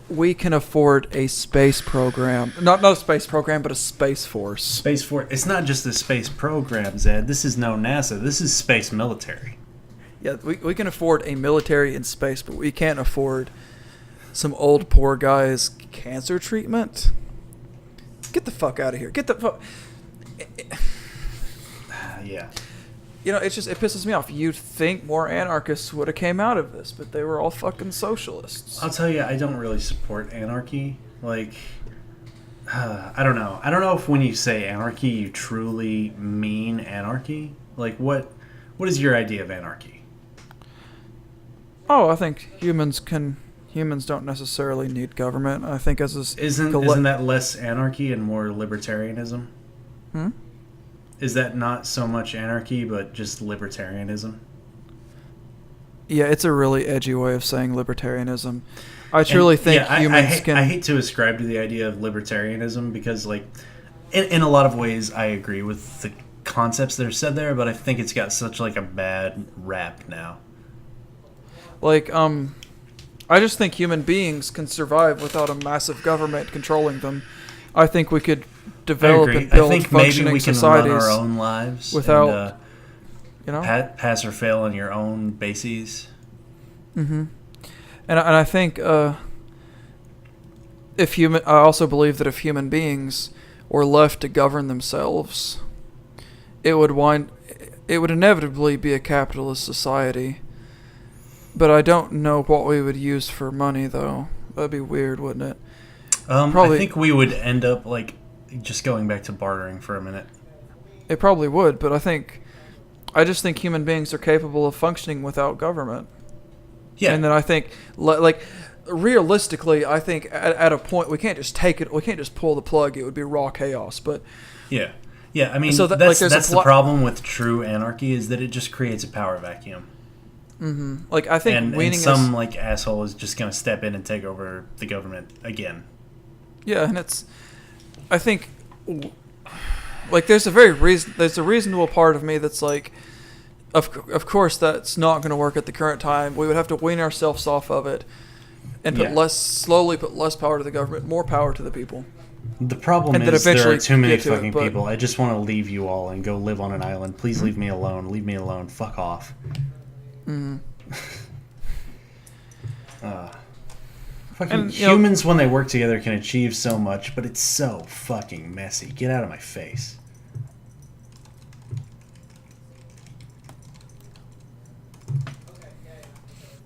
we can afford a space program. Not a space program, but a space force. Space Force. It's not just a space program, Zed. This is no NASA. This is space military. Yeah, we can afford a military in space, but we can't afford some old poor guy's cancer treatment. Get the fuck out of here. Get the fuck... Yeah. You know, it pisses me off. You'd think more anarchists would have came out of this, but they were all fucking socialists. I'll tell you, I don't really support anarchy. I don't know. I don't know if when you say anarchy, you truly mean anarchy. What is your idea of anarchy? Oh, I think humans don't necessarily need government. I think isn't that less anarchy and more libertarianism? Hmm? Is that not so much anarchy, but just libertarianism? Yeah, it's a really edgy way of saying libertarianism. I truly think humans can... I hate to ascribe to the idea of libertarianism because, in a lot of ways, I agree with the concepts that are said there, but I think it's got such, a bad rap now. I just think human beings can survive without a massive government controlling them. I think we could develop and build functioning societies. Run our own lives without, pass or fail on your own bases. Mm-hmm. And I think I also believe that if human beings were left to govern themselves, it would inevitably be a capitalist society. But I don't know what we would use for money, though. That'd be weird, wouldn't it? I think we would end up, just going back to bartering for a minute. It probably would, but I just think human beings are capable of functioning without government. Yeah. And then I think, realistically, I think at a point, we can't just pull the plug. It would be raw chaos, but... Yeah. Yeah, I mean, so that's the problem with true anarchy, is that it just creates a power vacuum. Mm-hmm. I think and some asshole is just going to step in and take over the government again. Yeah, and I think there's a reasonable part of me that's of course that's not going to work at the current time. We would have to wean ourselves off of it and put less power to the government, more power to the people. The problem is there are too many fucking people. I just want to leave you all and go live on an island. Please leave me alone. Leave me alone. Fuck off. Mm-hmm. Fucking humans, when they work together, can achieve so much, but it's so fucking messy. Get out of my face.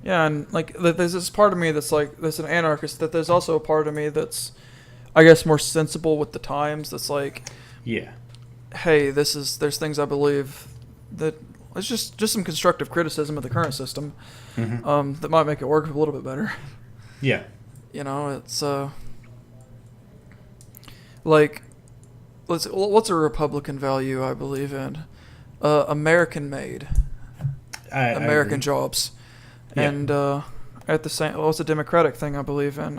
Yeah, and there's this part of me that's there's an anarchist. That there's also a part of me that's, I guess, more sensible with the times. That's yeah. Hey, there's things I believe that. It's just some constructive criticism of the current system, mm-hmm. That might make it work a little bit better. Yeah. It's what's a Republican value I believe in? American made, American jobs, yeah. And at the same, what's a Democratic thing I believe in?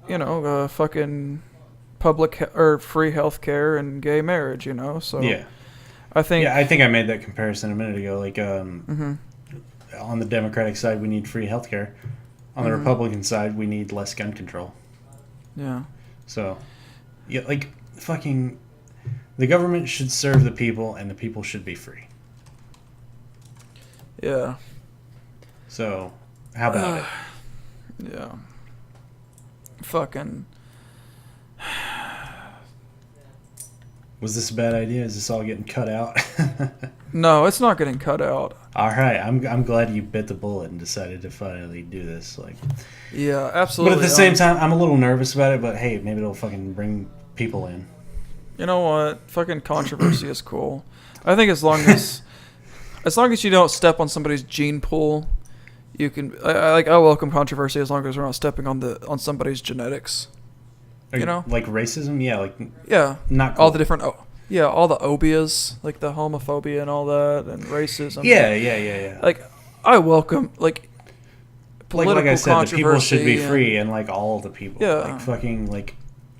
Fucking public or free healthcare and gay marriage. So yeah. I think I made that comparison a minute ago. Mm-hmm. On the Democratic side, we need free healthcare. On the Republican side, we need less gun control. Yeah. So, yeah, fucking, the government should serve the people, and the people should be free. Yeah. So, how about it? Yeah. Fucking. Was this a bad idea? Is this all getting cut out? No, it's not getting cut out. All right, I'm glad you bit the bullet and decided to finally do this. Like, Yeah, absolutely. but at the same time, I'm a little nervous about it. But hey, maybe it'll fucking bring people in. You know what? Fucking controversy is cool. I think as long as you don't step on somebody's gene pool, you can. I welcome controversy as long as we're not stepping on somebody's genetics. You know, like racism, yeah, not cool. All the different, all the obias, like the homophobia and all that, and racism. Yeah. Like, I welcome political like I said, the people should be and, free, and like all of the people, Yeah.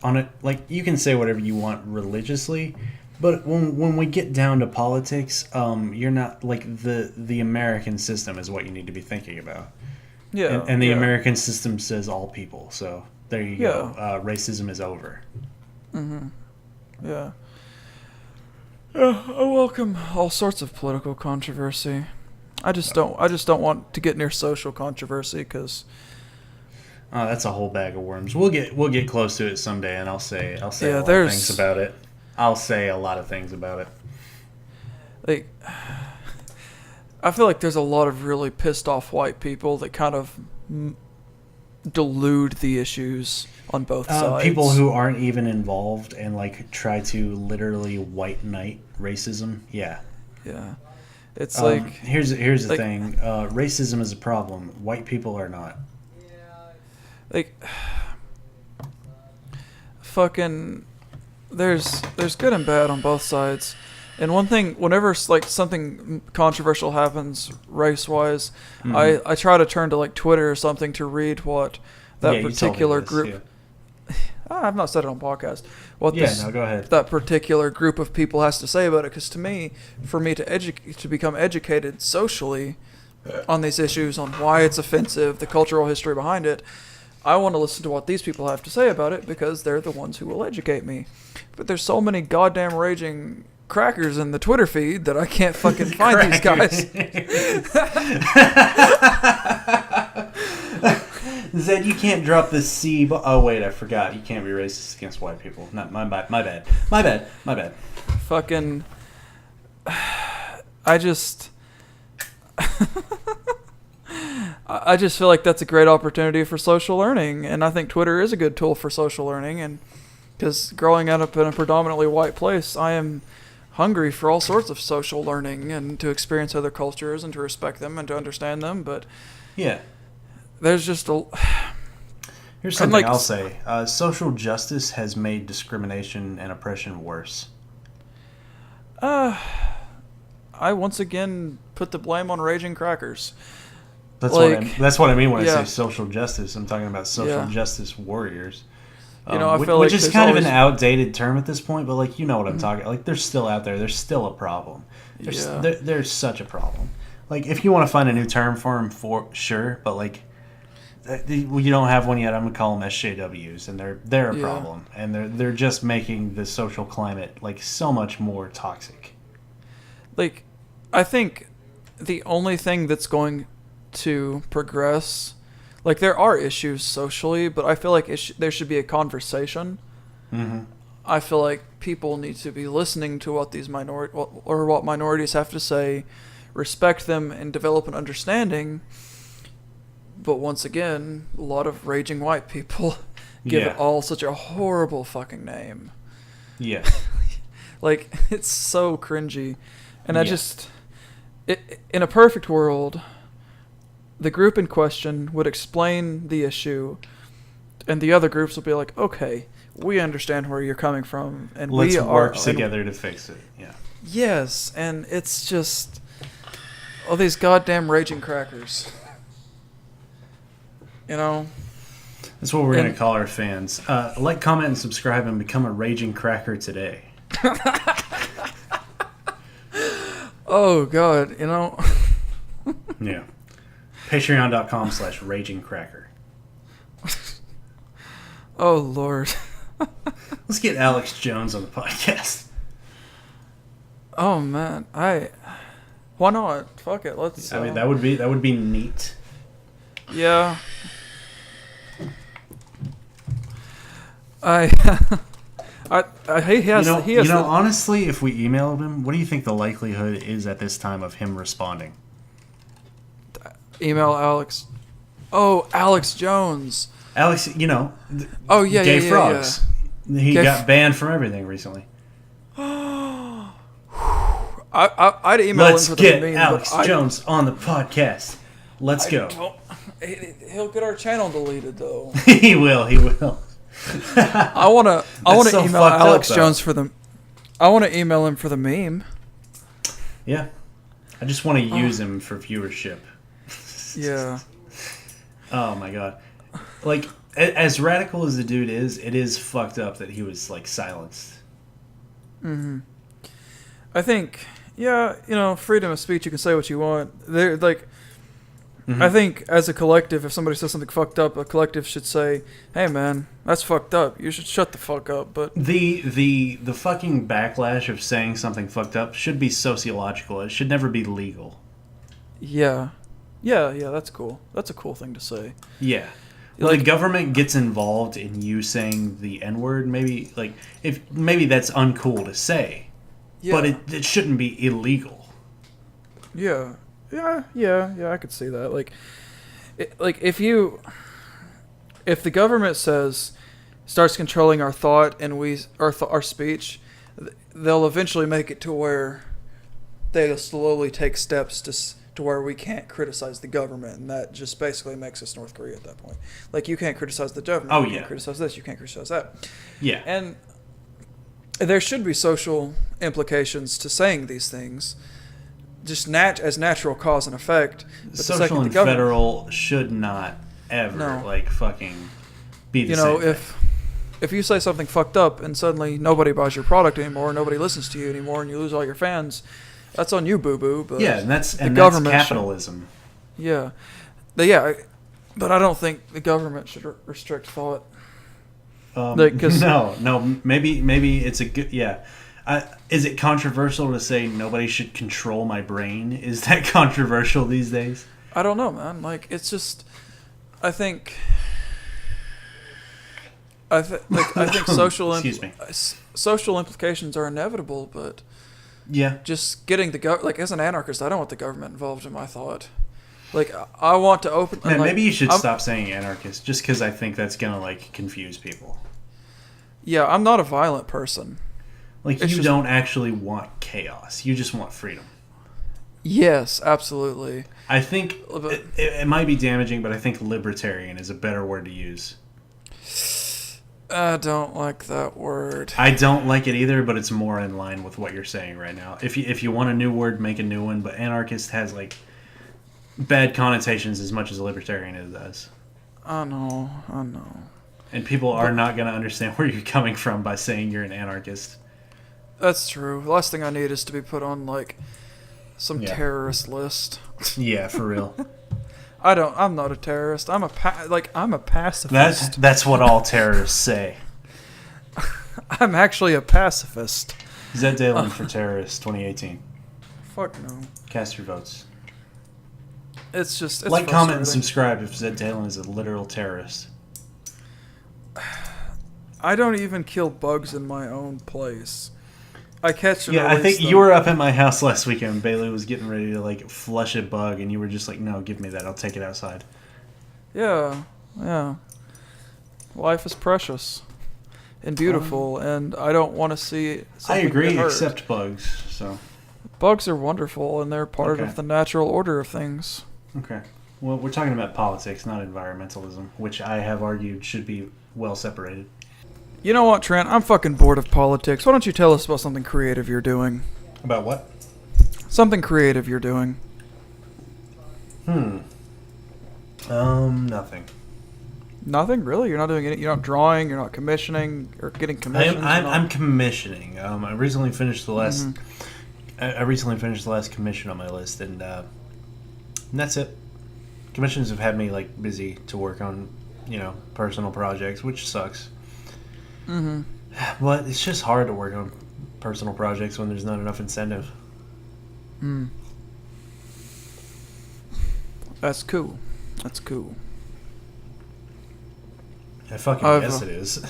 On it, like you can say whatever you want religiously, but when we get down to politics, you're not like the American system is what you need to be thinking about. Yeah, and the American system says all people, so. There you go. Racism is over. Mm-hmm. Yeah. I welcome all sorts of political controversy. I just don't want to get near social controversy because. That's a whole bag of worms. We'll get close to it someday, and I'll say a lot of things about it. I'll say a lot of things about it. Like, I feel like there's a lot of really pissed off white people that kind of delude the issues on both sides. People who aren't even involved and like try to literally white knight racism. Yeah. It's here's the thing. Racism is a problem. White people are not. Like, fucking, there's good and bad on both sides. And one thing, whenever like something controversial happens race-wise, I try to turn to like Twitter or something to read what that particular group. Yeah. I've not said it on podcast. Go ahead. That particular group of people has to say about it. Because to me, for me to become educated socially on these issues, on why it's offensive, the cultural history behind it, I want to listen to what these people have to say about it because they're the ones who will educate me. But there's so many goddamn raging crackers in the Twitter feed that I can't fucking find these guys. Zed, you can't drop the C. Oh wait, I forgot. You can't be racist against white people. Not my bad. My bad. Fucking. I just feel like that's a great opportunity for social learning, and I think Twitter is a good tool for social learning. And because growing up in a predominantly white place, I am hungry for all sorts of social learning and to experience other cultures and to respect them and to understand them. But there's just here's something I'll say. Social justice has made discrimination and oppression worse. I once again put the blame on raging crackers. That's what I mean when I say social justice. I'm talking about social justice warriors. I feel which is kind of an outdated term at this point, but like you know what I'm talking. Like they're still out there. There's still a problem. There's such a problem. Like if you want to find a new term for them, for sure, but like you don't have one yet. I'm gonna call them SJWs, and they're a problem, and they're just making the social climate like so much more toxic. Like, I think the only thing that's going to progress. Like, there are issues socially, but I feel like there should be a conversation. Mm-hmm. I feel like people need to be listening to what these what minorities have to say, respect them, and develop an understanding. But once again, a lot of raging white people give it all such a horrible fucking name. Yeah. Like, it's so cringy. And in a perfect world, the group in question would explain the issue, and the other groups will be like, okay, we understand where you're coming from, and let's work together to fix it. Yeah. Yes, and it's just all these goddamn raging crackers. You know? That's what we're going to call our fans. Like, comment, and subscribe, and become a raging cracker today. Oh, God, you know? Yeah. Patreon.com/ragingcracker. Oh, Lord. Let's get Alex Jones on the podcast. Oh, man. Why not? Fuck it. Let's. I mean, that would be neat. Yeah. I He has. Honestly, if we emailed him, what do you think the likelihood is at this time of him responding? Email Alex. Oh, Alex Jones. Alex, Oh yeah, gay yeah, frogs. Yeah. He got banned from everything recently. I'd email Let's him for get the meme, Alex Jones on the podcast. Let's go. He'll get our channel deleted though. He will. I wanna so email fucked Alex up, Jones for the. I want to email him for the meme. Yeah, I just want to use him for viewership. Yeah. Oh my god! Like, as radical as the dude is, it is fucked up that he was like silenced. Mm-hmm. I think, freedom of speech. You can say what you want. They're like. Mm-hmm. I think as a collective, if somebody says something fucked up, a collective should say, "Hey, man, that's fucked up. You should shut the fuck up." But the fucking backlash of saying something fucked up should be sociological. It should never be legal. Yeah. That's cool. That's a cool thing to say. Yeah. When the government gets involved in you saying the N-word, maybe that's uncool to say, but it shouldn't be illegal. Yeah. Yeah, I could see that. If the government starts controlling our thought and our speech, they'll eventually make it to where they'll slowly take steps to where we can't criticize the government, and that just basically makes us North Korea at that point. Like, you can't criticize the government. Oh, you can't criticize this. You can't criticize that. Yeah. And there should be social implications to saying these things. Just as natural cause and effect. But social and federal should not ever fucking be the same thing. If you say something fucked up and suddenly nobody buys your product anymore, nobody listens to you anymore, and you lose all your fans, that's on you, boo boo. But yeah, that's capitalism. But I don't think the government should restrict thought. No, maybe it's a good is it controversial to say nobody should control my brain? Is that controversial these days? I don't know, man. Like, it's just, I think social social implications are inevitable, but yeah, just getting as an anarchist, I don't want the government involved in my thought. Like, I want to open. Man, maybe you should stop saying anarchist, just because I think that's gonna confuse people. Yeah, I'm not a violent person. You don't actually want chaos. You just want freedom. Yes, absolutely. I think it might be damaging, but I think libertarian is a better word to use. I don't like that word. I don't like it either, but it's more in line with what you're saying right now. If you want a new word, make a new one, but anarchist has bad connotations as much as libertarian does. I know. And people are not going to understand where you're coming from by saying you're an anarchist. That's true. The last thing I need is to be put on some terrorist list. Yeah, for real. I'm not a terrorist. I'm a pacifist. That's what all terrorists say. I'm actually a pacifist. Zed Dalen for terrorists 2018. Fuck no. Cast your votes. It's comment, and subscribe if Zed Dalen is a literal terrorist. I don't even kill bugs in my own place. I catch them. Yeah, I think you were up at my house last weekend. Bailey was getting ready to flush a bug, and you were just like, "No, give me that. I'll take it outside." Yeah. Life is precious and beautiful, and I don't want to see. I agree, except bugs. So bugs are wonderful, and they're part of the natural order of things. Okay. Well, we're talking about politics, not environmentalism, which I have argued should be well separated. You know what, Trent? I'm fucking bored of politics. Why don't you tell us about something creative you're doing? About what? Something creative you're doing. Nothing. Nothing? Really? You're not doing anything? You're not drawing? You're not commissioning? Or getting commissions? I'm commissioning. I recently finished the last... I recently finished the last commission on my list, and that's it. Commissions have had me busy to work on, personal projects, which sucks. Mm-hmm. But it's just hard to work on personal projects when there's not enough incentive. That's cool. I fucking guess it is.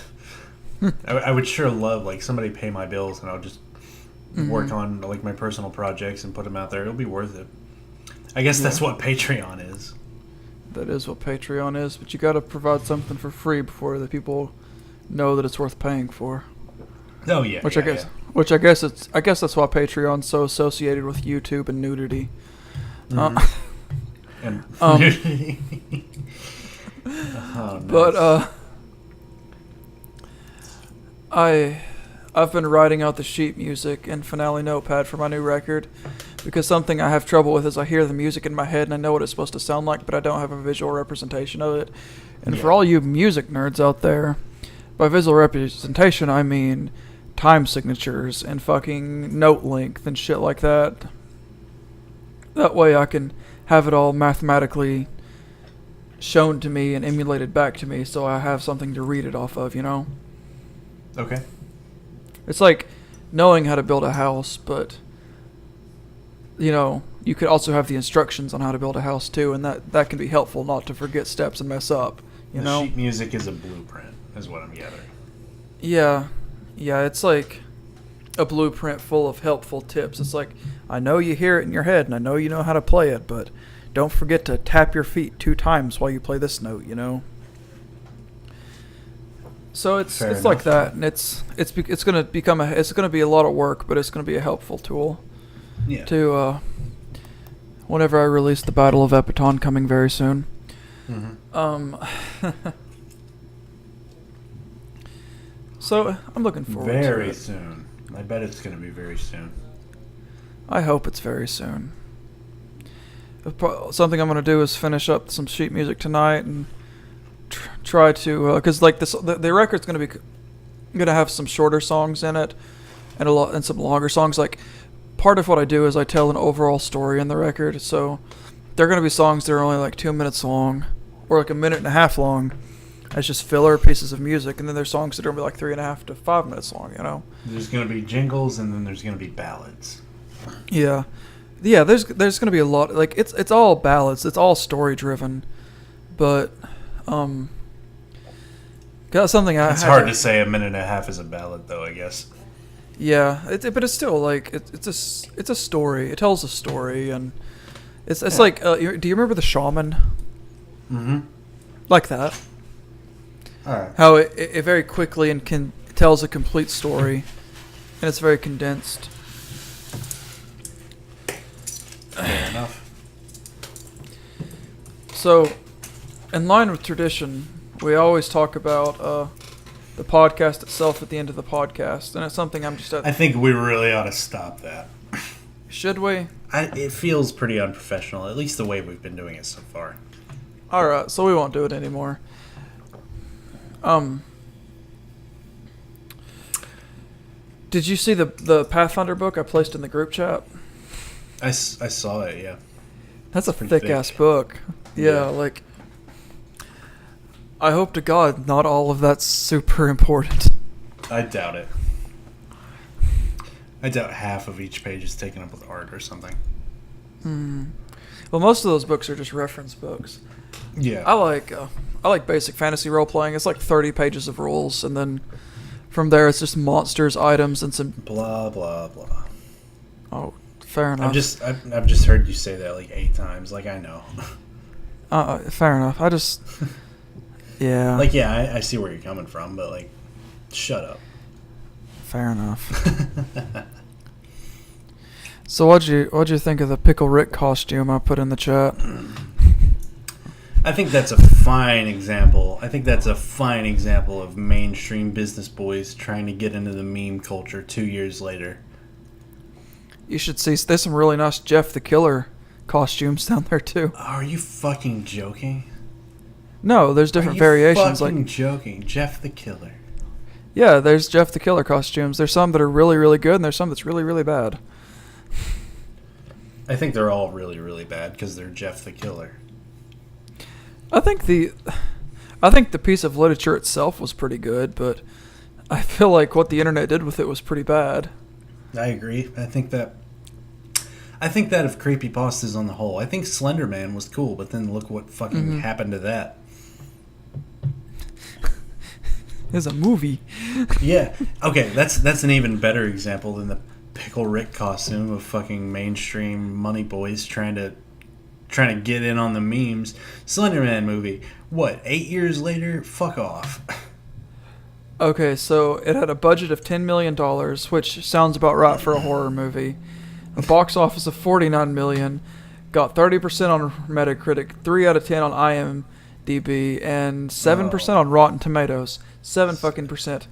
I would sure love like somebody pay my bills and I'll just work on like my personal projects and put them out there. It'll be worth it. I guess that's what Patreon is. That is what Patreon is, but you got to provide something for free before the people know that it's worth paying for. Oh yeah, which I guess that's why Patreon's so associated with YouTube and nudity. And nice. But I've been writing out the sheet music in Finale Notepad for my new record, because something I have trouble with is I hear the music in my head and I know what it's supposed to sound like, but I don't have a visual representation of it. And for all you music nerds out there, by visual representation I mean time signatures and fucking note length and shit like that. That way I can have it all mathematically shown to me and emulated back to me, so I have something to read it off of, you know? Okay. It's like knowing how to build a house, but, you know, you could also have the instructions on how to build a house too, and that can be helpful not to forget steps and mess up, you know? Sheet music is a blueprint, is what I'm gathering. Yeah, it's like a blueprint full of helpful tips. It's like, I know you hear it in your head, and I know you know how to play it, but don't forget to tap your feet 2 times while you play this note, you know? So it's like that, and it's gonna be a lot of work, but it's gonna be a helpful tool. Yeah. To whenever I release the Battle of Epiton coming very soon. So I'm looking forward to it. Very soon. I bet it's gonna be very soon. I hope it's very soon. Something I'm gonna do is finish up some sheet music tonight and try to, because like the record's gonna have some shorter songs in it, and some longer songs. Like, part of what I do is I tell an overall story in the record, so there are gonna be songs that are only like 2 minutes long, or like 1.5 minutes long, as just filler pieces of music, and then there's songs that are gonna be like 3.5 to 5 minutes long. You know, there's gonna be jingles, and then there's gonna be ballads. Yeah. There's gonna be a lot. Like, it's all ballads. It's all story driven, but got something It's hard to say 1.5 minutes is a ballad, though, I guess. Yeah, but it's still like it's a story. It tells a story, and it's like do you remember The Shaman? Mm-hmm. Like that. All right. How it very quickly and tells a complete story, and it's very condensed. Fair enough. So, in line with tradition, we always talk about the podcast itself at the end of the podcast, and it's something I'm just... I think we really ought to stop that. Should we? It feels pretty unprofessional, at least the way we've been doing it so far. Alright, so we won't do it anymore. Did you see the Pathfinder book I placed in the group chat? I saw it, yeah. That's a thick-ass book. Yeah, like... I hope to God not all of that's super important. I doubt it. I doubt half of each page is taken up with art or something. Well, most of those books are just reference books. Yeah. I like basic fantasy role-playing. It's like 30 pages of rules, and then from there it's just monsters, items, and some... Blah, blah, blah. Oh, fair enough. I've just heard you say that like 8 times. Like, I know. Fair enough. I just... Yeah. Like, yeah, I see where you're coming from, but, like, shut up. Fair enough. So what'd you think of the Pickle Rick costume I put in the chat? I think that's a fine example. Of mainstream business boys trying to get into the meme culture 2 years later. You should see, there's some really nice Jeff the Killer costumes down there too. Are you fucking joking? No, there's different variations. Fucking joking, Jeff the Killer. Yeah, there's Jeff the Killer costumes. There's some that are really, really good, and there's some that's really, really bad. I think they're all really, really bad because they're Jeff the Killer. I think the piece of literature itself was pretty good, but I feel like what the internet did with it was pretty bad. I agree. I think that of creepypastas on the whole. I think Slender Man was cool, but then look what fucking happened to that. is a movie. Yeah. Okay, that's an even better example than the Pickle Rick costume of fucking mainstream money boys trying to get in on the memes. Slenderman movie. What? 8 years later? Fuck off. Okay, so it had a budget of $10 million, which sounds about right for a horror movie. A box office of $49 million, got 30% on Metacritic, 3 out of 10 on IMDb, and 7% on Rotten Tomatoes. 7 fucking percent.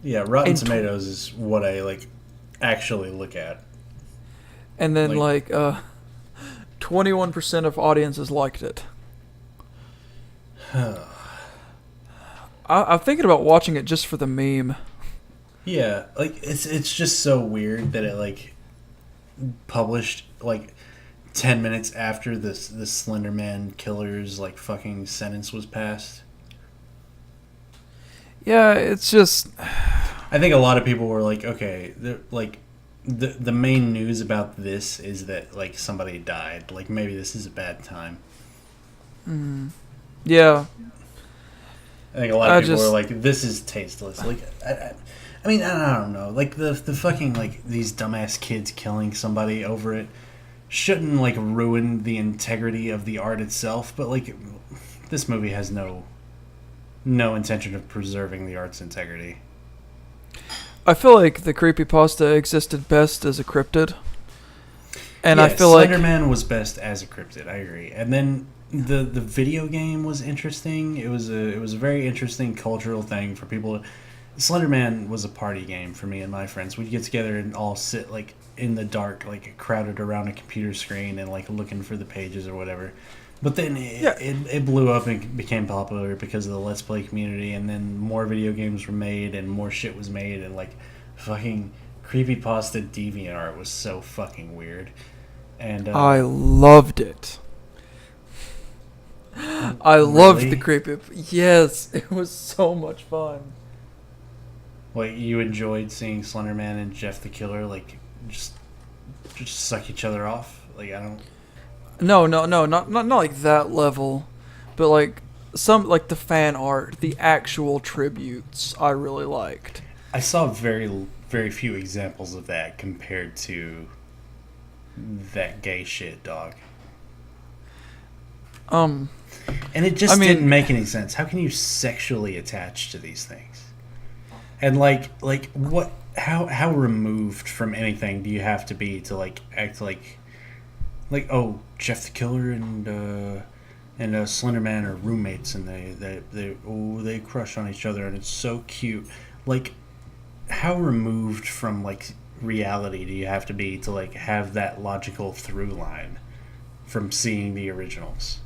Yeah, Rotten Tomatoes is what I like actually look at. And then 21% of audiences liked it. I'm thinking about watching it just for the meme. Yeah, like it's just so weird that it like published like 10 minutes after the Slenderman killer's like fucking sentence was passed. Yeah, it's just. I think a lot of people were like, okay, the main news about this is that like somebody died. Like maybe this is a bad time. Yeah. I think a lot of people were like, this is tasteless. Like, I mean, I don't know. Like, the fucking, like, these dumbass kids killing somebody over it shouldn't, like, ruin the integrity of the art itself. But, like, this movie has no intention of preserving the art's integrity. I feel like the creepypasta existed best as a cryptid. And yeah, I feel like Slenderman was best as a cryptid, I agree. And then the video game was interesting. It was a very interesting cultural thing for people. Slenderman was a party game for me and my friends. We'd get together and all sit like in the dark, like crowded around a computer screen and like looking for the pages or whatever. But then it blew up and became popular because of the Let's Play community, and then more video games were made and more shit was made, and like fucking creepypasta DeviantArt was so fucking weird. And I loved it. I loved the creepy. Yes, it was so much fun. Like, you enjoyed seeing Slenderman and Jeff the Killer like just suck each other off? Like, I don't. No, not like that level, but like some like the fan art, the actual tributes. I really liked. I saw very few examples of that compared to that gay shit, dog. And it just didn't make any sense. How can you sexually attach to these things? And like what? How removed from anything do you have to be to like act like oh, Jeff the Killer and Slenderman are roommates and they crush on each other and it's so cute. Like, how removed from like reality do you have to be to like have that logical through line from seeing the originals?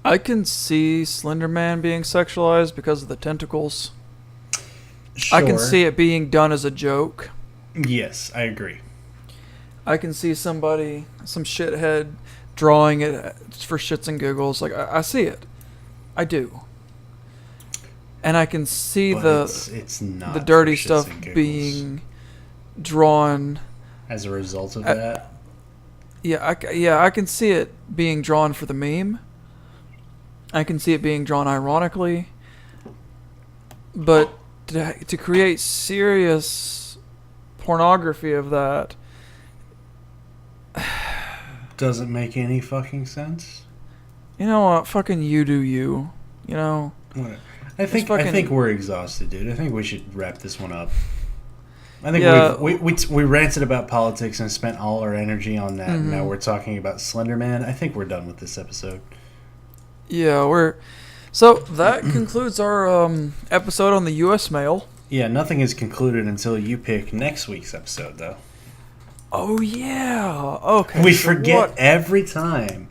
I can see Slenderman being sexualized because of the tentacles. Sure. I can see it being done as a joke. Yes, I agree. I can see some shithead drawing it for shits and giggles. Like, I see it. I do. And I can see it's not the dirty for shits stuff and giggles. being drawn As a result of that? Yeah, I can see it being drawn for the meme. I can see it being drawn ironically. But to create serious pornography of that doesn't make any fucking sense. You know what? Fucking you do you. You know? I think we're exhausted, dude. I think we should wrap this one up. I think we ranted about politics and spent all our energy on that. And now we're talking about Slenderman. I think we're done with this episode. Yeah, so that concludes our episode on the U.S. mail. Yeah, nothing is concluded until you pick next week's episode, though. Oh yeah. Okay. We forget every time.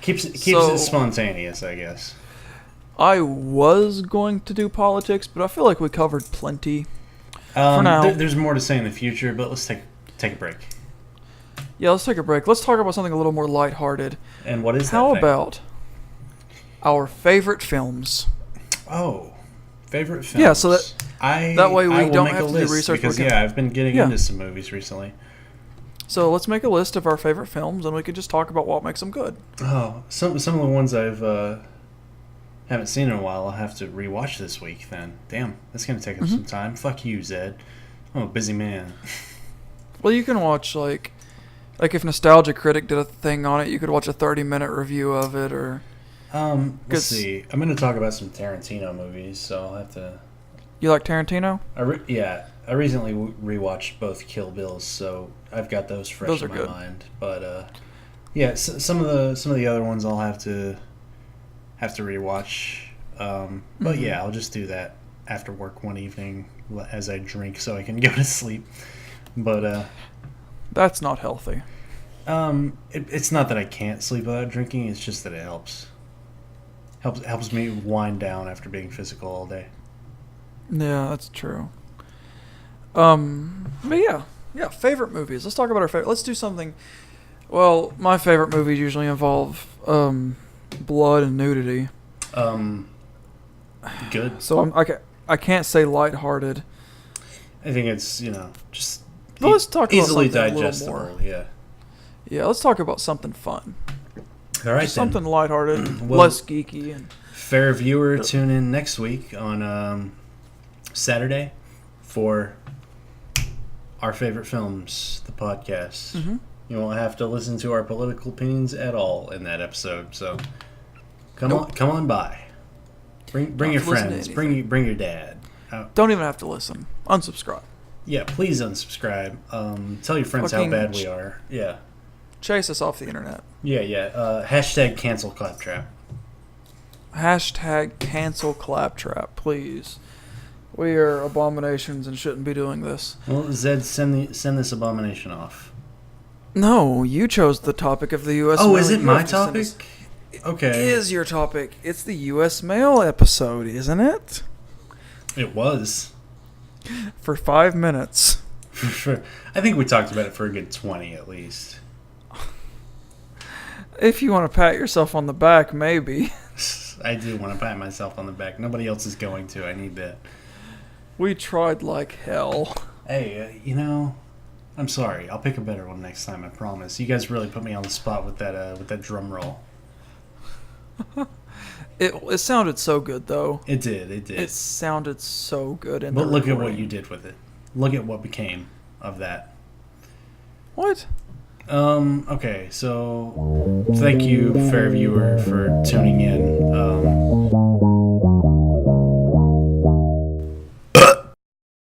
Keeps it spontaneous, I guess. I was going to do politics, but I feel like we covered plenty. For now, there's more to say in the future, but let's take a break. Yeah, let's take a break. Let's talk about something a little more lighthearted. And what is that? How about our favorite films? Oh, favorite films. Yeah, so that way we don't have to do research. Because I've been getting into some movies recently. So let's make a list of our favorite films, and we can just talk about what makes them good. Oh, some of the ones I've Haven't seen it in a while. I'll have to rewatch this week then. Damn, that's gonna take up some time. Fuck you, Zed. I'm a busy man. Well, you can watch like if Nostalgia Critic did a thing on it, you could watch a 30-minute review of it, or Let's see. I'm gonna talk about some Tarantino movies, so I'll have to. you like Tarantino? I recently rewatched both Kill Bills, so I've got those fresh Those are in my good. mind. But yeah, some of the other ones I'll have to rewatch. But yeah, I'll just do that after work one evening as I drink, so I can go to sleep. But That's not healthy. it's not that I can't sleep without drinking. It's just that it helps me wind down after being physical all day. Yeah, that's true. But yeah, favorite movies. Let's talk about our favorite. Let's do something. Well, my favorite movies usually involve blood and nudity. Good. So I can't say lighthearted. I think it's just Well, let's talk about easily something a little digestible. more. Yeah. Yeah, let's talk about something fun. All right, Just then. something lighthearted, Well- less geeky, and Fair viewer, tune in next week on Saturday for our favorite films, the podcast. You won't have to listen to our political opinions at all in that episode. So come on by. Bring your have to listen to friends. anything. Bring your dad. don't even have to listen. Unsubscribe. Yeah, please unsubscribe. Tell your friends how Fucking bad we are. Yeah. Chase us off the internet. Yeah. Hashtag cancel ClapTrap. Hashtag cancel ClapTrap, please. We are abominations and shouldn't be doing this. Well, Zed, send this abomination off. No, you chose the topic of the U.S. Oh, mail. is it You my have to send us- topic? It Okay. is your topic. It's the U.S. mail episode, isn't it? It was. For 5 minutes. For sure. I think we talked about it for a good 20 at least. If you want to pat yourself on the back, maybe. I do want to pat myself on the back. Nobody else is going to. I need that. We tried like hell. Hey, I'm sorry. I'll pick a better one next time. I promise. You guys really put me on the spot with that drum roll. It sounded so good, though. It did. It sounded so good. But look at what you did with it. Look at what became of that. What? Okay, so thank you, fair viewer, for tuning in.